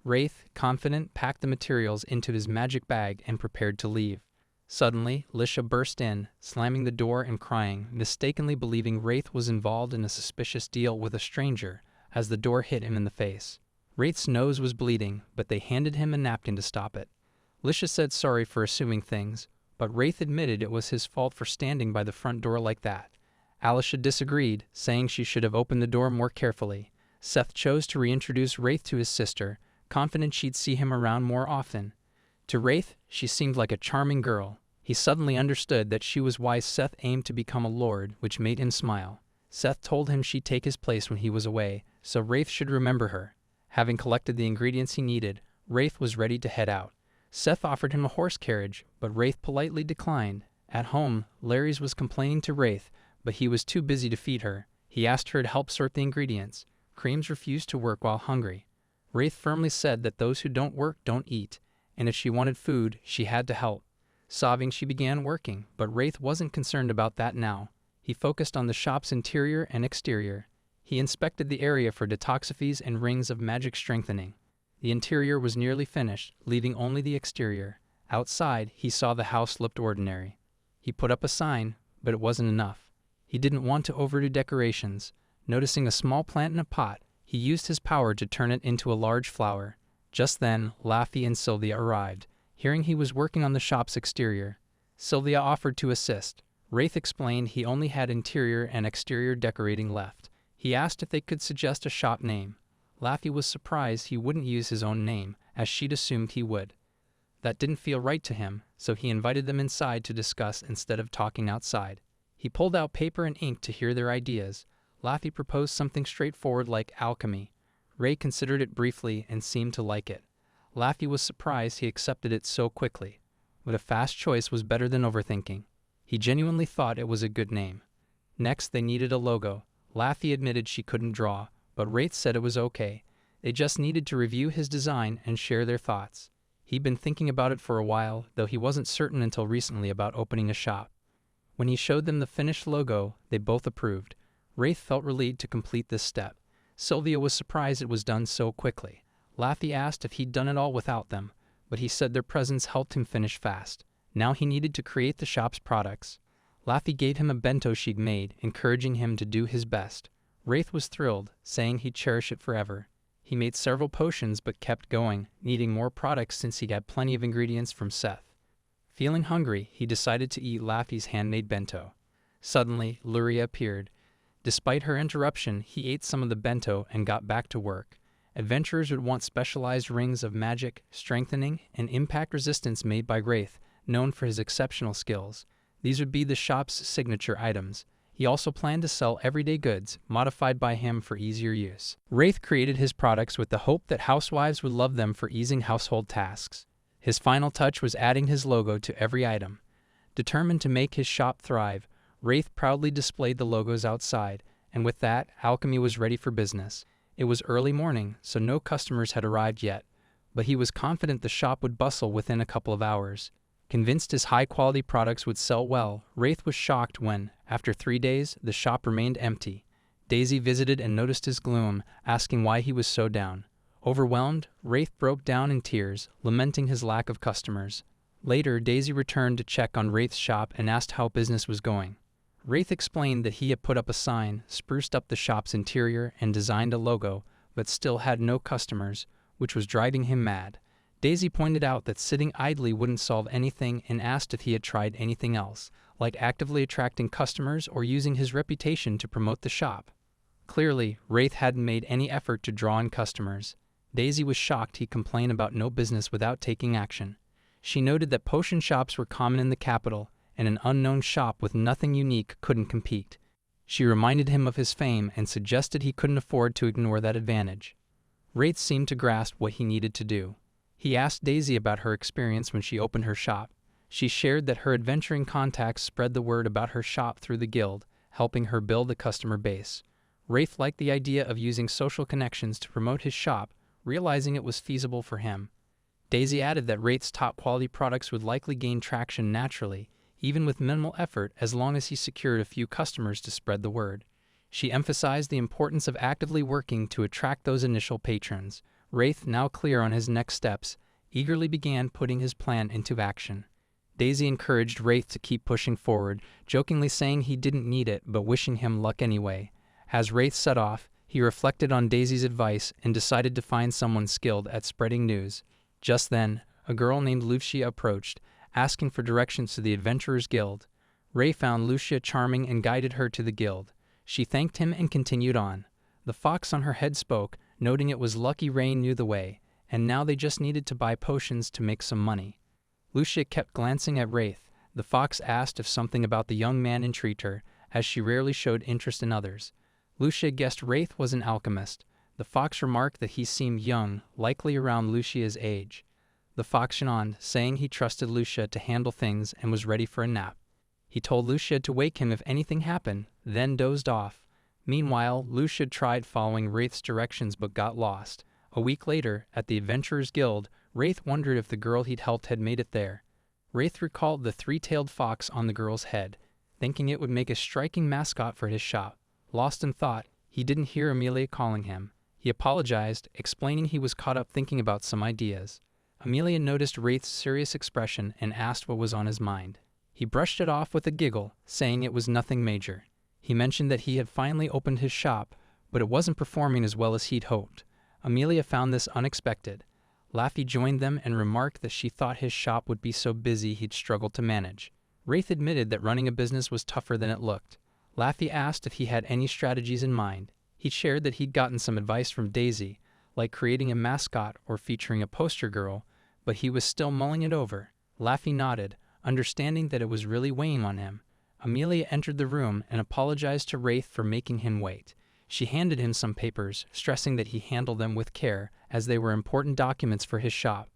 Wraith, confident, packed the materials into his magic bag and prepared to leave. Suddenly, Lisha burst in, slamming the door and crying, mistakenly believing Wraith was involved in a suspicious deal with a stranger, as the door hit him in the face. Wraith's nose was bleeding, but they handed him a napkin to stop it. Lisha said sorry for assuming things, but Wraith admitted it was his fault for standing by the front door like that. Alisha disagreed, saying she should have opened the door more carefully. Seth chose to reintroduce Wraith to his sister, confident she'd see him around more often. To Wraith, she seemed like a charming girl. He suddenly understood that she was why Seth aimed to become a lord, which made him smile. Seth told him she'd take his place when he was away, so Wraith should remember her. Having collected the ingredients he needed, Wraith was ready to head out. Seth offered him a horse carriage, but Wraith politely declined. At home, Larry's was complaining to Wraith, but he was too busy to feed her. He asked her to help sort the ingredients. Creams refused to work while hungry. Wraith firmly said that those who don't work don't eat, and if she wanted food, she had to help. Sobbing, she began working, but Wraith wasn't concerned about that now. He focused on the shop's interior and exterior. He inspected the area for detoxifies and rings of magic strengthening. The interior was nearly finished, leaving only the exterior. Outside, he saw the house looked ordinary. He put up a sign, but it wasn't enough. He didn't want to overdo decorations. Noticing a small plant in a pot, he used his power to turn it into a large flower. Just then, Laffy and Sylvia arrived, hearing he was working on the shop's exterior. Sylvia offered to assist. Wraith explained he only had interior and exterior decorating left. He asked if they could suggest a shop name. Laffy was surprised he wouldn't use his own name, as she'd assumed he would. That didn't feel right to him, so he invited them inside to discuss instead of talking outside. He pulled out paper and ink to hear their ideas. Laffy proposed something straightforward like alchemy. Ray considered it briefly and seemed to like it. Laffy was surprised he accepted it so quickly, but a fast choice was better than overthinking. He genuinely thought it was a good name. Next, they needed a logo. Laffy admitted she couldn't draw, but Wraith said it was okay. They just needed to review his design and share their thoughts. He'd been thinking about it for a while, though he wasn't certain until recently about opening a shop. When he showed them the finished logo, they both approved. Wraith felt relieved to complete this step. Sylvia was surprised it was done so quickly. Laffy asked if he'd done it all without them, but he said their presence helped him finish fast. Now he needed to create the shop's products. Laffy gave him a bento she'd made, encouraging him to do his best. Wraith was thrilled, saying he'd cherish it forever. He made several potions but kept going, needing more products since he had plenty of ingredients from Seth. Feeling hungry, he decided to eat Laffy's handmade bento. Suddenly, Luria appeared. Despite her interruption, he ate some of the bento and got back to work. Adventurers would want specialized rings of magic, strengthening, and impact resistance made by Wraith, known for his exceptional skills. These would be the shop's signature items. He also planned to sell everyday goods, modified by him for easier use. Wraith created his products with the hope that housewives would love them for easing household tasks. His final touch was adding his logo to every item. Determined to make his shop thrive, Wraith proudly displayed the logos outside, and with that, Alchemy was ready for business. It was early morning, so no customers had arrived yet, but he was confident the shop would bustle within a couple of hours. Convinced his high-quality products would sell well, Wraith was shocked when, after 3 days, the shop remained empty. Daisy visited and noticed his gloom, asking why he was so down. Overwhelmed, Wraith broke down in tears, lamenting his lack of customers. Later, Daisy returned to check on Wraith's shop and asked how business was going. Wraith explained that he had put up a sign, spruced up the shop's interior, and designed a logo, but still had no customers, which was driving him mad. Daisy pointed out that sitting idly wouldn't solve anything and asked if he had tried anything else, like actively attracting customers or using his reputation to promote the shop. Clearly, Wraith hadn't made any effort to draw in customers. Daisy was shocked he complained about no business without taking action. She noted that potion shops were common in the capital, and an unknown shop with nothing unique couldn't compete. She reminded him of his fame and suggested he couldn't afford to ignore that advantage. Wraith seemed to grasp what he needed to do. He asked Daisy about her experience when she opened her shop. She shared that her adventuring contacts spread the word about her shop through the guild, helping her build a customer base. Wraith liked the idea of using social connections to promote his shop, realizing it was feasible for him. Daisy added that Wraith's top-quality products would likely gain traction naturally, even with minimal effort, as long as he secured a few customers to spread the word. She emphasized the importance of actively working to attract those initial patrons. Wraith, now clear on his next steps, eagerly began putting his plan into action. Daisy encouraged Wraith to keep pushing forward, jokingly saying he didn't need it but wishing him luck anyway. As Wraith set off, he reflected on Daisy's advice and decided to find someone skilled at spreading news. Just then, a girl named Lucia approached, asking for directions to the Adventurers Guild. Ray found Lucia charming and guided her to the guild. She thanked him and continued on. The fox on her head spoke, noting it was lucky Ray knew the way, and now they just needed to buy potions to make some money. Lucia kept glancing at Wraith. The fox asked if something about the young man intrigued her, as she rarely showed interest in others. Lucia guessed Wraith was an alchemist. The fox remarked that he seemed young, likely around Lucia's age. The fox yawned, saying he trusted Lucia to handle things and was ready for a nap. He told Lucia to wake him if anything happened, then dozed off. Meanwhile, Lucia tried following Wraith's directions but got lost. A week later, at the Adventurers Guild, Wraith wondered if the girl he'd helped had made it there. Wraith recalled the three-tailed fox on the girl's head, thinking it would make a striking mascot for his shop. Lost in thought, he didn't hear Amelia calling him. He apologized, explaining he was caught up thinking about some ideas. Amelia noticed Wraith's serious expression and asked what was on his mind. He brushed it off with a giggle, saying it was nothing major. He mentioned that he had finally opened his shop, but it wasn't performing as well as he'd hoped. Amelia found this unexpected. Laffy joined them and remarked that she thought his shop would be so busy he'd struggle to manage. Wraith admitted that running a business was tougher than it looked. Laffy asked if he had any strategies in mind. He shared that he'd gotten some advice from Daisy, like creating a mascot or featuring a poster girl, but he was still mulling it over. Laffy nodded, understanding that it was really weighing on him. Amelia entered the room and apologized to Wraith for making him wait. She handed him some papers, stressing that he handled them with care, as they were important documents for his shop.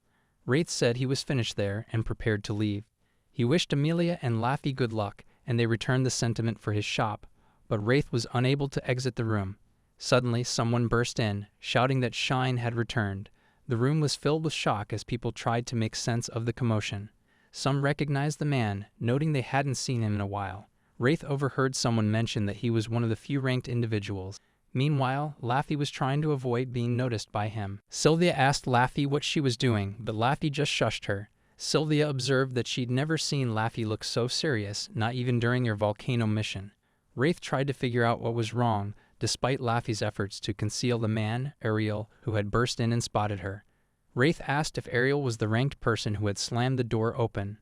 Wraith said he was finished there and prepared to leave. He wished Amelia and Laffy good luck, and they returned the sentiment for his shop, but Wraith was unable to exit the room. Suddenly, someone burst in, shouting that Shine had returned. The room was filled with shock as people tried to make sense of the commotion. Some recognized the man, noting they hadn't seen him in a while. Wraith overheard someone mention that he was one of the few ranked individuals. Meanwhile, Laffy was trying to avoid being noticed by him. Sylvia asked Laffy what she was doing, but Laffy just shushed her. Sylvia observed that she'd never seen Laffy look so serious, not even during their volcano mission. Wraith tried to figure out what was wrong, despite Laffy's efforts to conceal the man, Ariel, who had burst in and spotted her. Wraith asked if Ariel was the ranked person who had slammed the door open.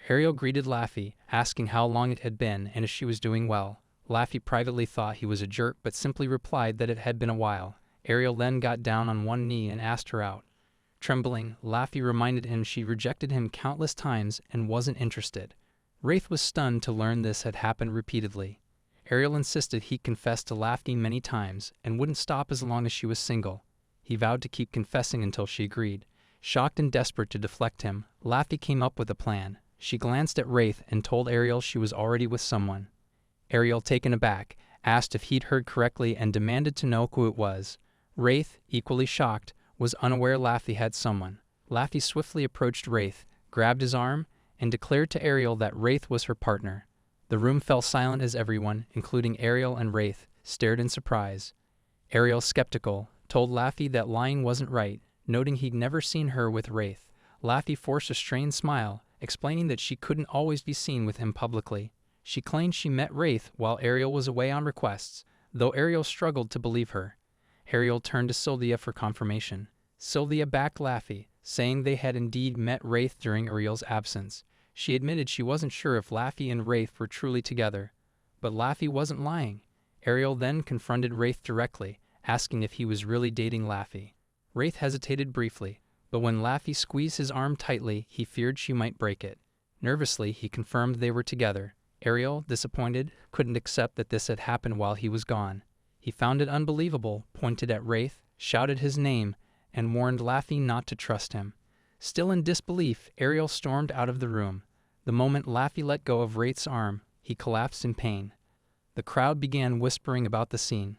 Ariel greeted Laffy, asking how long it had been and if she was doing well. Laffy privately thought he was a jerk but simply replied that it had been a while. Ariel then got down on one knee and asked her out. Trembling, Laffy reminded him she rejected him countless times and wasn't interested. Wraith was stunned to learn this had happened repeatedly. Ariel insisted he confessed to Laffy many times and wouldn't stop as long as she was single. He vowed to keep confessing until she agreed. Shocked and desperate to deflect him, Laffy came up with a plan. She glanced at Wraith and told Ariel she was already with someone. Ariel, taken aback, asked if he'd heard correctly and demanded to know who it was. Wraith, equally shocked, was unaware Laffy had someone. Laffy swiftly approached Wraith, grabbed his arm, and declared to Ariel that Wraith was her partner. The room fell silent as everyone, including Ariel and Wraith, stared in surprise. Ariel, skeptical, told Laffy that lying wasn't right, noting he'd never seen her with Wraith. Laffy forced a strained smile, explaining that she couldn't always be seen with him publicly. She claimed she met Wraith while Ariel was away on requests, though Ariel struggled to believe her. Ariel turned to Sylvia for confirmation. Sylvia backed Laffy, saying they had indeed met Wraith during Ariel's absence. She admitted she wasn't sure if Laffy and Wraith were truly together, but Laffy wasn't lying. Ariel then confronted Wraith directly, asking if he was really dating Laffy. Wraith hesitated briefly, but when Laffy squeezed his arm tightly, he feared she might break it. Nervously, he confirmed they were together. Ariel, disappointed, couldn't accept that this had happened while he was gone. He found it unbelievable, pointed at Wraith, shouted his name, and warned Laffy not to trust him. Still in disbelief, Ariel stormed out of the room. The moment Laffy let go of Wraith's arm, he collapsed in pain. The crowd began whispering about the scene.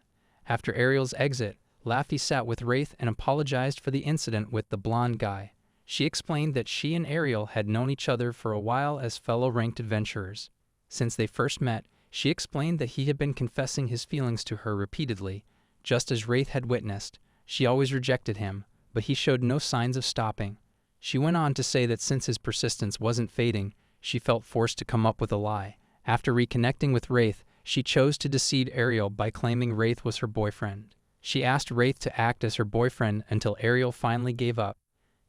After Ariel's exit, Laffy sat with Wraith and apologized for the incident with the blonde guy. She explained that she and Ariel had known each other for a while as fellow ranked adventurers. Since they first met, she explained that he had been confessing his feelings to her repeatedly, just as Wraith had witnessed. She always rejected him, but he showed no signs of stopping. She went on to say that since his persistence wasn't fading, she felt forced to come up with a lie. After reconnecting with Wraith, she chose to deceive Ariel by claiming Wraith was her boyfriend. She asked Wraith to act as her boyfriend until Ariel finally gave up.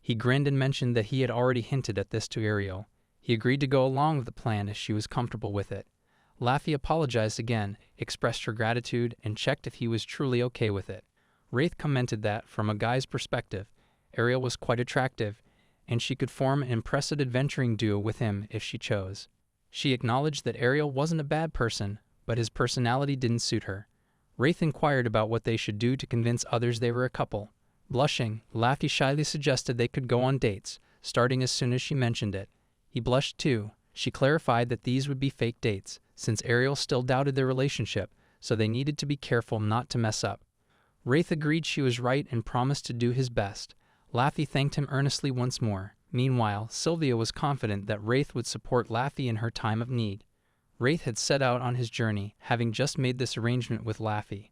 He grinned and mentioned that he had already hinted at this to Ariel. He agreed to go along with the plan as she was comfortable with it. Laffy apologized again, expressed her gratitude, and checked if he was truly okay with it. Wraith commented that, from a guy's perspective, Ariel was quite attractive, and she could form an impressive adventuring duo with him if she chose. She acknowledged that Ariel wasn't a bad person, but his personality didn't suit her. Wraith inquired about what they should do to convince others they were a couple. Blushing, Laffy shyly suggested they could go on dates, starting as soon as she mentioned it. He blushed too. She clarified that these would be fake dates, since Ariel still doubted their relationship, so they needed to be careful not to mess up. Wraith agreed she was right and promised to do his best. Laffy thanked him earnestly once more. Meanwhile, Sylvia was confident that Wraith would support Laffy in her time of need. Wraith had set out on his journey, having just made this arrangement with Laffy.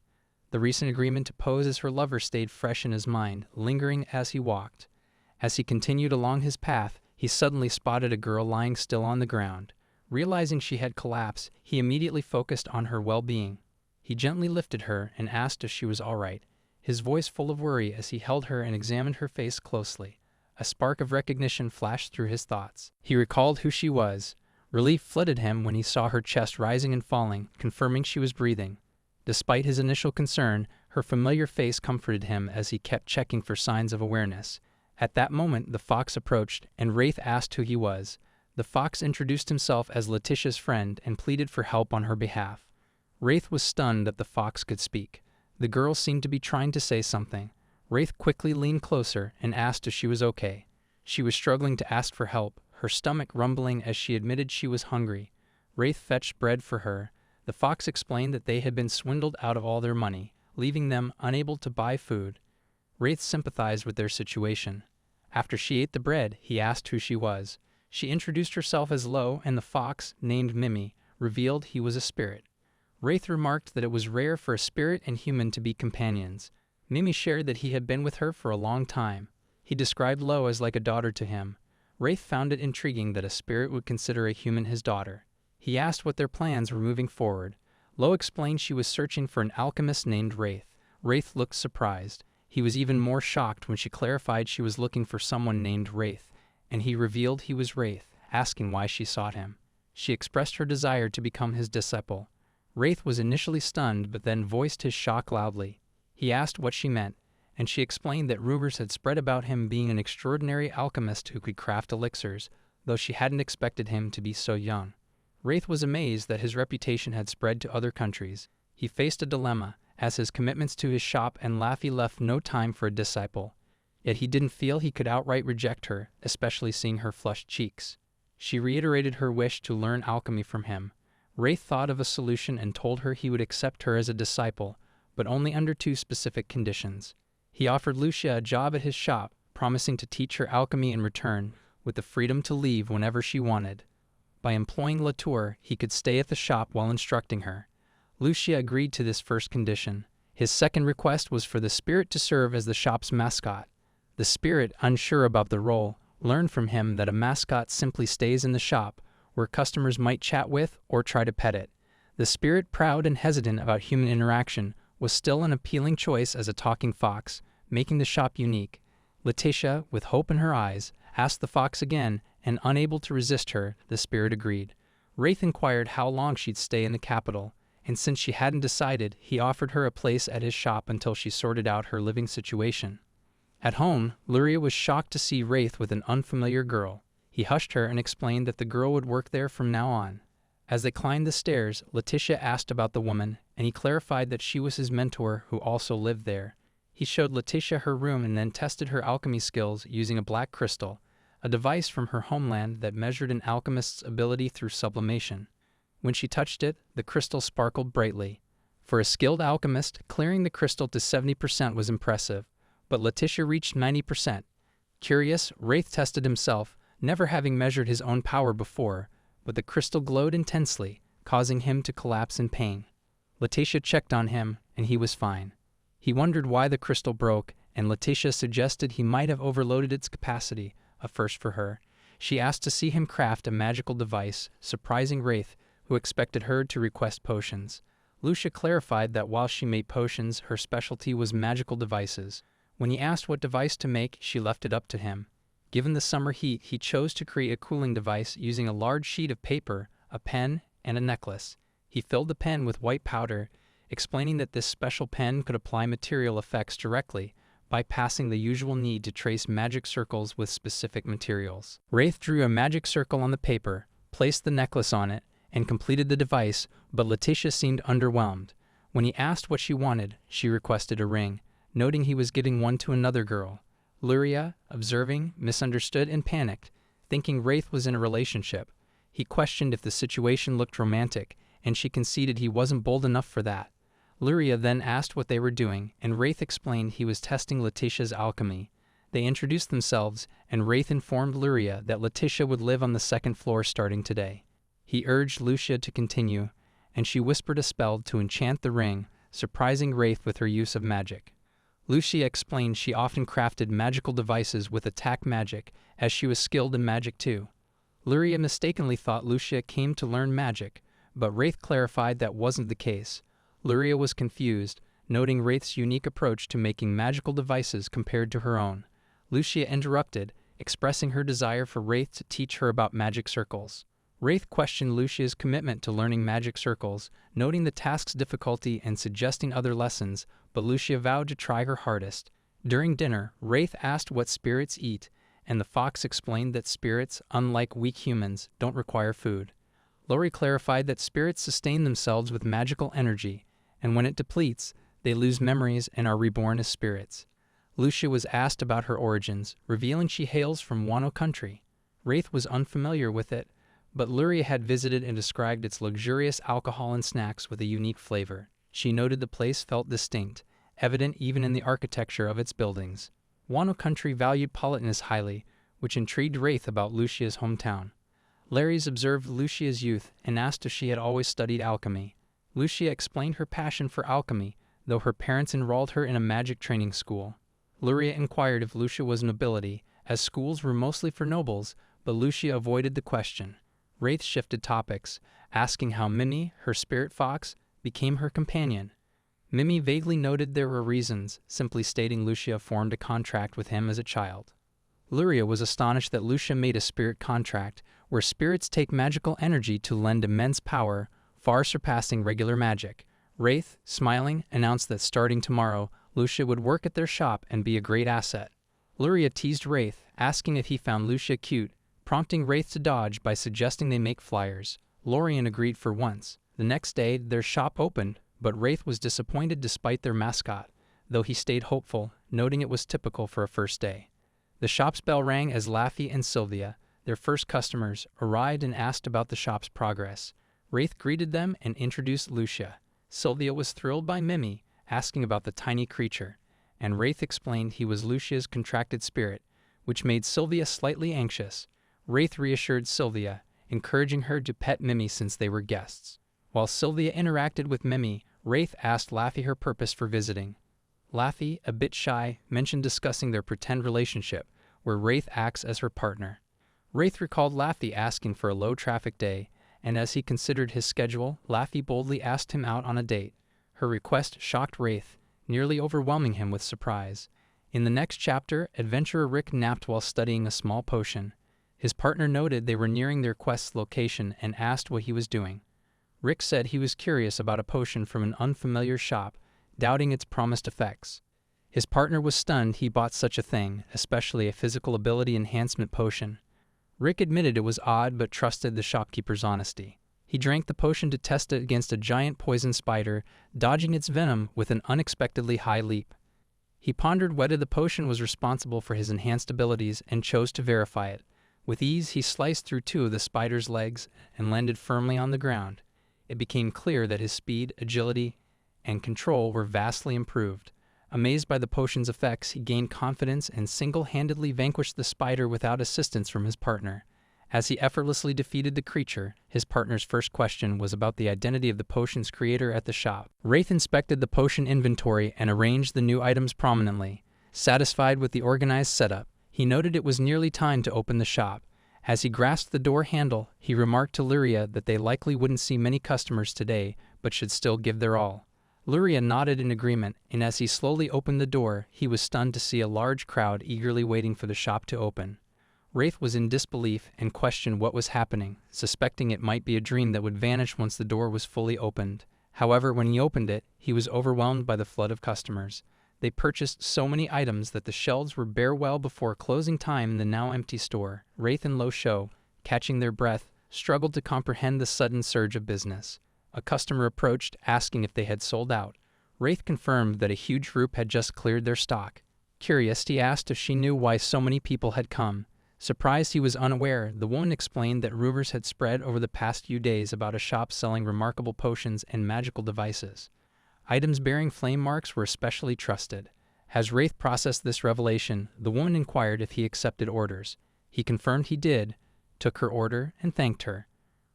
The recent agreement to pose as her lover stayed fresh in his mind, lingering as he walked. As he continued along his path, he suddenly spotted a girl lying still on the ground. Realizing she had collapsed, he immediately focused on her well-being. He gently lifted her and asked if she was all right, his voice full of worry as he held her and examined her face closely. A spark of recognition flashed through his thoughts. He recalled who she was. Relief flooded him when he saw her chest rising and falling, confirming she was breathing. Despite his initial concern, her familiar face comforted him as he kept checking for signs of awareness. At that moment, the fox approached, and Wraith asked who he was. The fox introduced himself as Letitia's friend and pleaded for help on her behalf. Wraith was stunned that the fox could speak. The girl seemed to be trying to say something. Wraith quickly leaned closer and asked if she was okay. She was struggling to ask for help, her stomach rumbling as she admitted she was hungry. Wraith fetched bread for her. The fox explained that they had been swindled out of all their money, leaving them unable to buy food. Wraith sympathized with their situation. After she ate the bread, he asked who she was. She introduced herself as Lo, and the fox, named Mimi, revealed he was a spirit. Wraith remarked that it was rare for a spirit and human to be companions. Mimi shared that he had been with her for a long time. He described Lo as like a daughter to him. Wraith found it intriguing that a spirit would consider a human his daughter. He asked what their plans were moving forward. Lo explained she was searching for an alchemist named Wraith. Wraith looked surprised. He was even more shocked when she clarified she was looking for someone named Wraith, and he revealed he was Wraith, asking why she sought him. She expressed her desire to become his disciple. Wraith was initially stunned, but then voiced his shock loudly. He asked what she meant, and she explained that rumors had spread about him being an extraordinary alchemist who could craft elixirs, though she hadn't expected him to be so young. Wraith was amazed that his reputation had spread to other countries. He faced a dilemma, as his commitments to his shop and Laffy left no time for a disciple. Yet he didn't feel he could outright reject her, especially seeing her flushed cheeks. She reiterated her wish to learn alchemy from him. Wraith thought of a solution and told her he would accept her as a disciple, but only under two specific conditions. He offered Lucia a job at his shop, promising to teach her alchemy in return, with the freedom to leave whenever she wanted. By employing Latour, he could stay at the shop while instructing her. Lucia agreed to this first condition. His second request was for the spirit to serve as the shop's mascot. The spirit, unsure about the role, learned from him that a mascot simply stays in the shop, where customers might chat with or try to pet it. The spirit, proud and hesitant about human interaction, was still an appealing choice as a talking fox, making the shop unique. Letitia, with hope in her eyes, asked the fox again, and unable to resist her, the spirit agreed. Wraith inquired how long she'd stay in the capital, and since she hadn't decided, he offered her a place at his shop until she sorted out her living situation. At home, Luria was shocked to see Wraith with an unfamiliar girl. He hushed her and explained that the girl would work there from now on. As they climbed the stairs, Letitia asked about the woman, and he clarified that she was his mentor who also lived there. He showed Letitia her room and then tested her alchemy skills using a black crystal, a device from her homeland that measured an alchemist's ability through sublimation. When she touched it, the crystal sparkled brightly. For a skilled alchemist, clearing the crystal to 70% was impressive, but Letitia reached 90%. Curious, Wraith tested himself, never having measured his own power before, but the crystal glowed intensely, causing him to collapse in pain. Letitia checked on him, and he was fine. He wondered why the crystal broke, and Letitia suggested he might have overloaded its capacity, a first for her. She asked to see him craft a magical device, surprising Wraith, who expected her to request potions. Lucia clarified that while she made potions, her specialty was magical devices. When he asked what device to make, she left it up to him. Given the summer heat, he chose to create a cooling device using a large sheet of paper, a pen, and a necklace. He filled the pen with white powder, explaining that this special pen could apply material effects directly, bypassing the usual need to trace magic circles with specific materials. Wraith drew a magic circle on the paper, placed the necklace on it, and completed the device, but Letitia seemed underwhelmed. When he asked what she wanted, she requested a ring, noting he was giving one to another girl. Luria, observing, misunderstood and panicked, thinking Wraith was in a relationship. He questioned if the situation looked romantic, and she conceded he wasn't bold enough for that. Luria then asked what they were doing, and Wraith explained he was testing Letitia's alchemy. They introduced themselves, and Wraith informed Luria that Letitia would live on the second floor starting today. He urged Lucia to continue, and she whispered a spell to enchant the ring, surprising Wraith with her use of magic. Lucia explained she often crafted magical devices with attack magic, as she was skilled in magic too. Luria mistakenly thought Lucia came to learn magic, but Wraith clarified that wasn't the case. Luria was confused, noting Wraith's unique approach to making magical devices compared to her own. Lucia interrupted, expressing her desire for Wraith to teach her about magic circles. Wraith questioned Lucia's commitment to learning magic circles, noting the task's difficulty and suggesting other lessons, but Lucia vowed to try her hardest. During dinner, Wraith asked what spirits eat, and the fox explained that spirits, unlike weak humans, don't require food. Lori clarified that spirits sustain themselves with magical energy, and when it depletes, they lose memories and are reborn as spirits. Lucia was asked about her origins, revealing she hails from Wano country. Wraith was unfamiliar with it, but Luria had visited and described its luxurious alcohol and snacks with a unique flavor. She noted the place felt distinct, evident even in the architecture of its buildings. Wano country valued politeness highly, which intrigued Wraith about Lucia's hometown. Larry's observed Lucia's youth and asked if she had always studied alchemy. Lucia explained her passion for alchemy, though her parents enrolled her in a magic training school. Luria inquired if Lucia was nobility, as schools were mostly for nobles, but Lucia avoided the question. Wraith shifted topics, asking how Mimi, her spirit fox, became her companion. Mimi vaguely noted there were reasons, simply stating Lucia formed a contract with him as a child. Luria was astonished that Lucia made a spirit contract, where spirits take magical energy to lend immense power, far surpassing regular magic. Wraith, smiling, announced that starting tomorrow, Lucia would work at their shop and be a great asset. Luria teased Wraith, asking if he found Lucia cute, prompting Wraith to dodge by suggesting they make flyers. Lorian agreed for once. The next day, their shop opened, but Wraith was disappointed despite their mascot, though he stayed hopeful, noting it was typical for a first day. The shop's bell rang as Laffy and Sylvia, their first customers, arrived and asked about the shop's progress. Wraith greeted them and introduced Lucia. Sylvia was thrilled by Mimi, asking about the tiny creature, and Wraith explained he was Lucia's contracted spirit, which made Sylvia slightly anxious. Wraith reassured Sylvia, encouraging her to pet Mimi since they were guests. While Sylvia interacted with Mimi, Wraith asked Laffy her purpose for visiting. Laffy, a bit shy, mentioned discussing their pretend relationship, where Wraith acts as her partner. Wraith recalled Laffy asking for a low-traffic day, and as he considered his schedule, Laffy boldly asked him out on a date. Her request shocked Wraith, nearly overwhelming him with surprise. In the next chapter, adventurer Rick napped while studying a small potion. His partner noted they were nearing their quest's location and asked what he was doing. Rick said he was curious about a potion from an unfamiliar shop, doubting its promised effects. His partner was stunned he bought such a thing, especially a physical ability enhancement potion. Rick admitted it was odd but trusted the shopkeeper's honesty. He drank the potion to test it against a giant poison spider, dodging its venom with an unexpectedly high leap. He pondered whether the potion was responsible for his enhanced abilities and chose to verify it. With ease, he sliced through 2 of the spider's legs and landed firmly on the ground. It became clear that his speed, agility, and control were vastly improved. Amazed by the potion's effects, he gained confidence and single-handedly vanquished the spider without assistance from his partner. As he effortlessly defeated the creature, his partner's first question was about the identity of the potion's creator at the shop. Wraith inspected the potion inventory and arranged the new items prominently. Satisfied with the organized setup, he noted it was nearly time to open the shop. As he grasped the door handle, he remarked to Luria that they likely wouldn't see many customers today, but should still give their all. Luria nodded in agreement, and as he slowly opened the door, he was stunned to see a large crowd eagerly waiting for the shop to open. Wraith was in disbelief and questioned what was happening, suspecting it might be a dream that would vanish once the door was fully opened. However, when he opened it, he was overwhelmed by the flood of customers. They purchased so many items that the shelves were bare well before closing time in the now empty store. Wraith and Lo Shou, catching their breath, struggled to comprehend the sudden surge of business. A customer approached, asking if they had sold out. Wraith confirmed that a huge group had just cleared their stock. Curious, he asked if she knew why so many people had come. Surprised he was unaware, the woman explained that rumors had spread over the past few days about a shop selling remarkable potions and magical devices. Items bearing flame marks were especially trusted. As Wraith processed this revelation, the woman inquired if he accepted orders. He confirmed he did, took her order, and thanked her.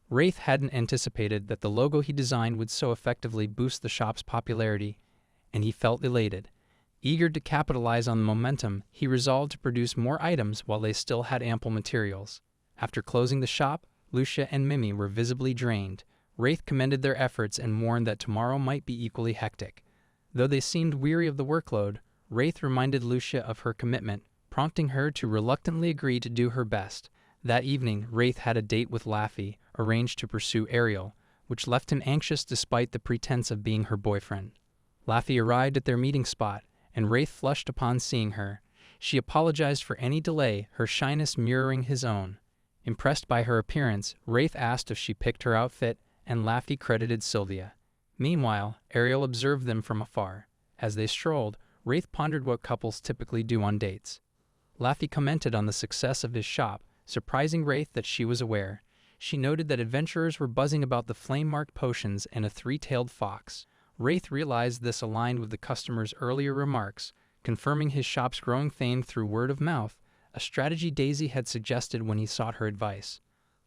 Wraith hadn't anticipated that the logo he designed would so effectively boost the shop's popularity, and he felt elated. Eager to capitalize on the momentum, he resolved to produce more items while they still had ample materials. After closing the shop, Lucia and Mimi were visibly drained. Wraith commended their efforts and warned that tomorrow might be equally hectic. Though they seemed weary of the workload, Wraith reminded Lucia of her commitment, prompting her to reluctantly agree to do her best. That evening, Wraith had a date with Laffy, arranged to pursue Ariel, which left him anxious despite the pretense of being her boyfriend. Laffy arrived at their meeting spot, and Wraith flushed upon seeing her. She apologized for any delay, her shyness mirroring his own. Impressed by her appearance, Wraith asked if she picked her outfit, and Laffy credited Sylvia. Meanwhile, Ariel observed them from afar. As they strolled, Wraith pondered what couples typically do on dates. Laffy commented on the success of his shop, surprising Wraith that she was aware. She noted that adventurers were buzzing about the flame-marked potions and a 3-tailed fox. Wraith realized this aligned with the customer's earlier remarks, confirming his shop's growing fame through word of mouth, a strategy Daisy had suggested when he sought her advice.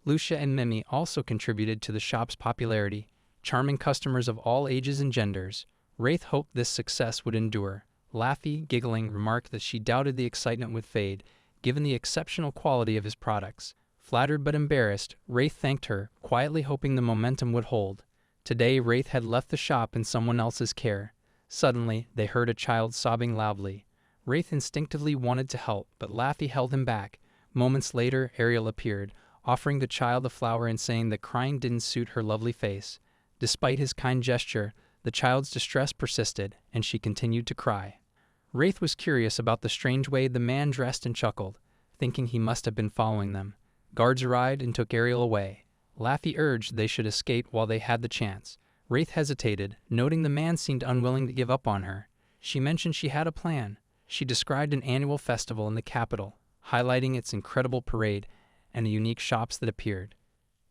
Lucia and Mimi also contributed to the shop's popularity, charming customers of all ages and genders. Wraith hoped this success would endure. Laffy, giggling, remarked that she doubted the excitement would fade, given the exceptional quality of his products. Flattered but embarrassed, Wraith thanked her, quietly hoping the momentum would hold. Today, Wraith had left the shop in someone else's care. Suddenly, they heard a child sobbing loudly. Wraith instinctively wanted to help, but Laffy held him back. Moments later, Ariel appeared, offering the child a flower and saying that crying didn't suit her lovely face. Despite his kind gesture, the child's distress persisted, and she continued to cry. Wraith was curious about the strange way the man dressed and chuckled, thinking he must have been following them. Guards arrived and took Ariel away. Laffy urged they should escape while they had the chance. Wraith hesitated, noting the man seemed unwilling to give up on her. She mentioned she had a plan. She described an annual festival in the capital, highlighting its incredible parade and the unique shops that appeared.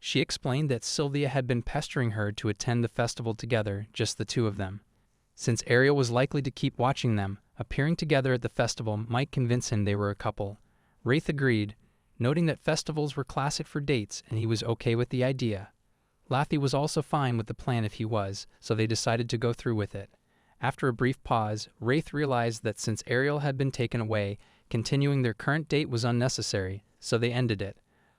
She explained that Sylvia had been pestering her to attend the festival together, just the two of them. Since Ariel was likely to keep watching them, appearing together at the festival might convince him they were a couple. Wraith agreed, noting that festivals were classic for dates and he was okay with the idea. Laffy was also fine with the plan if he was, so they decided to go through with it. After a brief pause, Wraith realized that since Ariel had been taken away, continuing their current date was unnecessary, so they ended it.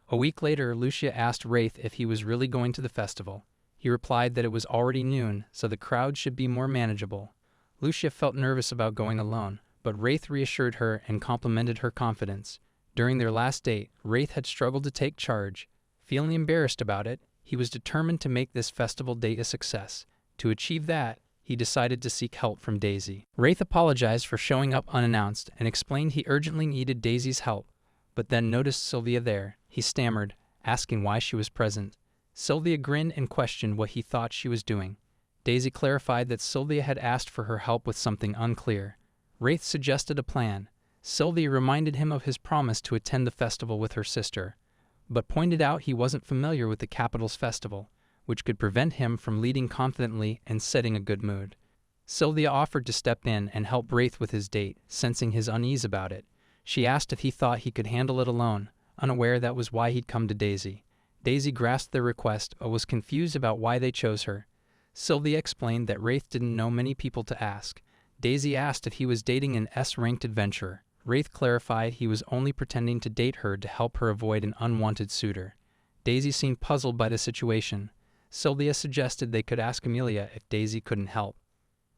A week later, Lucia asked Wraith if he was really going to the festival. He replied that it was already noon, so the crowd should be more manageable. Lucia felt nervous about going alone, but Wraith reassured her and complimented her confidence. During their last date, Wraith had struggled to take charge. Feeling embarrassed about it, he was determined to make this festival date a success. To achieve that, he decided to seek help from Daisy. Wraith apologized for showing up unannounced and explained he urgently needed Daisy's help, but then noticed Sylvia there. He stammered, asking why she was present. Sylvia grinned and questioned what he thought she was doing. Daisy clarified that Sylvia had asked for her help with something unclear. Wraith suggested a plan. Sylvia reminded him of his promise to attend the festival with her sister, but pointed out he wasn't familiar with the capital's festival, which could prevent him from leading confidently and setting a good mood. Sylvia offered to step in and help Wraith with his date, sensing his unease about it. She asked if he thought he could handle it alone, unaware that was why he'd come to Daisy. Daisy grasped their request, but was confused about why they chose her. Sylvia explained that Wraith didn't know many people to ask. Daisy asked if he was dating an S-ranked adventurer. Wraith clarified he was only pretending to date her to help her avoid an unwanted suitor. Daisy seemed puzzled by the situation. Sylvia suggested they could ask Amelia if Daisy couldn't help.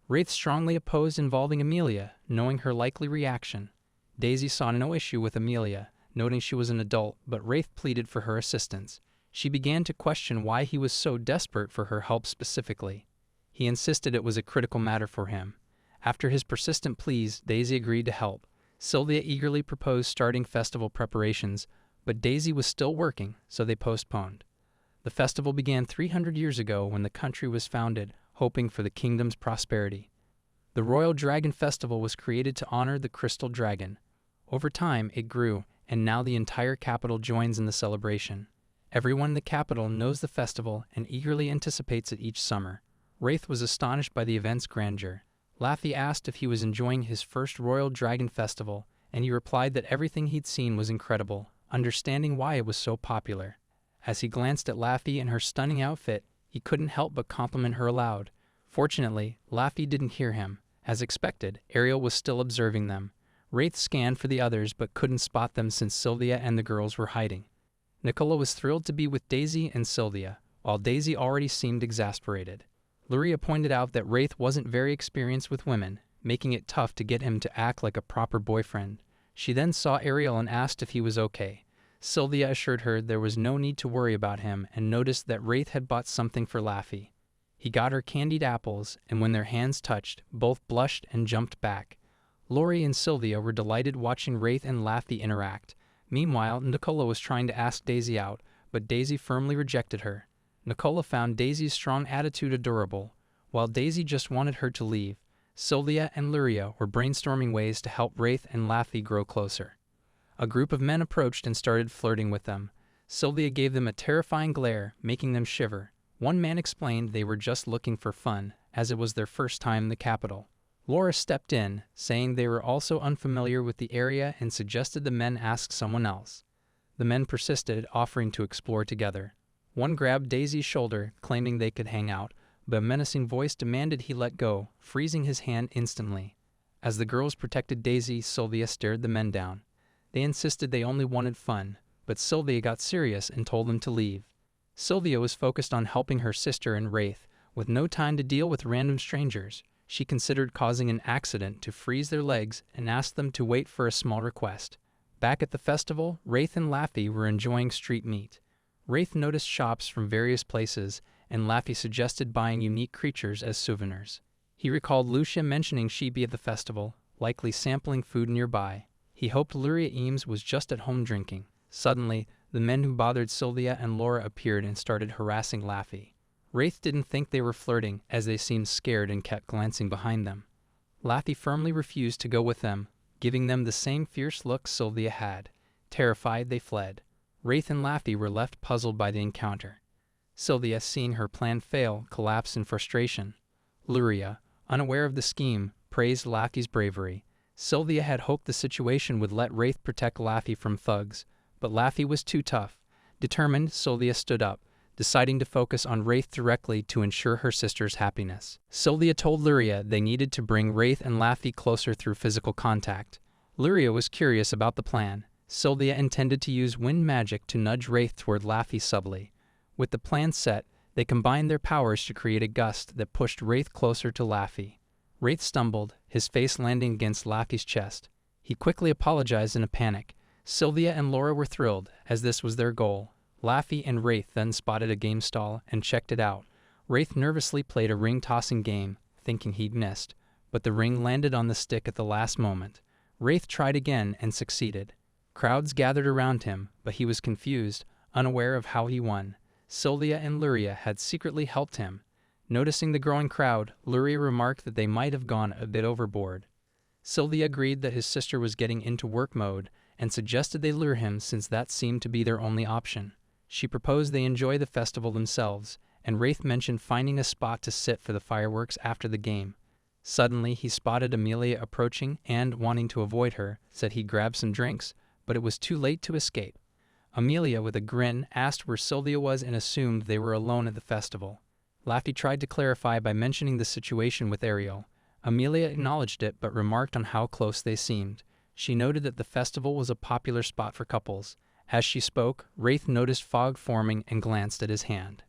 Wraith strongly opposed involving Amelia, knowing her likely reaction. Daisy saw no issue with Amelia, noting she was an adult, but Wraith pleaded for her assistance. She began to question why he was so desperate for her help specifically. He insisted it was a critical matter for him. After his persistent pleas, Daisy agreed to help. Sylvia eagerly proposed starting festival preparations, but Daisy was still working, so they postponed. The festival began 300 years ago when the country was founded, hoping for the kingdom's prosperity. The Royal Dragon Festival was created to honor the Crystal Dragon. Over time, it grew, and now the entire capital joins in the celebration. Everyone in the capital knows the festival and eagerly anticipates it each summer. Wraith was astonished by the event's grandeur. Laffy asked if he was enjoying his first Royal Dragon Festival, and he replied that everything he'd seen was incredible, understanding why it was so popular. As he glanced at Laffy and her stunning outfit, he couldn't help but compliment her aloud. Fortunately, Laffy didn't hear him. As expected, Ariel was still observing them. Wraith scanned for the others but couldn't spot them since Sylvia and the girls were hiding. Nicola was thrilled to be with Daisy and Sylvia, while Daisy already seemed exasperated. Luria pointed out that Wraith wasn't very experienced with women, making it tough to get him to act like a proper boyfriend. She then saw Ariel and asked if he was okay. Sylvia assured her there was no need to worry about him and noticed that Wraith had bought something for Laffy. He got her candied apples, and when their hands touched, both blushed and jumped back. Lori and Sylvia were delighted watching Wraith and Laffy interact. Meanwhile, Nicola was trying to ask Daisy out, but Daisy firmly rejected her. Nicola found Daisy's strong attitude adorable, while Daisy just wanted her to leave. Sylvia and Luria were brainstorming ways to help Wraith and Laffy grow closer. A group of men approached and started flirting with them. Sylvia gave them a terrifying glare, making them shiver. One man explained they were just looking for fun, as it was their first time in the capital. Laura stepped in, saying they were also unfamiliar with the area and suggested the men ask someone else. The men persisted, offering to explore together. One grabbed Daisy's shoulder, claiming they could hang out, but a menacing voice demanded he let go, freezing his hand instantly. As the girls protected Daisy, Sylvia stared the men down. They insisted they only wanted fun, but Sylvia got serious and told them to leave. Sylvia was focused on helping her sister and Wraith, with no time to deal with random strangers. She considered causing an accident to freeze their legs and asked them to wait for a small request. Back at the festival, Wraith and Laffy were enjoying street meat. Wraith noticed shops from various places, and Laffy suggested buying unique creatures as souvenirs. He recalled Lucia mentioning she'd be at the festival, likely sampling food nearby. He hoped Luria Eames was just at home drinking. Suddenly, the men who bothered Sylvia and Laura appeared and started harassing Laffy. Wraith didn't think they were flirting, as they seemed scared and kept glancing behind them. Laffy firmly refused to go with them, giving them the same fierce look Sylvia had. Terrified, they fled. Wraith and Laffy were left puzzled by the encounter. Sylvia, seeing her plan fail, collapsed in frustration. Luria, unaware of the scheme, praised Laffy's bravery. Sylvia had hoped the situation would let Wraith protect Laffy from thugs, but Laffy was too tough. Determined, Sylvia stood up. deciding to focus on Wraith directly to ensure her sister's happiness. Sylvia told Luria they needed to bring Wraith and Laffy closer through physical contact. Luria was curious about the plan. Sylvia intended to use wind magic to nudge Wraith toward Laffy subtly. With the plan set, they combined their powers to create a gust that pushed Wraith closer to Laffy. Wraith stumbled, his face landing against Laffy's chest. He quickly apologized in a panic. Sylvia and Laura were thrilled, as this was their goal. Laffy and Wraith then spotted a game stall and checked it out. Wraith nervously played a ring-tossing game, thinking he'd missed, but the ring landed on the stick at the last moment. Wraith tried again and succeeded. Crowds gathered around him, but he was confused, unaware of how he won. Sylvia and Luria had secretly helped him. Noticing the growing crowd, Luria remarked that they might have gone a bit overboard. Sylvia agreed that his sister was getting into work mode and suggested they lure him since that seemed to be their only option. She proposed they enjoy the festival themselves, and Wraith mentioned finding a spot to sit for the fireworks after the game. Suddenly, he spotted Amelia approaching and, wanting to avoid her, said he'd grab some drinks, but it was too late to escape. Amelia, with a grin, asked where Sylvia was and assumed they were alone at the festival. Laffy tried to clarify by mentioning the situation with Ariel. Amelia acknowledged it but remarked on how close they seemed. She noted that the festival was a popular spot for couples. As she spoke, Wraith noticed fog forming and glanced at his hand.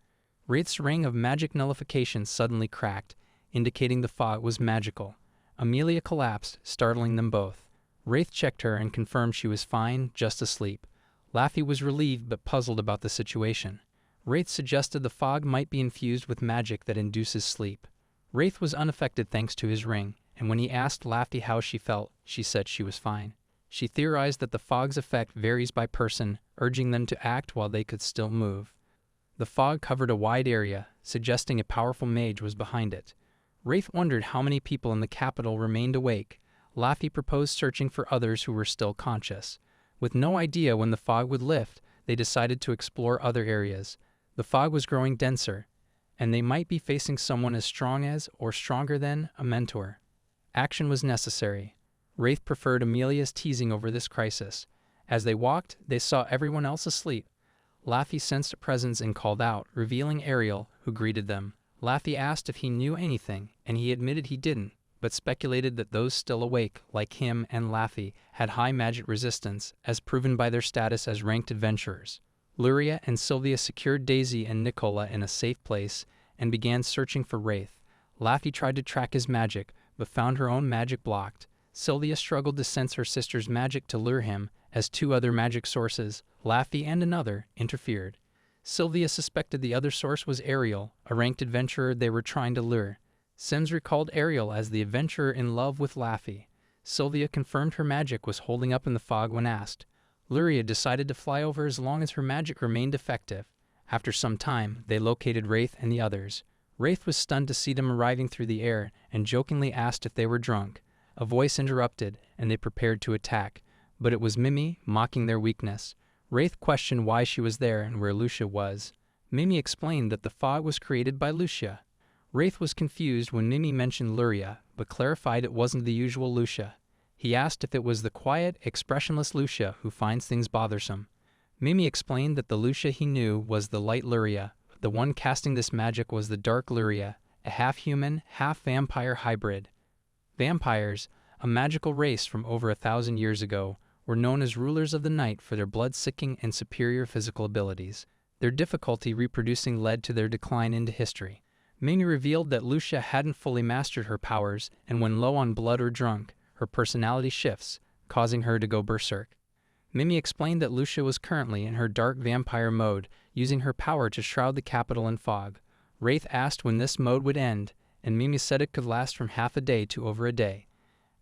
Wraith's ring of magic nullification suddenly cracked, indicating the fog was magical. Amelia collapsed, startling them both. Wraith checked her and confirmed she was fine, just asleep. Laffy was relieved but puzzled about the situation. Wraith suggested the fog might be infused with magic that induces sleep. Wraith was unaffected thanks to his ring, and when he asked Laffy how she felt, she said she was fine. She theorized that the fog's effect varies by person, urging them to act while they could still move. The fog covered a wide area, suggesting a powerful mage was behind it. Wraith wondered how many people in the capital remained awake. Laffy proposed searching for others who were still conscious. With no idea when the fog would lift, they decided to explore other areas. The fog was growing denser, and they might be facing someone as strong as, or stronger than, a mentor. Action was necessary. Wraith preferred Amelia's teasing over this crisis. As they walked, they saw everyone else asleep. Laffy sensed a presence and called out, revealing Ariel, who greeted them. Laffy asked if he knew anything, and he admitted he didn't, but speculated that those still awake, like him and Laffy, had high magic resistance, as proven by their status as ranked adventurers. Luria and Sylvia secured Daisy and Nicola in a safe place and began searching for Wraith. Laffy tried to track his magic, but found her own magic blocked. Sylvia struggled to sense her sister's magic to lure him, as two other magic sources, Laffy and another, interfered. Sylvia suspected the other source was Ariel, a ranked adventurer they were trying to lure. Sims recalled Ariel as the adventurer in love with Laffy. Sylvia confirmed her magic was holding up in the fog when asked. Luria decided to fly over as long as her magic remained effective. After some time, they located Wraith and the others. Wraith was stunned to see them arriving through the air and jokingly asked if they were drunk. A voice interrupted, and they prepared to attack, but it was Mimi, mocking their weakness. Wraith questioned why she was there and where Lucia was. Mimi explained that the fog was created by Lucia. Wraith was confused when Mimi mentioned Luria, but clarified it wasn't the usual Lucia. He asked if it was the quiet, expressionless Lucia who finds things bothersome. Mimi explained that the Lucia he knew was the light Luria. The one casting this magic was the dark Luria, a half-human, half-vampire hybrid. Vampires, a magical race from over 1,000 years ago, were known as rulers of the night for their blood-sucking and superior physical abilities. Their difficulty reproducing led to their decline into history. Mimi revealed that Lucia hadn't fully mastered her powers, and when low on blood or drunk, her personality shifts, causing her to go berserk. Mimi explained that Lucia was currently in her dark vampire mode, using her power to shroud the capital in fog. Wraith asked when this mode would end, and Mimi said it could last from half a day to over a day.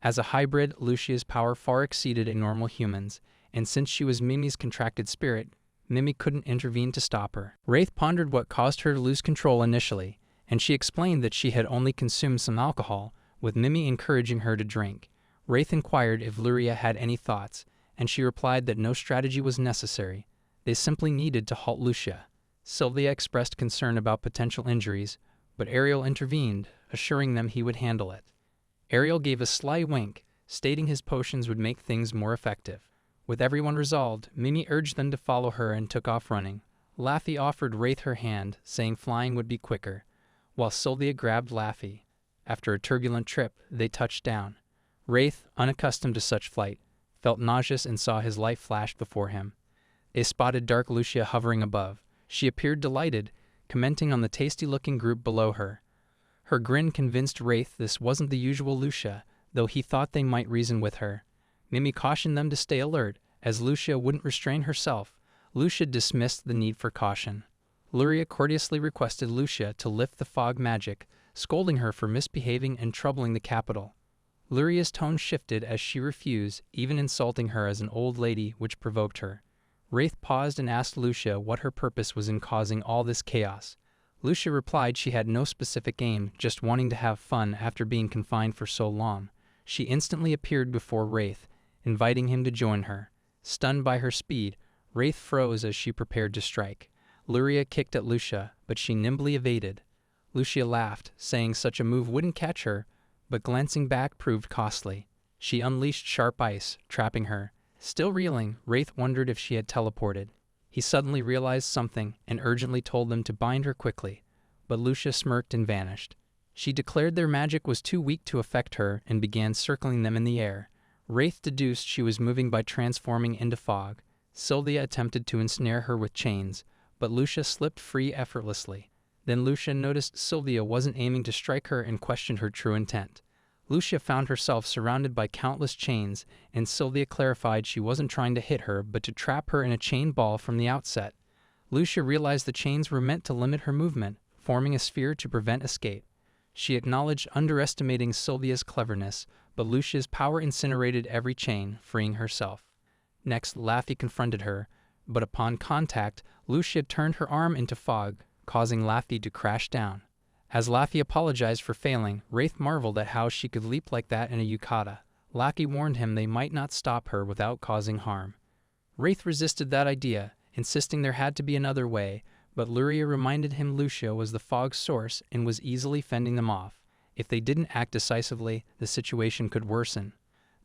As a hybrid, Lucia's power far exceeded a normal human's, and since she was Mimi's contracted spirit, Mimi couldn't intervene to stop her. Wraith pondered what caused her to lose control initially, and she explained that she had only consumed some alcohol, with Mimi encouraging her to drink. Wraith inquired if Luria had any thoughts, and she replied that no strategy was necessary. They simply needed to halt Lucia. Sylvia expressed concern about potential injuries, but Ariel intervened, assuring them he would handle it. Ariel gave a sly wink, stating his potions would make things more effective. With everyone resolved, Mimi urged them to follow her and took off running. Laffy offered Wraith her hand, saying flying would be quicker, while Sylvia grabbed Laffy. After a turbulent trip, they touched down. Wraith, unaccustomed to such flight, felt nauseous and saw his life flash before him. They spotted Dark Lucia hovering above. She appeared delighted, commenting on the tasty-looking group below her. Her grin convinced Wraith this wasn't the usual Lucia, though he thought they might reason with her. Mimi cautioned them to stay alert, as Lucia wouldn't restrain herself. Lucia dismissed the need for caution. Luria courteously requested Lucia to lift the fog magic, scolding her for misbehaving and troubling the capital. Luria's tone shifted as she refused, even insulting her as an old lady, which provoked her. Wraith paused and asked Lucia what her purpose was in causing all this chaos. Lucia replied she had no specific aim, just wanting to have fun after being confined for so long. She instantly appeared before Wraith, inviting him to join her. Stunned by her speed, Wraith froze as she prepared to strike. Luria kicked at Lucia, but she nimbly evaded. Lucia laughed, saying such a move wouldn't catch her, but glancing back proved costly. She unleashed sharp ice, trapping her. Still reeling, Wraith wondered if she had teleported. He suddenly realized something and urgently told them to bind her quickly, but Lucia smirked and vanished. She declared their magic was too weak to affect her and began circling them in the air. Wraith deduced she was moving by transforming into fog. Sylvia attempted to ensnare her with chains, but Lucia slipped free effortlessly. Then Lucia noticed Sylvia wasn't aiming to strike her and questioned her true intent. Lucia found herself surrounded by countless chains, and Sylvia clarified she wasn't trying to hit her but to trap her in a chain ball from the outset. Lucia realized the chains were meant to limit her movement, forming a sphere to prevent escape. She acknowledged underestimating Sylvia's cleverness, but Lucia's power incinerated every chain, freeing herself. Next, Laffy confronted her, but upon contact, Lucia turned her arm into fog, causing Laffy to crash down. As Laffy apologized for failing, Wraith marveled at how she could leap like that in a yukata. Laffy warned him they might not stop her without causing harm. Wraith resisted that idea, insisting there had to be another way, but Luria reminded him Lucia was the fog's source and was easily fending them off. If they didn't act decisively, the situation could worsen.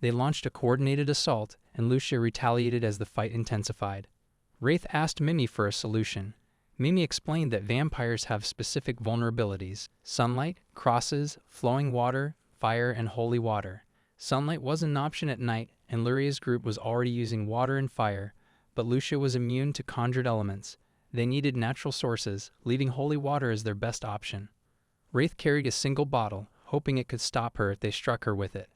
They launched a coordinated assault, and Lucia retaliated as the fight intensified. Wraith asked Mimi for a solution. Mimi explained that vampires have specific vulnerabilities: sunlight, crosses, flowing water, fire, and holy water. Sunlight wasn't an option at night, and Luria's group was already using water and fire, but Lucia was immune to conjured elements. They needed natural sources, leaving holy water as their best option. Wraith carried a single bottle, hoping it could stop her if they struck her with it.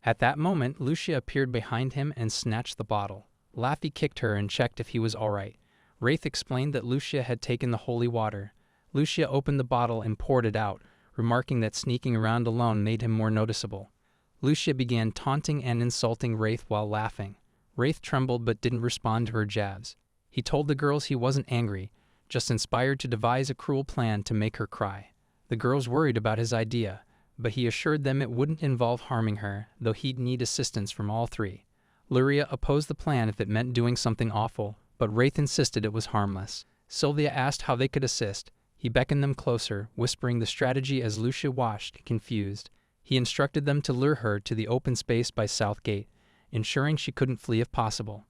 At that moment, Lucia appeared behind him and snatched the bottle. Laffy kicked her and checked if he was all right. Wraith explained that Lucia had taken the holy water. Lucia opened the bottle and poured it out, remarking that sneaking around alone made him more noticeable. Lucia began taunting and insulting Wraith while laughing. Wraith trembled but didn't respond to her jabs. He told the girls he wasn't angry, just inspired to devise a cruel plan to make her cry. The girls worried about his idea, but he assured them it wouldn't involve harming her, though he'd need assistance from all three. Luria opposed the plan if it meant doing something awful, but Wraith insisted it was harmless. Sylvia asked how they could assist. He beckoned them closer, whispering the strategy as Lucia watched, confused. He instructed them to lure her to the open space by South Gate, ensuring she couldn't flee if possible.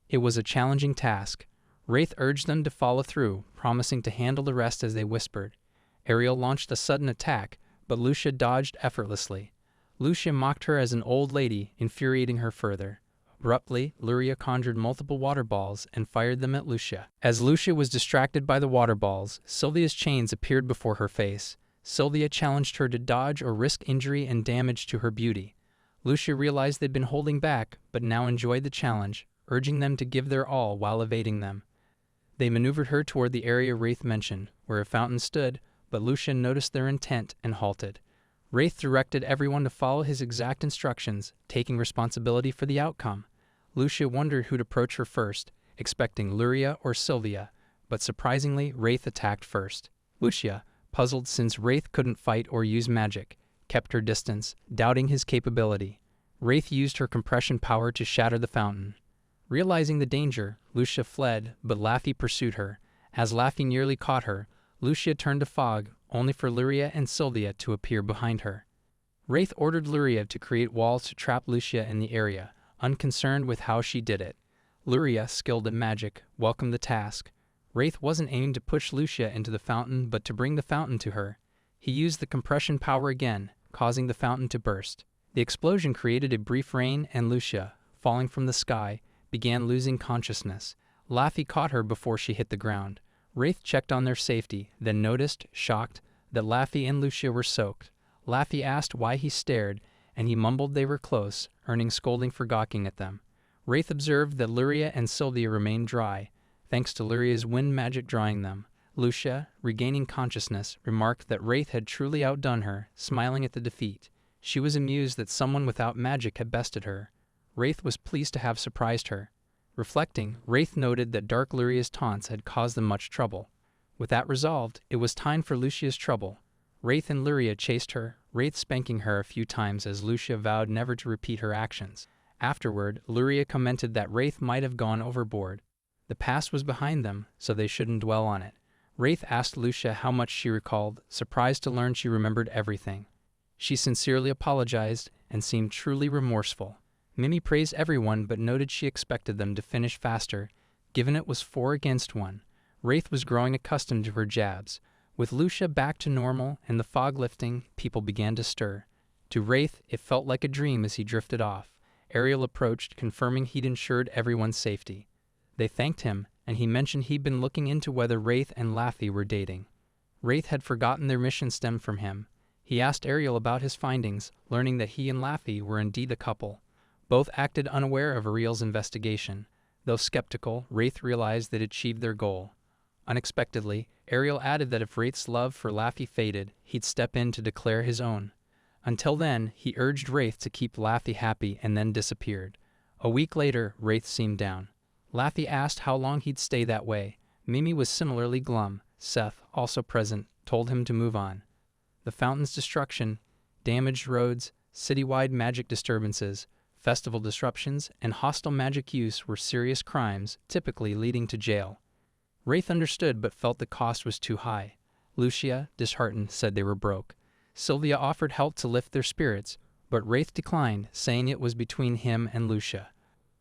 It was a challenging task. Wraith urged them to follow through, promising to handle the rest as they whispered. Ariel launched a sudden attack, but Lucia dodged effortlessly. Lucia mocked her as an old lady, infuriating her further. Abruptly, Luria conjured multiple water balls and fired them at Lucia. As Lucia was distracted by the water balls, Sylvia's chains appeared before her face. Sylvia challenged her to dodge or risk injury and damage to her beauty. Lucia realized they'd been holding back, but now enjoyed the challenge, urging them to give their all while evading them. They maneuvered her toward the area Wraith mentioned, where a fountain stood, but Lucia noticed their intent and halted. Wraith directed everyone to follow his exact instructions, taking responsibility for the outcome. Lucia wondered who'd approach her first, expecting Luria or Sylvia, but surprisingly, Wraith attacked first. Lucia, puzzled since Wraith couldn't fight or use magic, kept her distance, doubting his capability. Wraith used her compression power to shatter the fountain. Realizing the danger, Lucia fled, but Laffy pursued her. As Laffy nearly caught her, Lucia turned to fog, only for Luria and Sylvia to appear behind her. Wraith ordered Luria to create walls to trap Lucia in the area, unconcerned with how she did it. Luria, skilled in magic, welcomed the task. Wraith wasn't aiming to push Lucia into the fountain but to bring the fountain to her. He used the compression power again, causing the fountain to burst. The explosion created a brief rain and Lucia, falling from the sky, began losing consciousness. Laffy caught her before she hit the ground. Wraith checked on their safety, then noticed, shocked, that Laffy and Lucia were soaked. Laffy asked why he stared, and he mumbled they were close, earning scolding for gawking at them. Wraith observed that Luria and Sylvia remained dry, thanks to Luria's wind magic drying them. Lucia, regaining consciousness, remarked that Wraith had truly outdone her, smiling at the defeat. She was amused that someone without magic had bested her. Wraith was pleased to have surprised her. Reflecting, Wraith noted that Dark Luria's taunts had caused them much trouble. With that resolved, it was time for Lucia's trouble. Wraith and Luria chased her, Wraith spanking her a few times as Lucia vowed never to repeat her actions. Afterward, Luria commented that Wraith might have gone overboard. The past was behind them, so they shouldn't dwell on it. Wraith asked Lucia how much she recalled, surprised to learn she remembered everything. She sincerely apologized and seemed truly remorseful. Mimi praised everyone but noted she expected them to finish faster, given it was 4 against 1. Wraith was growing accustomed to her jabs. With Lucia back to normal and the fog lifting, people began to stir. To Wraith, it felt like a dream as he drifted off. Ariel approached, confirming he'd ensured everyone's safety. They thanked him, and he mentioned he'd been looking into whether Wraith and Laffy were dating. Wraith had forgotten their mission stemmed from him. He asked Ariel about his findings, learning that he and Laffy were indeed a couple. Both acted unaware of Ariel's investigation. Though skeptical, Wraith realized they'd achieved their goal. Unexpectedly, Ariel added that if Wraith's love for Laffy faded, he'd step in to declare his own. Until then, he urged Wraith to keep Laffy happy and then disappeared. A week later, Wraith seemed down. Laffy asked how long he'd stay that way. Mimi was similarly glum. Seth, also present, told him to move on. The fountain's destruction, damaged roads, citywide magic disturbances, festival disruptions, and hostile magic use were serious crimes, typically leading to jail. Wraith understood but felt the cost was too high. Lucia, disheartened, said they were broke. Sylvia offered help to lift their spirits, but Wraith declined, saying it was between him and Lucia.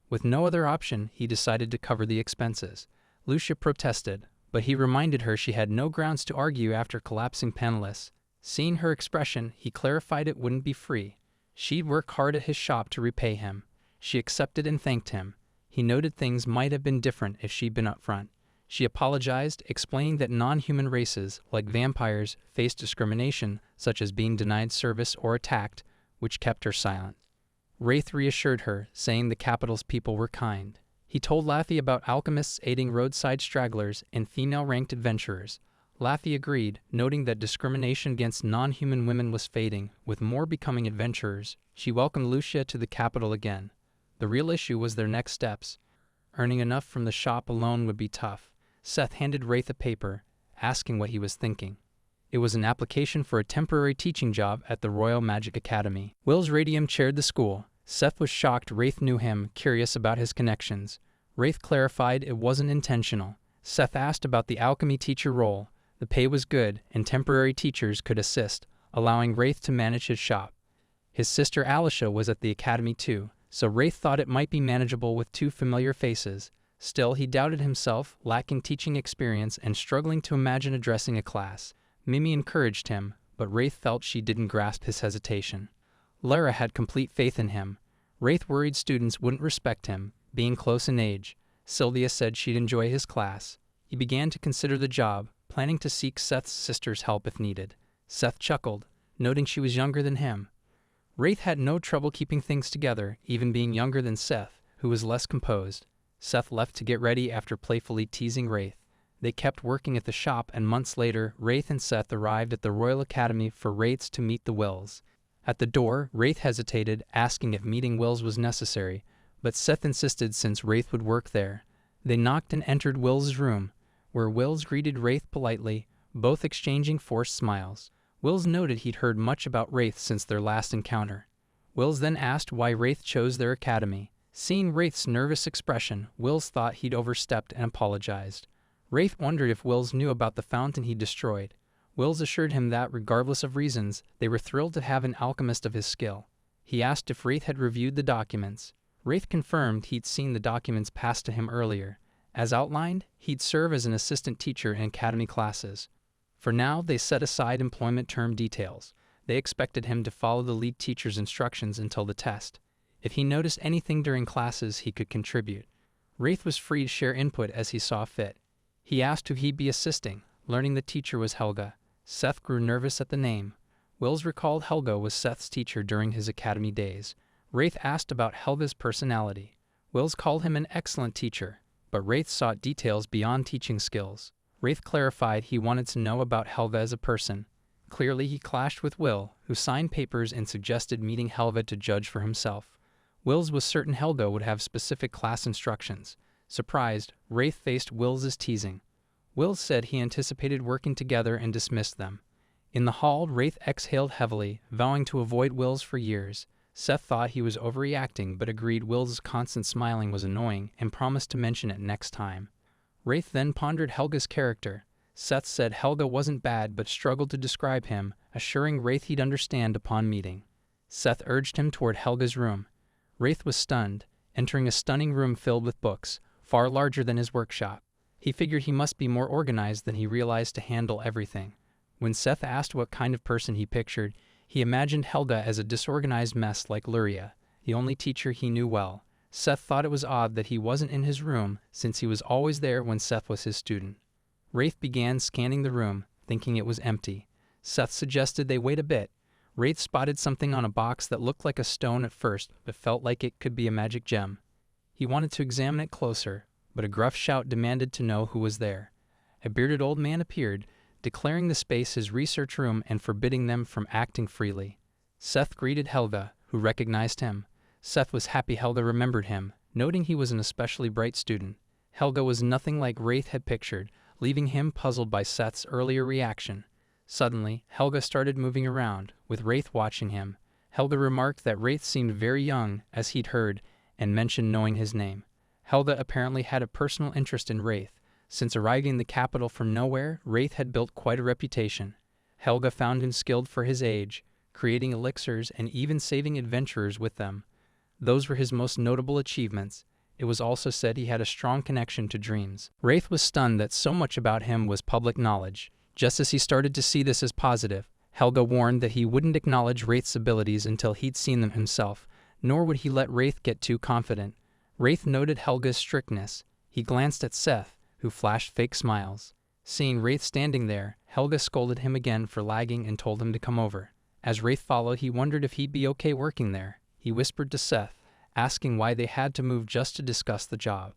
With no other option, he decided to cover the expenses. Lucia protested, but he reminded her she had no grounds to argue after collapsing penniless. Seeing her expression, he clarified it wouldn't be free. She'd work hard at his shop to repay him. She accepted and thanked him. He noted things might have been different if she'd been upfront. She apologized, explaining that non-human races, like vampires, face discrimination, such as being denied service or attacked, which kept her silent. Wraith reassured her, saying the capital's people were kind. He told Laffy about alchemists aiding roadside stragglers and female-ranked adventurers. Laffy agreed, noting that discrimination against non-human women was fading, with more becoming adventurers. She welcomed Lucia to the capital again. The real issue was their next steps. Earning enough from the shop alone would be tough. Seth handed Wraith a paper, asking what he was thinking. It was an application for a temporary teaching job at the Royal Magic Academy. Will's Radium chaired the school. Seth was shocked Wraith knew him, curious about his connections. Wraith clarified it wasn't intentional. Seth asked about the alchemy teacher role. The pay was good, and temporary teachers could assist, allowing Wraith to manage his shop. His sister Alicia was at the academy too, so Wraith thought it might be manageable with 2 familiar faces. Still, he doubted himself, lacking teaching experience and struggling to imagine addressing a class. Mimi encouraged him, but Wraith felt she didn't grasp his hesitation. Lara had complete faith in him. Wraith worried students wouldn't respect him, being close in age. Sylvia said she'd enjoy his class. He began to consider the job, planning to seek Seth's sister's help if needed. Seth chuckled, noting she was younger than him. Wraith had no trouble keeping things together, even being younger than Seth, who was less composed. Seth left to get ready after playfully teasing Wraith. They kept working at the shop, and months later, Wraith and Seth arrived at the Royal Academy for Wraiths to meet the Wills. At the door, Wraith hesitated, asking if meeting Wills was necessary, but Seth insisted since Wraith would work there. They knocked and entered Will's room, where Wills greeted Wraith politely, both exchanging forced smiles. Wills noted he'd heard much about Wraith since their last encounter. Wills then asked why Wraith chose their academy. Seeing Wraith's nervous expression, Wills thought he'd overstepped and apologized. Wraith wondered if Wills knew about the fountain he destroyed. Wills assured him that, regardless of reasons, they were thrilled to have an alchemist of his skill. He asked if Wraith had reviewed the documents. Wraith confirmed he'd seen the documents passed to him earlier. As outlined, he'd serve as an assistant teacher in academy classes. For now, they set aside employment term details. They expected him to follow the lead teacher's instructions until the test. If he noticed anything during classes, he could contribute. Wraith was free to share input as he saw fit. He asked who he'd be assisting, learning the teacher was Helga. Seth grew nervous at the name. Wills recalled Helga was Seth's teacher during his academy days. Wraith asked about Helga's personality. Wills called him an excellent teacher, but Wraith sought details beyond teaching skills. Wraith clarified he wanted to know about Helga as a person. Clearly he clashed with Will, who signed papers and suggested meeting Helga to judge for himself. Wills was certain Helga would have specific class instructions. Surprised, Wraith faced Wills' teasing. Wills said he anticipated working together and dismissed them. In the hall, Wraith exhaled heavily, vowing to avoid Wills for years. Seth thought he was overreacting but agreed Wills' constant smiling was annoying and promised to mention it next time. Wraith then pondered Helga's character. Seth said Helga wasn't bad but struggled to describe him, assuring Wraith he'd understand upon meeting. Seth urged him toward Helga's room. Wraith was stunned, entering a stunning room filled with books, far larger than his workshop. He figured he must be more organized than he realized to handle everything. When Seth asked what kind of person he pictured, he imagined Helga as a disorganized mess like Luria, the only teacher he knew well. Seth thought it was odd that he wasn't in his room, since he was always there when Seth was his student. Wraith began scanning the room, thinking it was empty. Seth suggested they wait a bit. Wraith spotted something on a box that looked like a stone at first, but felt like it could be a magic gem. He wanted to examine it closer, but a gruff shout demanded to know who was there. A bearded old man appeared, declaring the space his research room and forbidding them from acting freely. Seth greeted Helga, who recognized him. Seth was happy Helga remembered him, noting he was an especially bright student. Helga was nothing like Wraith had pictured, leaving him puzzled by Seth's earlier reaction. Suddenly, Helga started moving around, with Wraith watching him. Helga remarked that Wraith seemed very young, as he'd heard, and mentioned knowing his name. Helga apparently had a personal interest in Wraith. Since arriving in the capital from nowhere, Wraith had built quite a reputation. Helga found him skilled for his age, creating elixirs and even saving adventurers with them. Those were his most notable achievements. It was also said he had a strong connection to dreams. Wraith was stunned that so much about him was public knowledge. Just as he started to see this as positive, Helga warned that he wouldn't acknowledge Wraith's abilities until he'd seen them himself, nor would he let Wraith get too confident. Wraith noted Helga's strictness. He glanced at Seth, who flashed fake smiles. Seeing Wraith standing there, Helga scolded him again for lagging and told him to come over. As Wraith followed, he wondered if he'd be okay working there. He whispered to Seth, asking why they had to move just to discuss the job.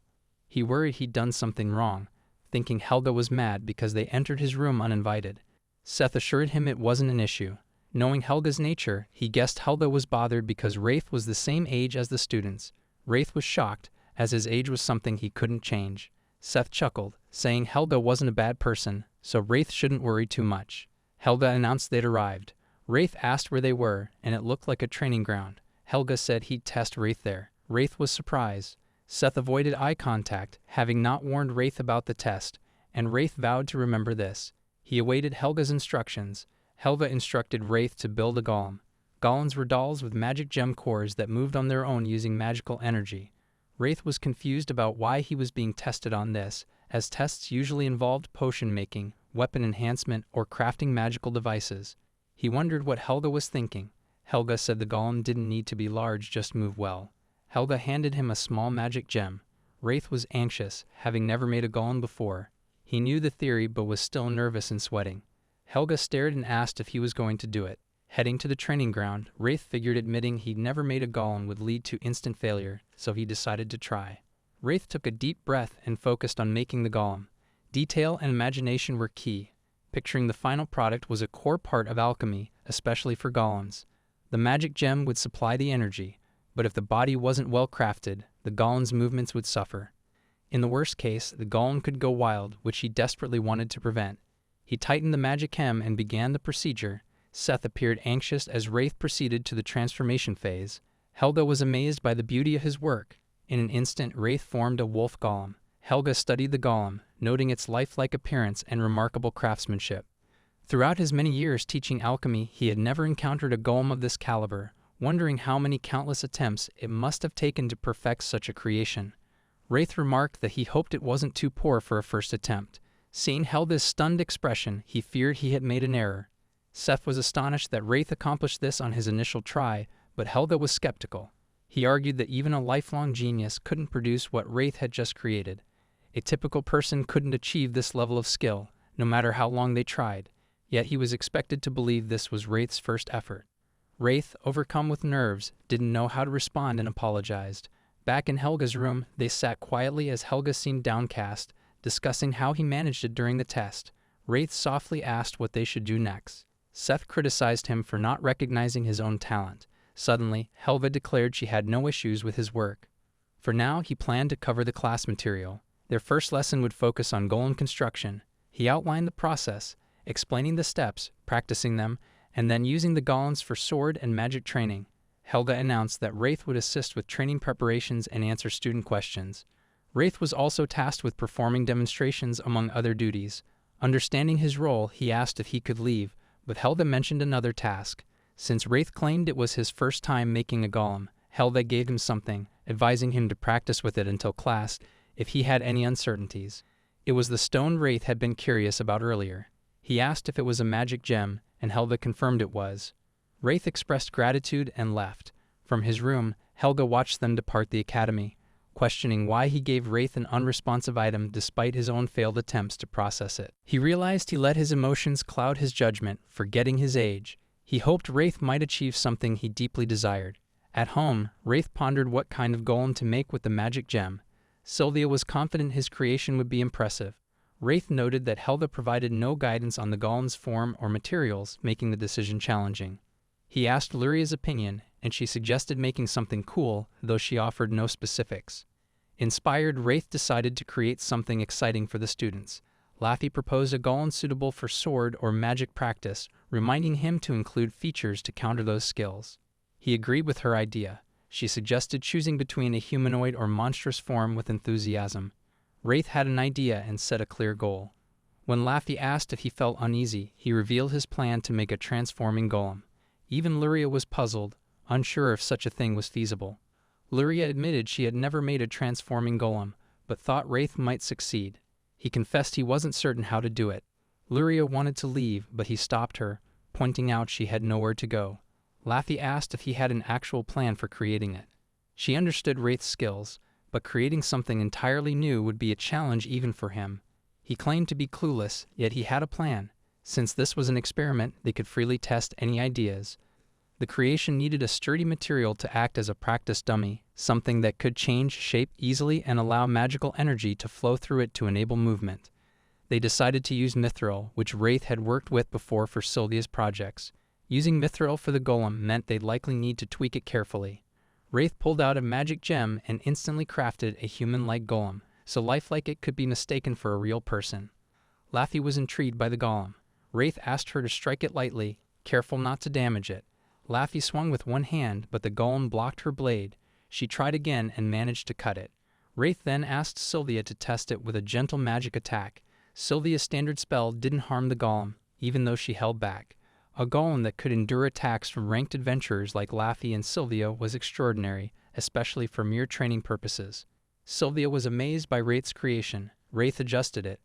He worried he'd done something wrong, thinking Helga was mad because they entered his room uninvited. Seth assured him it wasn't an issue. Knowing Helga's nature, he guessed Helga was bothered because Wraith was the same age as the students. Wraith was shocked, as his age was something he couldn't change. Seth chuckled, saying Helga wasn't a bad person, so Wraith shouldn't worry too much. Helga announced they'd arrived. Wraith asked where they were, and it looked like a training ground. Helga said he'd test Wraith there. Wraith was surprised. Seth avoided eye contact, having not warned Wraith about the test, and Wraith vowed to remember this. He awaited Helga's instructions. Helga instructed Wraith to build a golem. Golems were dolls with magic gem cores that moved on their own using magical energy. Wraith was confused about why he was being tested on this, as tests usually involved potion making, weapon enhancement, or crafting magical devices. He wondered what Helga was thinking. Helga said the golem didn't need to be large, just move well. Helga handed him a small magic gem. Wraith was anxious, having never made a golem before. He knew the theory but was still nervous and sweating. Helga stared and asked if he was going to do it. Heading to the training ground, Wraith figured admitting he'd never made a golem would lead to instant failure, so he decided to try. Wraith took a deep breath and focused on making the golem. Detail and imagination were key. Picturing the final product was a core part of alchemy, especially for golems. The magic gem would supply the energy, but if the body wasn't well crafted, the golem's movements would suffer. In the worst case, the golem could go wild, which he desperately wanted to prevent. He tightened the magic hem and began the procedure. Seth appeared anxious as Wraith proceeded to the transformation phase. Helga was amazed by the beauty of his work. In an instant, Wraith formed a wolf golem. Helga studied the golem, noting its lifelike appearance and remarkable craftsmanship. Throughout his many years teaching alchemy, he had never encountered a golem of this caliber, wondering how many countless attempts it must have taken to perfect such a creation. Wraith remarked that he hoped it wasn't too poor for a first attempt. Seeing Helga's stunned expression, he feared he had made an error. Seth was astonished that Wraith accomplished this on his initial try, but Helga was skeptical. He argued that even a lifelong genius couldn't produce what Wraith had just created. A typical person couldn't achieve this level of skill, no matter how long they tried, yet he was expected to believe this was Wraith's first effort. Wraith, overcome with nerves, didn't know how to respond and apologized. Back in Helga's room, they sat quietly as Helga seemed downcast, discussing how he managed it during the test. Wraith softly asked what they should do next. Seth criticized him for not recognizing his own talent. Suddenly, Helga declared she had no issues with his work. For now, he planned to cover the class material. Their first lesson would focus on golem construction. He outlined the process, explaining the steps, practicing them, and then using the golems for sword and magic training. Helga announced that Wraith would assist with training preparations and answer student questions. Wraith was also tasked with performing demonstrations among other duties. Understanding his role, he asked if he could leave, but Helga mentioned another task. Since Wraith claimed it was his first time making a golem, Helga gave him something, advising him to practice with it until class if he had any uncertainties. It was the stone Wraith had been curious about earlier. He asked if it was a magic gem, and Helga confirmed it was. Wraith expressed gratitude and left. From his room, Helga watched them depart the academy, questioning why he gave Wraith an unresponsive item despite his own failed attempts to process it. He realized he let his emotions cloud his judgment, forgetting his age. He hoped Wraith might achieve something he deeply desired. At home, Wraith pondered what kind of golem to make with the magic gem. Sylvia was confident his creation would be impressive. Wraith noted that Helga provided no guidance on the golem's form or materials, making the decision challenging. He asked Luria's opinion, and she suggested making something cool, though she offered no specifics. Inspired, Wraith decided to create something exciting for the students. Laffy proposed a golem suitable for sword or magic practice, reminding him to include features to counter those skills. He agreed with her idea. She suggested choosing between a humanoid or monstrous form with enthusiasm. Wraith had an idea and set a clear goal. When Laffy asked if he felt uneasy, he revealed his plan to make a transforming golem. Even Luria was puzzled, unsure if such a thing was feasible. Luria admitted she had never made a transforming golem, but thought Wraith might succeed. He confessed he wasn't certain how to do it. Luria wanted to leave, but he stopped her, pointing out she had nowhere to go. Laffy asked if he had an actual plan for creating it. She understood Wraith's skills, but creating something entirely new would be a challenge even for him. He claimed to be clueless, yet he had a plan. Since this was an experiment, they could freely test any ideas. The creation needed a sturdy material to act as a practice dummy, something that could change shape easily and allow magical energy to flow through it to enable movement. They decided to use mithril, which Wraith had worked with before for Sylvia's projects. Using mithril for the golem meant they'd likely need to tweak it carefully. Wraith pulled out a magic gem and instantly crafted a human-like golem, so lifelike it could be mistaken for a real person. Laffy was intrigued by the golem. Wraith asked her to strike it lightly, careful not to damage it. Laffy swung with one hand, but the golem blocked her blade. She tried again and managed to cut it. Wraith then asked Sylvia to test it with a gentle magic attack. Sylvia's standard spell didn't harm the golem, even though she held back. A golem that could endure attacks from ranked adventurers like Laffy and Sylvia was extraordinary, especially for mere training purposes. Sylvia was amazed by Wraith's creation. Wraith adjusted it,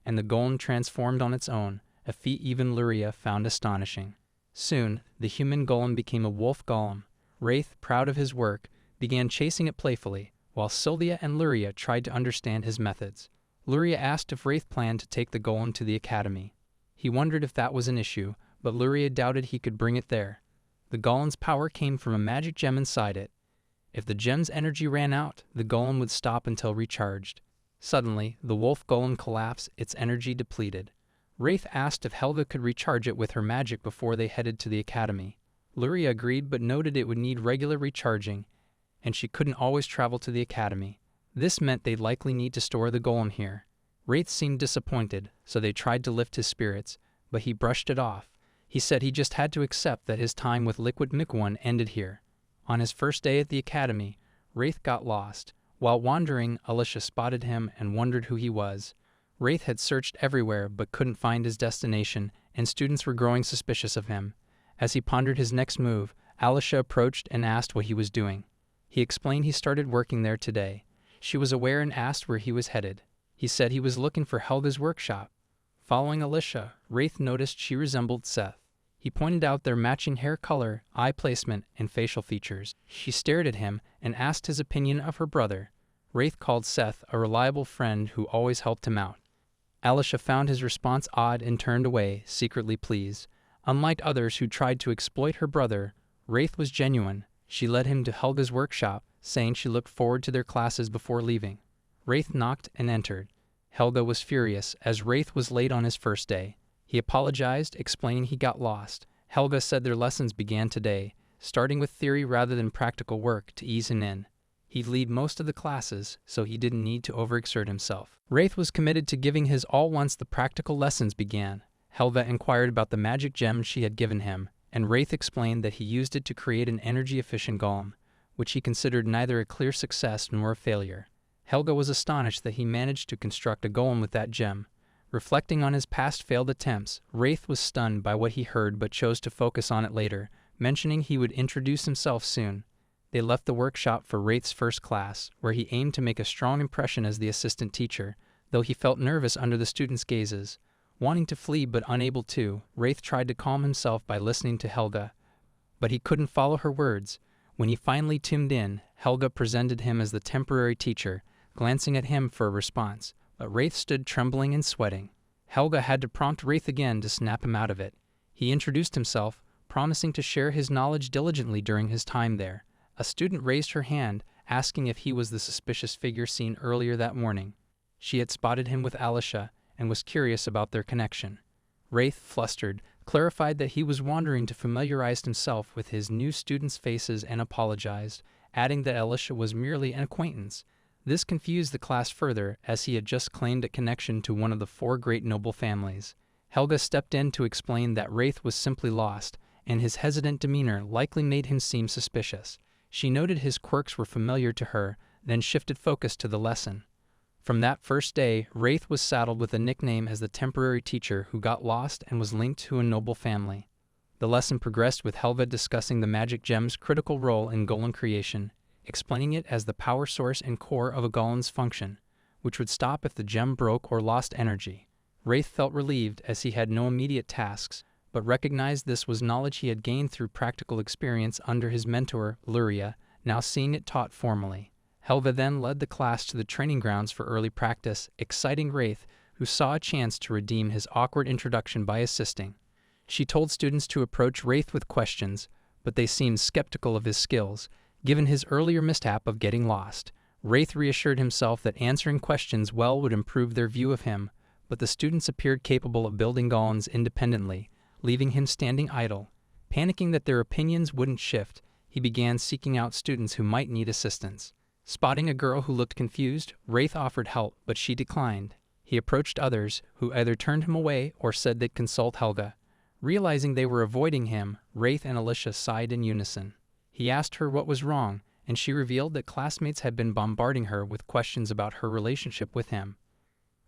and the golem transformed on its own, a feat even Luria found astonishing. Soon, the human golem became a wolf golem. Wraith, proud of his work, began chasing it playfully, while Sylvia and Luria tried to understand his methods. Luria asked if Wraith planned to take the golem to the academy. He wondered if that was an issue, but Luria doubted he could bring it there. The golem's power came from a magic gem inside it. If the gem's energy ran out, the golem would stop until recharged. Suddenly, the wolf golem collapsed, its energy depleted. Wraith asked if Helga could recharge it with her magic before they headed to the academy. Luria agreed but noted it would need regular recharging, and she couldn't always travel to the academy. This meant they'd likely need to store the golem here. Wraith seemed disappointed, so they tried to lift his spirits, but he brushed it off. He said he just had to accept that his time with Liquid Mikwan ended here. On his first day at the academy, Wraith got lost. While wandering, Alicia spotted him and wondered who he was. Wraith had searched everywhere but couldn't find his destination, and students were growing suspicious of him. As he pondered his next move, Alicia approached and asked what he was doing. He explained he started working there today. She was aware and asked where he was headed. He said he was looking for Helga's workshop. Following Alicia, Wraith noticed she resembled Seth. He pointed out their matching hair color, eye placement, and facial features. She stared at him and asked his opinion of her brother. Wraith called Seth a reliable friend who always helped him out. Alicia found his response odd and turned away, secretly pleased. Unlike others who tried to exploit her brother, Wraith was genuine. She led him to Helga's workshop, saying she looked forward to their classes before leaving. Wraith knocked and entered. Helga was furious, as Wraith was late on his first day. He apologized, explaining he got lost. Helga said their lessons began today, starting with theory rather than practical work to ease him in. He'd lead most of the classes, so he didn't need to overexert himself. Wraith was committed to giving his all once the practical lessons began. Helga inquired about the magic gem she had given him, and Wraith explained that he used it to create an energy-efficient golem, which he considered neither a clear success nor a failure. Helga was astonished that he managed to construct a golem with that gem. Reflecting on his past failed attempts, Wraith was stunned by what he heard but chose to focus on it later, mentioning he would introduce himself soon. They left the workshop for Wraith's first class, where he aimed to make a strong impression as the assistant teacher, though he felt nervous under the students' gazes. Wanting to flee but unable to, Wraith tried to calm himself by listening to Helga. But he couldn't follow her words. When he finally tuned in, Helga presented him as the temporary teacher, glancing at him for a response, but Wraith stood trembling and sweating. Helga had to prompt Wraith again to snap him out of it. He introduced himself, promising to share his knowledge diligently during his time there. A student raised her hand, asking if he was the suspicious figure seen earlier that morning. She had spotted him with Alicia and was curious about their connection. Wraith, flustered, clarified that he was wandering to familiarize himself with his new students' faces and apologized, adding that Alicia was merely an acquaintance. This confused the class further, as he had just claimed a connection to one of the 4 great noble families. Helga stepped in to explain that Wraith was simply lost, and his hesitant demeanor likely made him seem suspicious. She noted his quirks were familiar to her, then shifted focus to the lesson. From that first day, Wraith was saddled with a nickname as the temporary teacher who got lost and was linked to a noble family. The lesson progressed with Helga discussing the magic gem's critical role in golem creation, explaining it as the power source and core of a golem's function, which would stop if the gem broke or lost energy. Wraith felt relieved as he had no immediate tasks, but recognized this was knowledge he had gained through practical experience under his mentor, Luria, now seeing it taught formally. Helga then led the class to the training grounds for early practice, exciting Wraith, who saw a chance to redeem his awkward introduction by assisting. She told students to approach Wraith with questions, but they seemed skeptical of his skills, given his earlier mishap of getting lost. Wraith reassured himself that answering questions well would improve their view of him, but the students appeared capable of building golems independently, leaving him standing idle. Panicking that their opinions wouldn't shift, he began seeking out students who might need assistance. Spotting a girl who looked confused, Wraith offered help, but she declined. He approached others, who either turned him away or said they'd consult Helga. Realizing they were avoiding him, Wraith and Alicia sighed in unison. He asked her what was wrong, and she revealed that classmates had been bombarding her with questions about her relationship with him.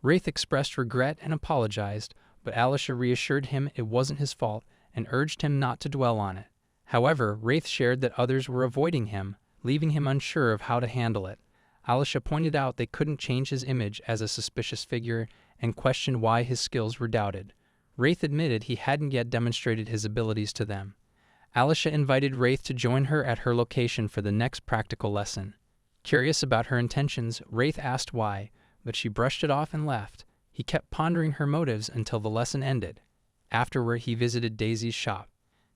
Wraith expressed regret and apologized, but Alicia reassured him it wasn't his fault and urged him not to dwell on it. However, Wraith shared that others were avoiding him, leaving him unsure of how to handle it. Alicia pointed out they couldn't change his image as a suspicious figure and questioned why his skills were doubted. Wraith admitted he hadn't yet demonstrated his abilities to them. Alicia invited Wraith to join her at her location for the next practical lesson. Curious about her intentions, Wraith asked why, but she brushed it off and left. He kept pondering her motives until the lesson ended. Afterward, he visited Daisy's shop.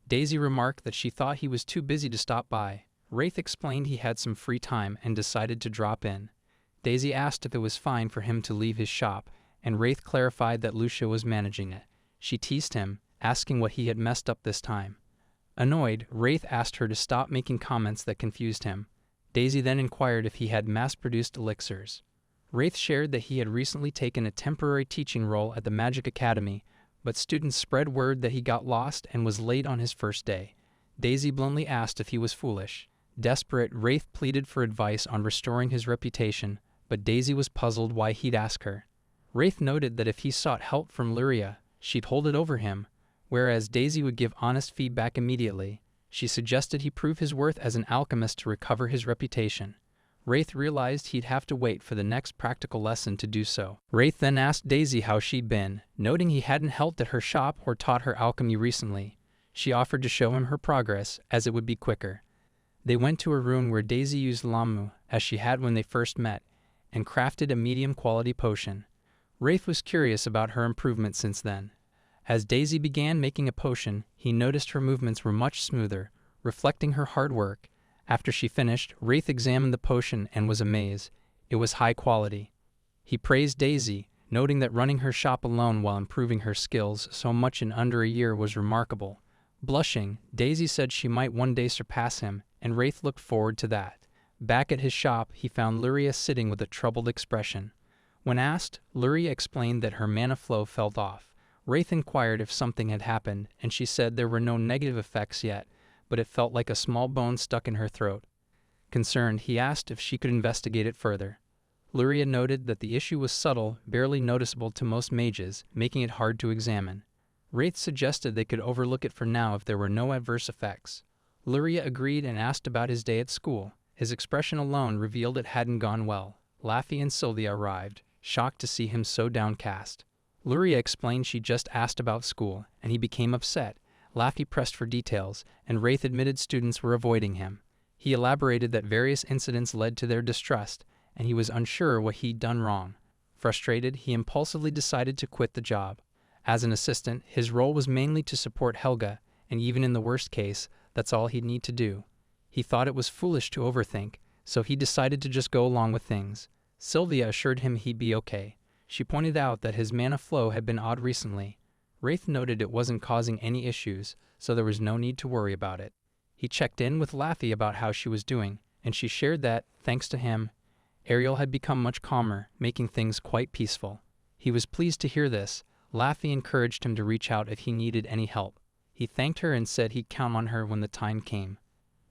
Daisy remarked that she thought he was too busy to stop by. Wraith explained he had some free time and decided to drop in. Daisy asked if it was fine for him to leave his shop, and Wraith clarified that Lucia was managing it. She teased him, asking what he had messed up this time. Annoyed, Wraith asked her to stop making comments that confused him. Daisy then inquired if he had mass-produced elixirs. Wraith shared that he had recently taken a temporary teaching role at the Magic Academy, but students spread word that he got lost and was late on his first day. Daisy bluntly asked if he was foolish. Desperate, Wraith pleaded for advice on restoring his reputation, but Daisy was puzzled why he'd ask her. Wraith noted that if he sought help from Luria, she'd hold it over him, whereas Daisy would give honest feedback immediately. She suggested he prove his worth as an alchemist to recover his reputation. Wraith realized he'd have to wait for the next practical lesson to do so. Wraith then asked Daisy how she'd been, noting he hadn't helped at her shop or taught her alchemy recently. She offered to show him her progress, as it would be quicker. They went to a room where Daisy used lamu, as she had when they first met, and crafted a medium-quality potion. Wraith was curious about her improvement since then. As Daisy began making a potion, he noticed her movements were much smoother, reflecting her hard work. After she finished, Wraith examined the potion and was amazed. It was high quality. He praised Daisy, noting that running her shop alone while improving her skills so much in under a year was remarkable. Blushing, Daisy said she might one day surpass him, and Wraith looked forward to that. Back at his shop, he found Luria sitting with a troubled expression. When asked, Luria explained that her mana flow felt off. Wraith inquired if something had happened, and she said there were no negative effects yet, but it felt like a small bone stuck in her throat. Concerned, he asked if she could investigate it further. Luria noted that the issue was subtle, barely noticeable to most mages, making it hard to examine. Wraith suggested they could overlook it for now if there were no adverse effects. Luria agreed and asked about his day at school. His expression alone revealed it hadn't gone well. Laffy and Sylvia arrived, shocked to see him so downcast. Luria explained she just asked about school, and he became upset. Laffy pressed for details, and Wraith admitted students were avoiding him. He elaborated that various incidents led to their distrust, and he was unsure what he'd done wrong. Frustrated, he impulsively decided to quit the job. As an assistant, his role was mainly to support Helga, and even in the worst case, that's all he'd need to do. He thought it was foolish to overthink, so he decided to just go along with things. Sylvia assured him he'd be okay. She pointed out that his mana flow had been odd recently. Wraith noted it wasn't causing any issues, so there was no need to worry about it. He checked in with Laffy about how she was doing, and she shared that, thanks to him, Ariel had become much calmer, making things quite peaceful. He was pleased to hear this. Laffy encouraged him to reach out if he needed any help. He thanked her and said he'd count on her when the time came.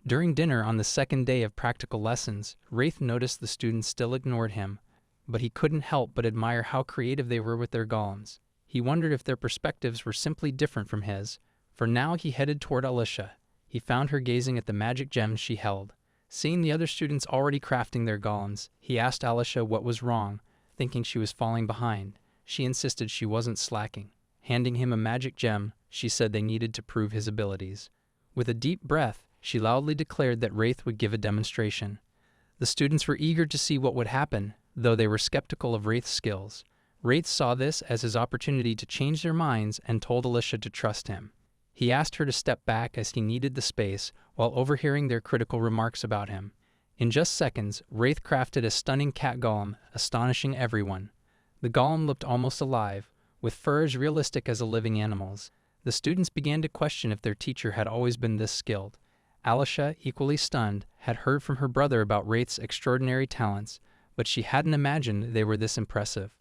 During dinner on the second day of practical lessons, Wraith noticed the students still ignored him, but he couldn't help but admire how creative they were with their golems. He wondered if their perspectives were simply different from his. For now he headed toward Alicia. He found her gazing at the magic gems she held. Seeing the other students already crafting their golems, he asked Alicia what was wrong, thinking she was falling behind. She insisted she wasn't slacking. Handing him a magic gem, she said they needed to prove his abilities. With a deep breath, she loudly declared that Wraith would give a demonstration. The students were eager to see what would happen, though they were skeptical of Wraith's skills. Wraith saw this as his opportunity to change their minds and told Alicia to trust him. He asked her to step back as he needed the space, while overhearing their critical remarks about him. In just seconds, Wraith crafted a stunning cat golem, astonishing everyone. The golem looked almost alive, with fur as realistic as a living animal's. The students began to question if their teacher had always been this skilled. Alicia, equally stunned, had heard from her brother about Wraith's extraordinary talents, but she hadn't imagined they were this impressive.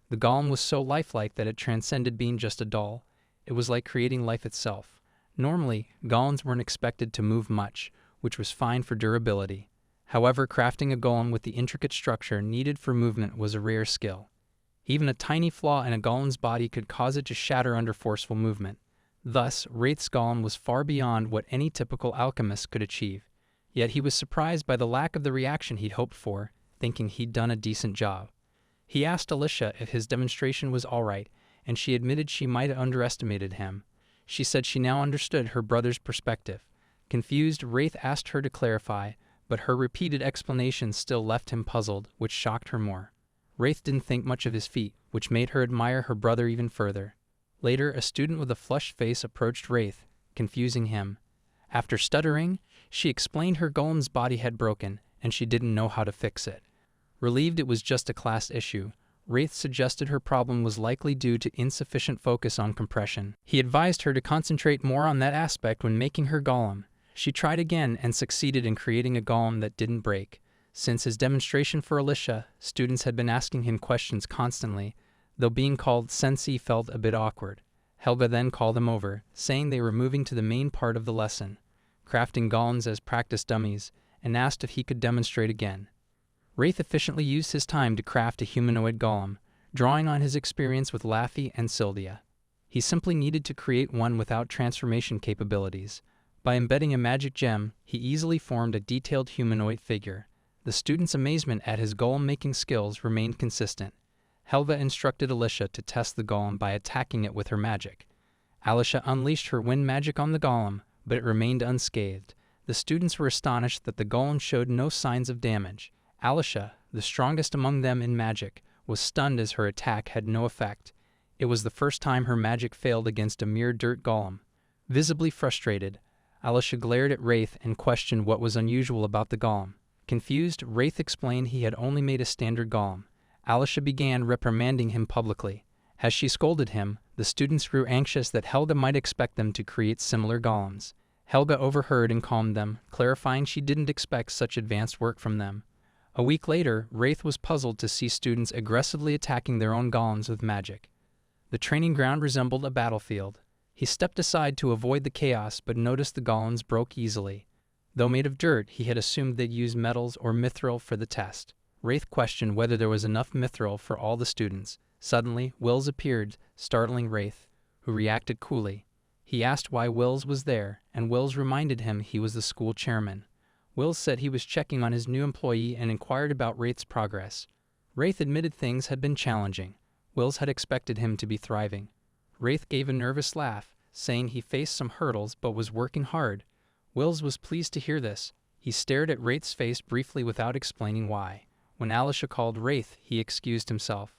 The golem was so lifelike that it transcended being just a doll. It was like creating life itself. Normally, golems weren't expected to move much, which was fine for durability. However, crafting a golem with the intricate structure needed for movement was a rare skill. Even a tiny flaw in a golem's body could cause it to shatter under forceful movement. Thus, Wraith's golem was far beyond what any typical alchemist could achieve. Yet he was surprised by the lack of the reaction he'd hoped for, thinking he'd done a decent job. He asked Alicia if his demonstration was all right, and she admitted she might have underestimated him. She said she now understood her brother's perspective. Confused, Wraith asked her to clarify, but her repeated explanations still left him puzzled, which shocked her more. Wraith didn't think much of his feat, which made her admire her brother even further. Later, a student with a flushed face approached Wraith, confusing him. After stuttering, she explained her golem's body had broken, and she didn't know how to fix it. Relieved it was just a class issue, Wraith suggested her problem was likely due to insufficient focus on compression. He advised her to concentrate more on that aspect when making her golem. She tried again and succeeded in creating a golem that didn't break. Since his demonstration for Alicia, students had been asking him questions constantly, though being called sensei felt a bit awkward. Helga then called them over, saying they were moving to the main part of the lesson, crafting golems as practice dummies, and asked if he could demonstrate again. Wraith efficiently used his time to craft a humanoid golem, drawing on his experience with Laffy and Sylvia. He simply needed to create one without transformation capabilities. By embedding a magic gem, he easily formed a detailed humanoid figure. The students' amazement at his golem-making skills remained consistent. Helga instructed Alicia to test the golem by attacking it with her magic. Alicia unleashed her wind magic on the golem, but it remained unscathed. The students were astonished that the golem showed no signs of damage. Alicia, the strongest among them in magic, was stunned as her attack had no effect. It was the first time her magic failed against a mere dirt golem. Visibly frustrated, Alicia glared at Wraith and questioned what was unusual about the golem. Confused, Wraith explained he had only made a standard golem. Alicia began reprimanding him publicly. As she scolded him, the students grew anxious that Helga might expect them to create similar golems. Helga overheard and calmed them, clarifying she didn't expect such advanced work from them. A week later, Wraith was puzzled to see students aggressively attacking their own golems with magic. The training ground resembled a battlefield. He stepped aside to avoid the chaos but noticed the golems broke easily. Though made of dirt, he had assumed they'd use metals or mithril for the test. Wraith questioned whether there was enough mithril for all the students. Suddenly, Wills appeared, startling Wraith, who reacted coolly. He asked why Wills was there, and Wills reminded him he was the school chairman. Wills said he was checking on his new employee and inquired about Wraith's progress. Wraith admitted things had been challenging. Wills had expected him to be thriving. Wraith gave a nervous laugh, saying he faced some hurdles but was working hard. Wills was pleased to hear this. He stared at Wraith's face briefly without explaining why. When Alicia called Wraith, he excused himself.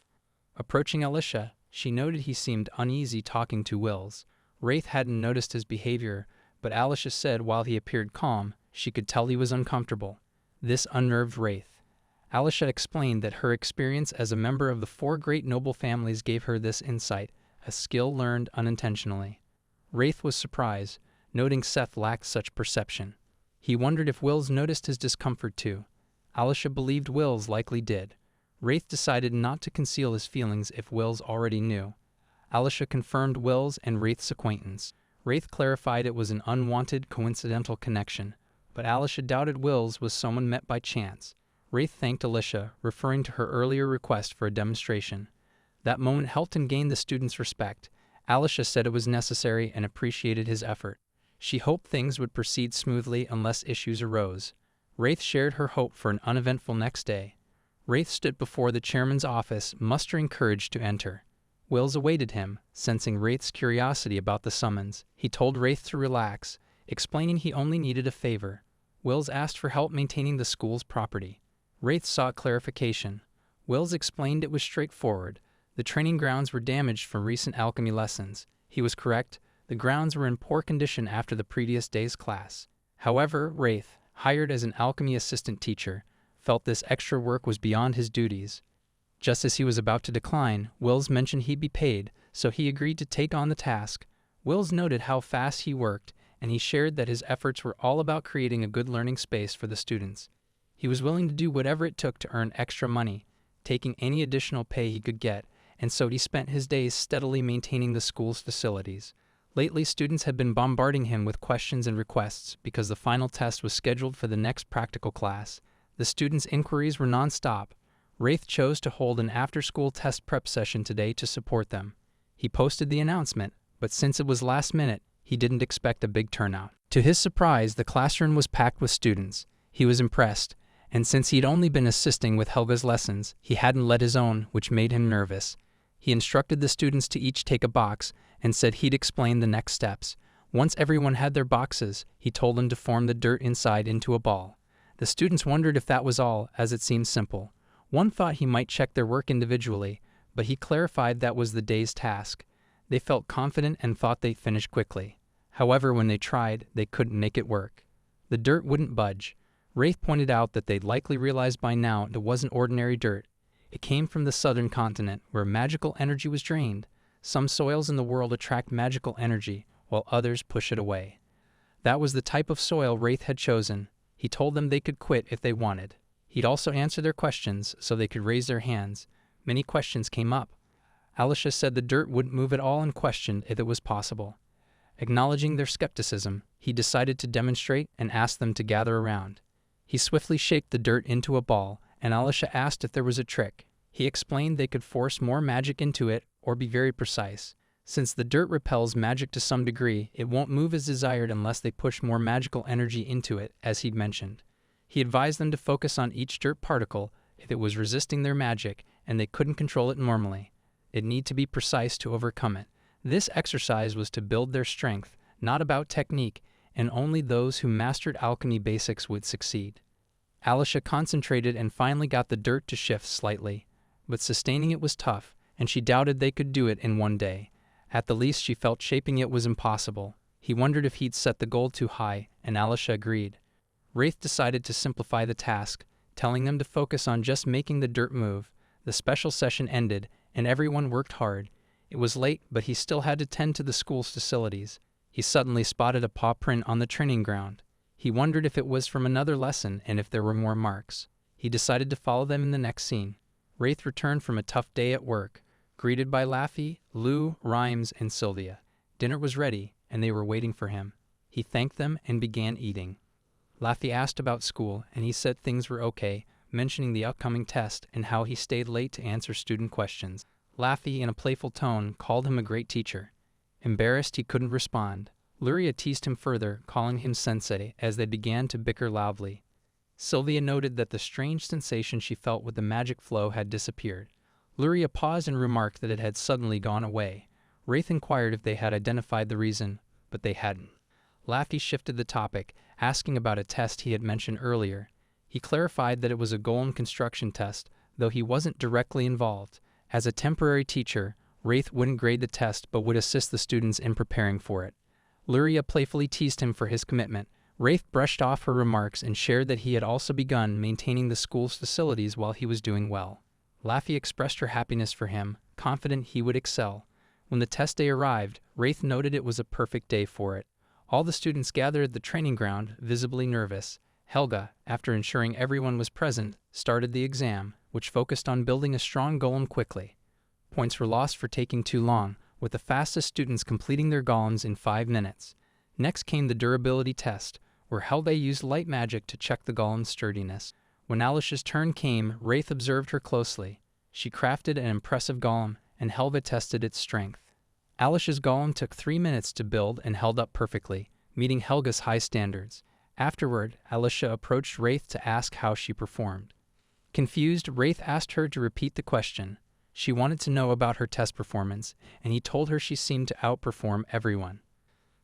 Approaching Alicia, she noted he seemed uneasy talking to Wills. Wraith hadn't noticed his behavior, but Alicia said while he appeared calm, she could tell he was uncomfortable. This unnerved Wraith. Alicia explained that her experience as a member of the 4 great noble families gave her this insight, a skill learned unintentionally. Wraith was surprised, noting Seth lacked such perception. He wondered if Wills noticed his discomfort too. Alicia believed Wills likely did. Wraith decided not to conceal his feelings if Wills already knew. Alicia confirmed Wills and Wraith's acquaintance. Wraith clarified it was an unwanted, coincidental connection, but Alicia doubted Wills was someone met by chance. Wraith thanked Alicia, referring to her earlier request for a demonstration. That moment helped him gain the students' respect. Alicia said it was necessary and appreciated his effort. She hoped things would proceed smoothly unless issues arose. Wraith shared her hope for an uneventful next day. Wraith stood before the chairman's office, mustering courage to enter. Wills awaited him, sensing Wraith's curiosity about the summons. He told Wraith to relax, explaining he only needed a favor. Wills asked for help maintaining the school's property. Wraith sought clarification. Wills explained it was straightforward. The training grounds were damaged from recent alchemy lessons. He was correct. The grounds were in poor condition after the previous day's class. However, Wraith, hired as an alchemy assistant teacher, felt this extra work was beyond his duties. Just as he was about to decline, Wills mentioned he'd be paid, so he agreed to take on the task. Wills noted how fast he worked, and he shared that his efforts were all about creating a good learning space for the students. He was willing to do whatever it took to earn extra money, taking any additional pay he could get, and so he spent his days steadily maintaining the school's facilities. Lately, students had been bombarding him with questions and requests because the final test was scheduled for the next practical class. The students' inquiries were non-stop. Wraith chose to hold an after-school test prep session today to support them. He posted the announcement, but since it was last minute, he didn't expect a big turnout. To his surprise, the classroom was packed with students. He was impressed, and since he'd only been assisting with Helga's lessons, he hadn't led his own, which made him nervous. He instructed the students to each take a box and said he'd explain the next steps. Once everyone had their boxes, he told them to form the dirt inside into a ball. The students wondered if that was all, as it seemed simple. One thought he might check their work individually, but he clarified that was the day's task. They felt confident and thought they'd finish quickly. However, when they tried, they couldn't make it work. The dirt wouldn't budge. Wraith pointed out that they'd likely realized by now it wasn't ordinary dirt. It came from the southern continent, where magical energy was drained. Some soils in the world attract magical energy, while others push it away. That was the type of soil Wraith had chosen. He told them they could quit if they wanted. He'd also answer their questions so they could raise their hands. Many questions came up. Alicia said the dirt wouldn't move at all and questioned if it was possible. Acknowledging their skepticism, he decided to demonstrate and asked them to gather around. He swiftly shaped the dirt into a ball, and Alicia asked if there was a trick. He explained they could force more magic into it or be very precise. Since the dirt repels magic to some degree, it won't move as desired unless they push more magical energy into it, as he'd mentioned. He advised them to focus on each dirt particle if it was resisting their magic and they couldn't control it normally. It needed to be precise to overcome it. This exercise was to build their strength, not about technique, and only those who mastered alchemy basics would succeed. Alicia concentrated and finally got the dirt to shift slightly, but sustaining it was tough, and she doubted they could do it in one day. At the least, she felt shaping it was impossible. He wondered if he'd set the goal too high, and Alicia agreed. Wraith decided to simplify the task, telling them to focus on just making the dirt move. The special session ended, and everyone worked hard. It was late, but he still had to tend to the school's facilities. He suddenly spotted a paw print on the training ground. He wondered if it was from another lesson and if there were more marks. He decided to follow them in the next scene. Wraith returned from a tough day at work, greeted by Laffy, Lou, Rhymes, and Sylvia. Dinner was ready, and they were waiting for him. He thanked them and began eating. Laffy asked about school, and he said things were okay, mentioning the upcoming test and how he stayed late to answer student questions. Laffy, in a playful tone, called him a great teacher. Embarrassed, he couldn't respond. Luria teased him further, calling him sensei, as they began to bicker loudly. Sylvia noted that the strange sensation she felt with the magic flow had disappeared. Luria paused and remarked that it had suddenly gone away. Wraith inquired if they had identified the reason, but they hadn't. Laffy shifted the topic, asking about a test he had mentioned earlier. He clarified that it was a golem construction test, though he wasn't directly involved. As a temporary teacher, Wraith wouldn't grade the test but would assist the students in preparing for it. Luria playfully teased him for his commitment. Wraith brushed off her remarks and shared that he had also begun maintaining the school's facilities while he was doing well. Laffy expressed her happiness for him, confident he would excel. When the test day arrived, Wraith noted it was a perfect day for it. All the students gathered at the training ground, visibly nervous. Helga, after ensuring everyone was present, started the exam, which focused on building a strong golem quickly. Points were lost for taking too long, with the fastest students completing their golems in 5 minutes. Next came the durability test, where Helga used light magic to check the golem's sturdiness. When Alicia's turn came, Wraith observed her closely. She crafted an impressive golem, and Helga tested its strength. Alicia's golem took 3 minutes to build and held up perfectly, meeting Helga's high standards. Afterward, Alicia approached Wraith to ask how she performed. Confused, Wraith asked her to repeat the question. She wanted to know about her test performance, and he told her she seemed to outperform everyone.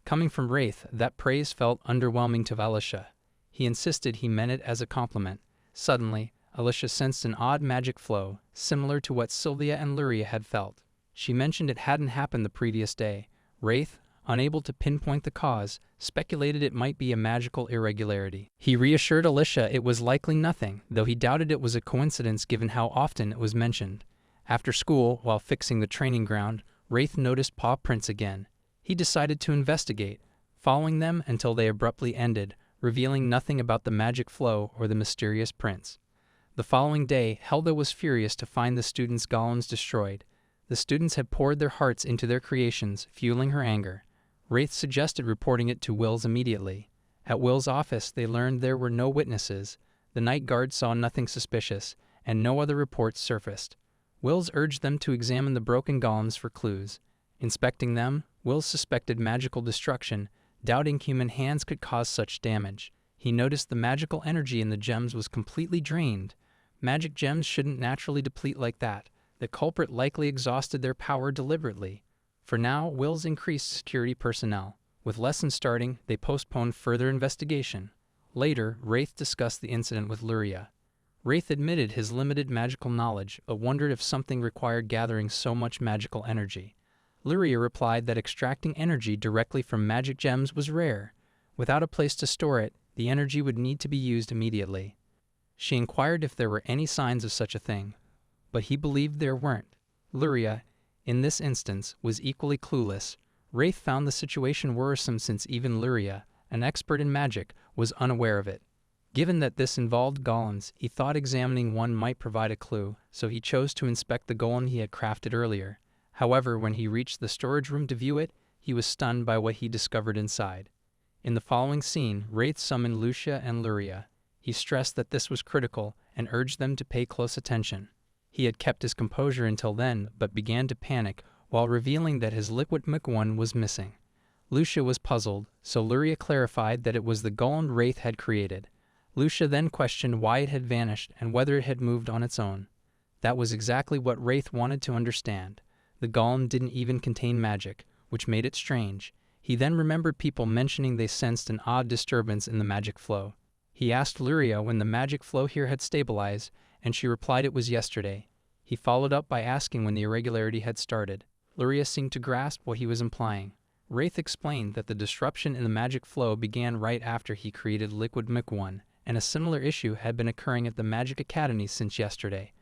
Coming from Wraith, that praise felt underwhelming to Alicia. He insisted he meant it as a compliment. Suddenly, Alicia sensed an odd magic flow, similar to what Sylvia and Luria had felt. She mentioned it hadn't happened the previous day. Wraith, unable to pinpoint the cause, speculated it might be a magical irregularity. He reassured Alicia it was likely nothing, though he doubted it was a coincidence given how often it was mentioned. After school, while fixing the training ground, Wraith noticed paw prints again. He decided to investigate, following them until they abruptly ended, revealing nothing about the magic flow or the mysterious prints. The following day, Helga was furious to find the students' golems destroyed. The students had poured their hearts into their creations, fueling her anger. Wraith suggested reporting it to Will's immediately. At Will's office, they learned there were no witnesses. The night guard saw nothing suspicious, and no other reports surfaced. Wills urged them to examine the broken golems for clues. Inspecting them, Wills suspected magical destruction, doubting human hands could cause such damage. He noticed the magical energy in the gems was completely drained. Magic gems shouldn't naturally deplete like that. The culprit likely exhausted their power deliberately. For now, Wills increased security personnel. With lessons starting, they postponed further investigation. Later, Wraith discussed the incident with Luria. Wraith admitted his limited magical knowledge, but wondered if something required gathering so much magical energy. Luria replied that extracting energy directly from magic gems was rare. Without a place to store it, the energy would need to be used immediately. She inquired if there were any signs of such a thing, but he believed there weren't. Luria, in this instance, was equally clueless. Wraith found the situation worrisome since even Luria, an expert in magic, was unaware of it. Given that this involved golems, he thought examining one might provide a clue, so he chose to inspect the golem he had crafted earlier. However, when he reached the storage room to view it, he was stunned by what he discovered inside. In the following scene, Wraith summoned Lucia and Luria. He stressed that this was critical and urged them to pay close attention. He had kept his composure until then, but began to panic while revealing that his liquid McOne was missing. Lucia was puzzled, so Luria clarified that it was the golem Wraith had created. Lucia then questioned why it had vanished and whether it had moved on its own. That was exactly what Wraith wanted to understand. The golem didn't even contain magic, which made it strange. He then remembered people mentioning they sensed an odd disturbance in the magic flow. He asked Luria when the magic flow here had stabilized, and she replied it was yesterday. He followed up by asking when the irregularity had started. Luria seemed to grasp what he was implying. Wraith explained that the disruption in the magic flow began right after he created Liquid Mic-1, and a similar issue had been occurring at the Magic Academy since yesterday.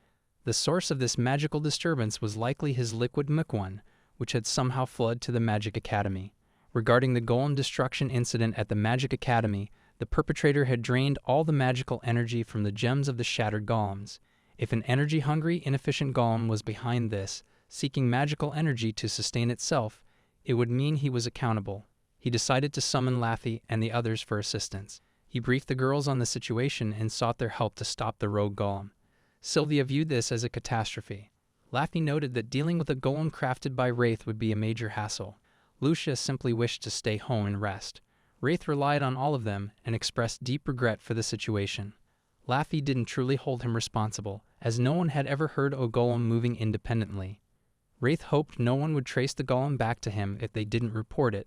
The source of this magical disturbance was likely his Liquid Mic-1, which had somehow flowed to the Magic Academy. Regarding the golem destruction incident at the Magic Academy, the perpetrator had drained all the magical energy from the gems of the shattered golems. If an energy-hungry, inefficient golem was behind this, seeking magical energy to sustain itself, it would mean he was accountable. He decided to summon Laffy and the others for assistance. He briefed the girls on the situation and sought their help to stop the rogue golem. Sylvia viewed this as a catastrophe. Laffy noted that dealing with a golem crafted by Wraith would be a major hassle. Lucia simply wished to stay home and rest. Wraith relied on all of them and expressed deep regret for the situation. Laffy didn't truly hold him responsible, as no one had ever heard of a golem moving independently. Wraith hoped no one would trace the golem back to him if they didn't report it,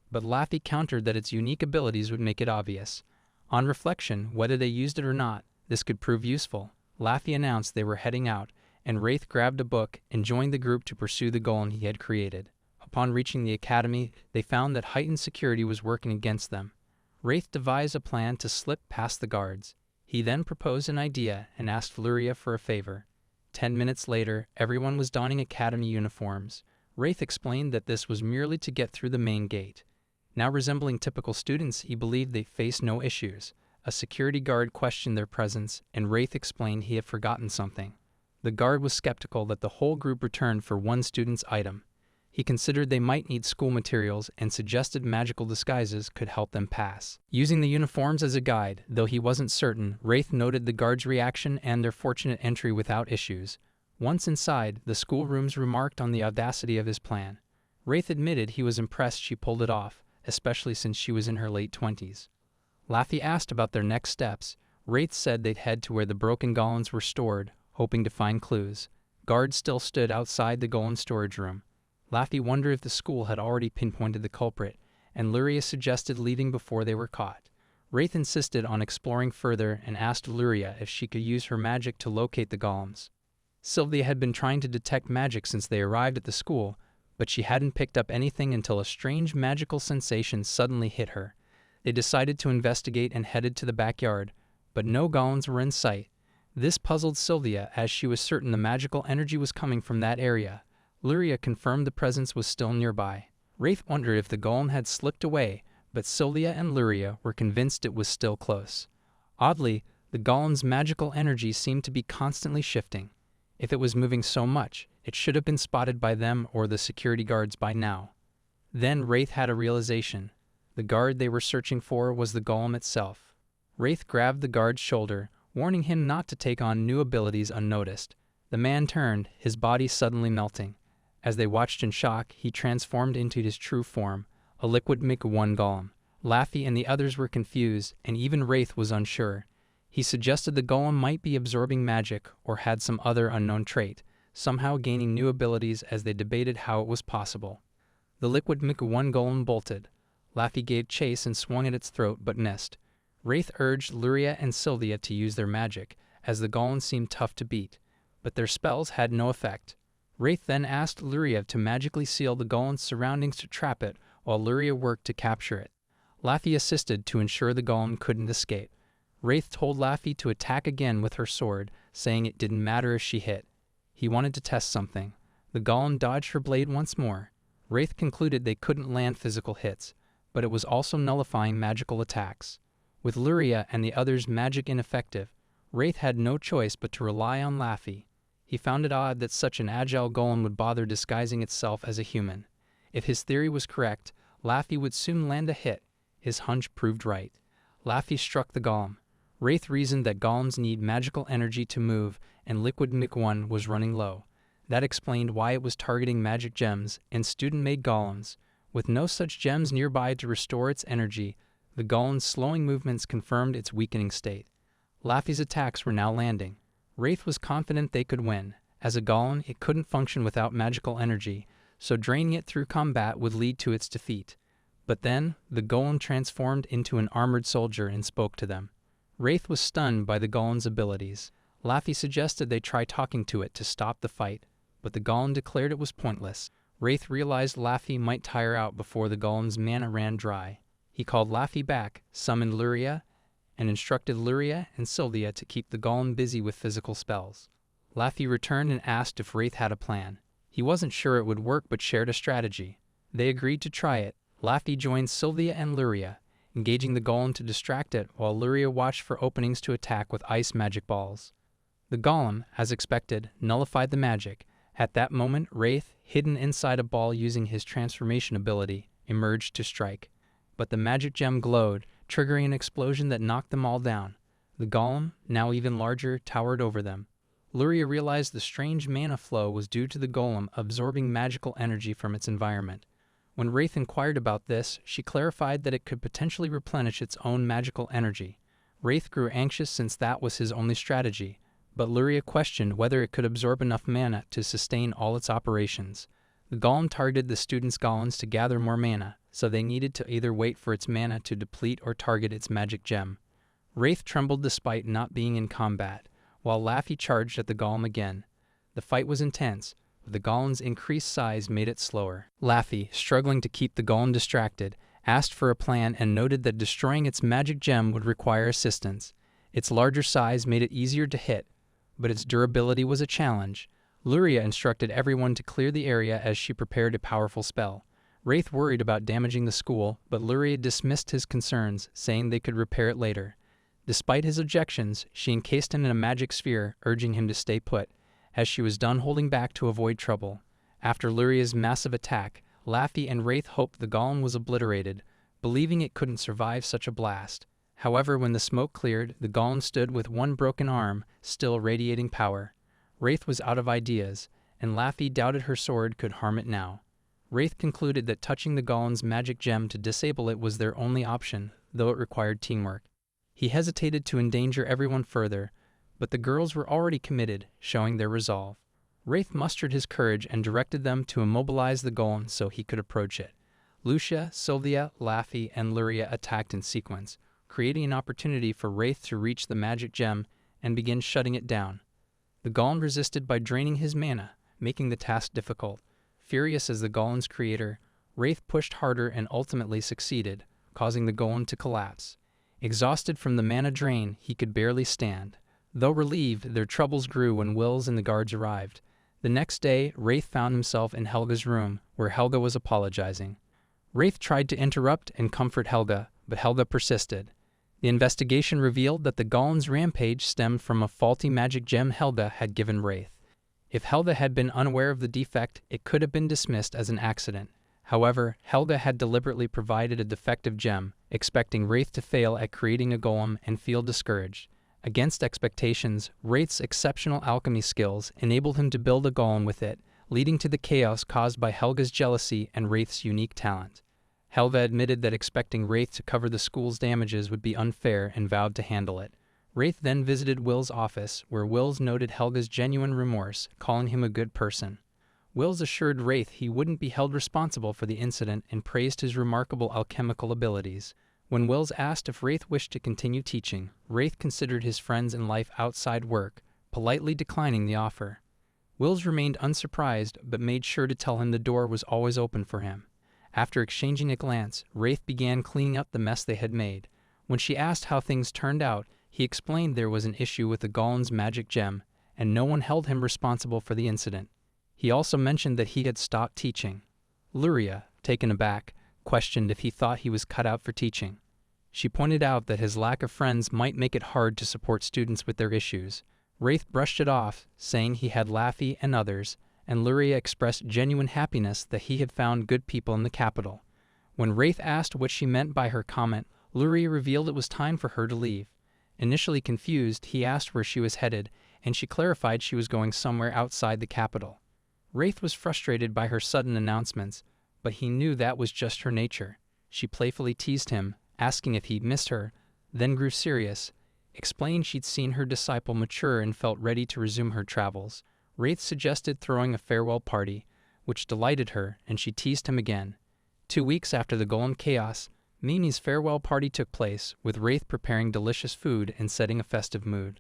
but Laffy countered that its unique abilities would make it obvious. On reflection, whether they used it or not, this could prove useful. Laffy announced they were heading out, and Wraith grabbed a book and joined the group to pursue the golem he had created. Upon reaching the academy, they found that heightened security was working against them. Wraith devised a plan to slip past the guards. He then proposed an idea and asked Luria for a favor. 10 minutes later, everyone was donning academy uniforms. Wraith explained that this was merely to get through the main gate. Now resembling typical students, he believed they faced no issues. A security guard questioned their presence, and Wraith explained he had forgotten something. The guard was skeptical that the whole group returned for one student's item. He considered they might need school materials and suggested magical disguises could help them pass. Using the uniforms as a guide, though he wasn't certain, Wraith noted the guards' reaction and their fortunate entry without issues. Once inside, the schoolrooms remarked on the audacity of his plan. Wraith admitted he was impressed she pulled it off, especially since she was in her late 20s. Laffy asked about their next steps. Wraith said they'd head to where the broken golems were stored, hoping to find clues. Guards still stood outside the golem storage room. Laffy wondered if the school had already pinpointed the culprit, and Luria suggested leaving before they were caught. Wraith insisted on exploring further and asked Luria if she could use her magic to locate the golems. Sylvia had been trying to detect magic since they arrived at the school, but she hadn't picked up anything until a strange magical sensation suddenly hit her. They decided to investigate and headed to the backyard, but no golems were in sight. This puzzled Sylvia, as she was certain the magical energy was coming from that area. Luria confirmed the presence was still nearby. Wraith wondered if the golem had slipped away, but Sylvia and Luria were convinced it was still close. Oddly, the golem's magical energy seemed to be constantly shifting. If it was moving so much, it should have been spotted by them or the security guards by now. Then Wraith had a realization. The guard they were searching for was the golem itself. Wraith grabbed the guard's shoulder, warning him not to take on new abilities unnoticed. The man turned, his body suddenly melting. As they watched in shock, he transformed into his true form, a Liquid Mic-1 golem. Laffy and the others were confused, and even Wraith was unsure. He suggested the golem might be absorbing magic or had some other unknown trait, somehow gaining new abilities as they debated how it was possible. The Liquid Mic-1 golem bolted. Laffy gave chase and swung at its throat but missed. Wraith urged Luria and Sylvia to use their magic, as the golem seemed tough to beat, but their spells had no effect. Wraith then asked Luria to magically seal the golem's surroundings to trap it, while Luria worked to capture it. Laffy assisted to ensure the golem couldn't escape. Wraith told Laffy to attack again with her sword, saying it didn't matter if she hit. He wanted to test something. The golem dodged her blade once more. Wraith concluded they couldn't land physical hits, but it was also nullifying magical attacks. With Luria and the others' magic ineffective, Wraith had no choice but to rely on Laffy. He found it odd that such an agile golem would bother disguising itself as a human. If his theory was correct, Laffy would soon land a hit. His hunch proved right. Laffy struck the golem. Wraith reasoned that golems need magical energy to move, and Liquid Mic-1 was running low. That explained why it was targeting magic gems and student-made golems. With no such gems nearby to restore its energy, The golem's slowing movements confirmed its weakening state. Laffy's attacks were now landing. Wraith was confident they could win. As a golem, it couldn't function without magical energy, so draining it through combat would lead to its defeat. But then, the golem transformed into an armored soldier and spoke to them. Wraith was stunned by the golem's abilities. Laffy suggested they try talking to it to stop the fight, but the golem declared it was pointless. Wraith realized Laffy might tire out before the golem's mana ran dry. He called Laffy back, summoned Luria, and instructed Luria and Sylvia to keep the golem busy with physical spells. Laffy returned and asked if Wraith had a plan. He wasn't sure it would work but shared a strategy. They agreed to try it. Laffy joined Sylvia and Luria, engaging the golem to distract it while Luria watched for openings to attack with ice magic balls. The golem, as expected, nullified the magic. At that moment, Wraith, hidden inside a ball using his transformation ability, emerged to strike. But the magic gem glowed, triggering an explosion that knocked them all down. The golem, now even larger, towered over them. Luria realized the strange mana flow was due to the golem absorbing magical energy from its environment. When Wraith inquired about this, she clarified that it could potentially replenish its own magical energy. Wraith grew anxious since that was his only strategy, but Luria questioned whether it could absorb enough mana to sustain all its operations. The golem targeted the students' golems to gather more mana, so they needed to either wait for its mana to deplete or target its magic gem. Wraith trembled despite not being in combat, while Laffy charged at the golem again. The fight was intense, but the golem's increased size made it slower. Laffy, struggling to keep the golem distracted, asked for a plan and noted that destroying its magic gem would require assistance. Its larger size made it easier to hit, but its durability was a challenge. Luria instructed everyone to clear the area as she prepared a powerful spell. Wraith worried about damaging the school, but Luria dismissed his concerns, saying they could repair it later. Despite his objections, she encased him in a magic sphere, urging him to stay put, as she was done holding back to avoid trouble. After Luria's massive attack, Laffy and Wraith hoped the golem was obliterated, believing it couldn't survive such a blast. However, when the smoke cleared, the golem stood with one broken arm, still radiating power. Wraith was out of ideas, and Laffy doubted her sword could harm it now. Wraith concluded that touching the golem's magic gem to disable it was their only option, though it required teamwork. He hesitated to endanger everyone further, but the girls were already committed, showing their resolve. Wraith mustered his courage and directed them to immobilize the golem so he could approach it. Lucia, Sylvia, Laffy, and Luria attacked in sequence, creating an opportunity for Wraith to reach the magic gem and begin shutting it down. The golem resisted by draining his mana, making the task difficult. Furious as the golem's creator, Wraith pushed harder and ultimately succeeded, causing the golem to collapse. Exhausted from the mana drain, he could barely stand. Though relieved, their troubles grew when Wills and the guards arrived. The next day, Wraith found himself in Helga's room, where Helga was apologizing. Wraith tried to interrupt and comfort Helga, but Helga persisted. The investigation revealed that the golem's rampage stemmed from a faulty magic gem Helga had given Wraith. If Helga had been unaware of the defect, it could have been dismissed as an accident. However, Helga had deliberately provided a defective gem, expecting Wraith to fail at creating a golem and feel discouraged. Against expectations, Wraith's exceptional alchemy skills enabled him to build a golem with it, leading to the chaos caused by Helga's jealousy and Wraith's unique talent. Helga admitted that expecting Wraith to cover the school's damages would be unfair and vowed to handle it. Wraith then visited Will's office, where Wills noted Helga's genuine remorse, calling him a good person. Wills assured Wraith he wouldn't be held responsible for the incident and praised his remarkable alchemical abilities. When Wills asked if Wraith wished to continue teaching, Wraith considered his friends and life outside work, politely declining the offer. Wills remained unsurprised, but made sure to tell him the door was always open for him. After exchanging a glance, Wraith began cleaning up the mess they had made. When she asked how things turned out, he explained there was an issue with the golem's magic gem, and no one held him responsible for the incident. He also mentioned that he had stopped teaching. Luria, taken aback, questioned if he thought he was cut out for teaching. She pointed out that his lack of friends might make it hard to support students with their issues. Wraith brushed it off, saying he had Laffy and others, and Luria expressed genuine happiness that he had found good people in the capital. When Wraith asked what she meant by her comment, Luria revealed it was time for her to leave. Initially confused, he asked where she was headed, and she clarified she was going somewhere outside the capital. Wraith was frustrated by her sudden announcements, but he knew that was just her nature. She playfully teased him, asking if he missed her, then grew serious, explaining she'd seen her disciple mature and felt ready to resume her travels. Wraith suggested throwing a farewell party, which delighted her, and she teased him again. 2 weeks after the Golem chaos, Mimi's farewell party took place, with Wraith preparing delicious food and setting a festive mood.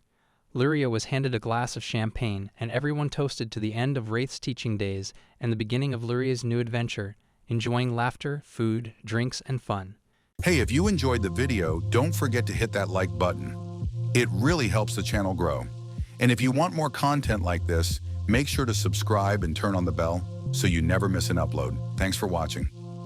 Luria was handed a glass of champagne, and everyone toasted to the end of Wraith's teaching days and the beginning of Luria's new adventure, enjoying laughter, food, drinks, and fun. Hey, if you enjoyed the video, don't forget to hit that like button. It really helps the channel grow. And if you want more content like this, make sure to subscribe and turn on the bell so you never miss an upload. Thanks for watching.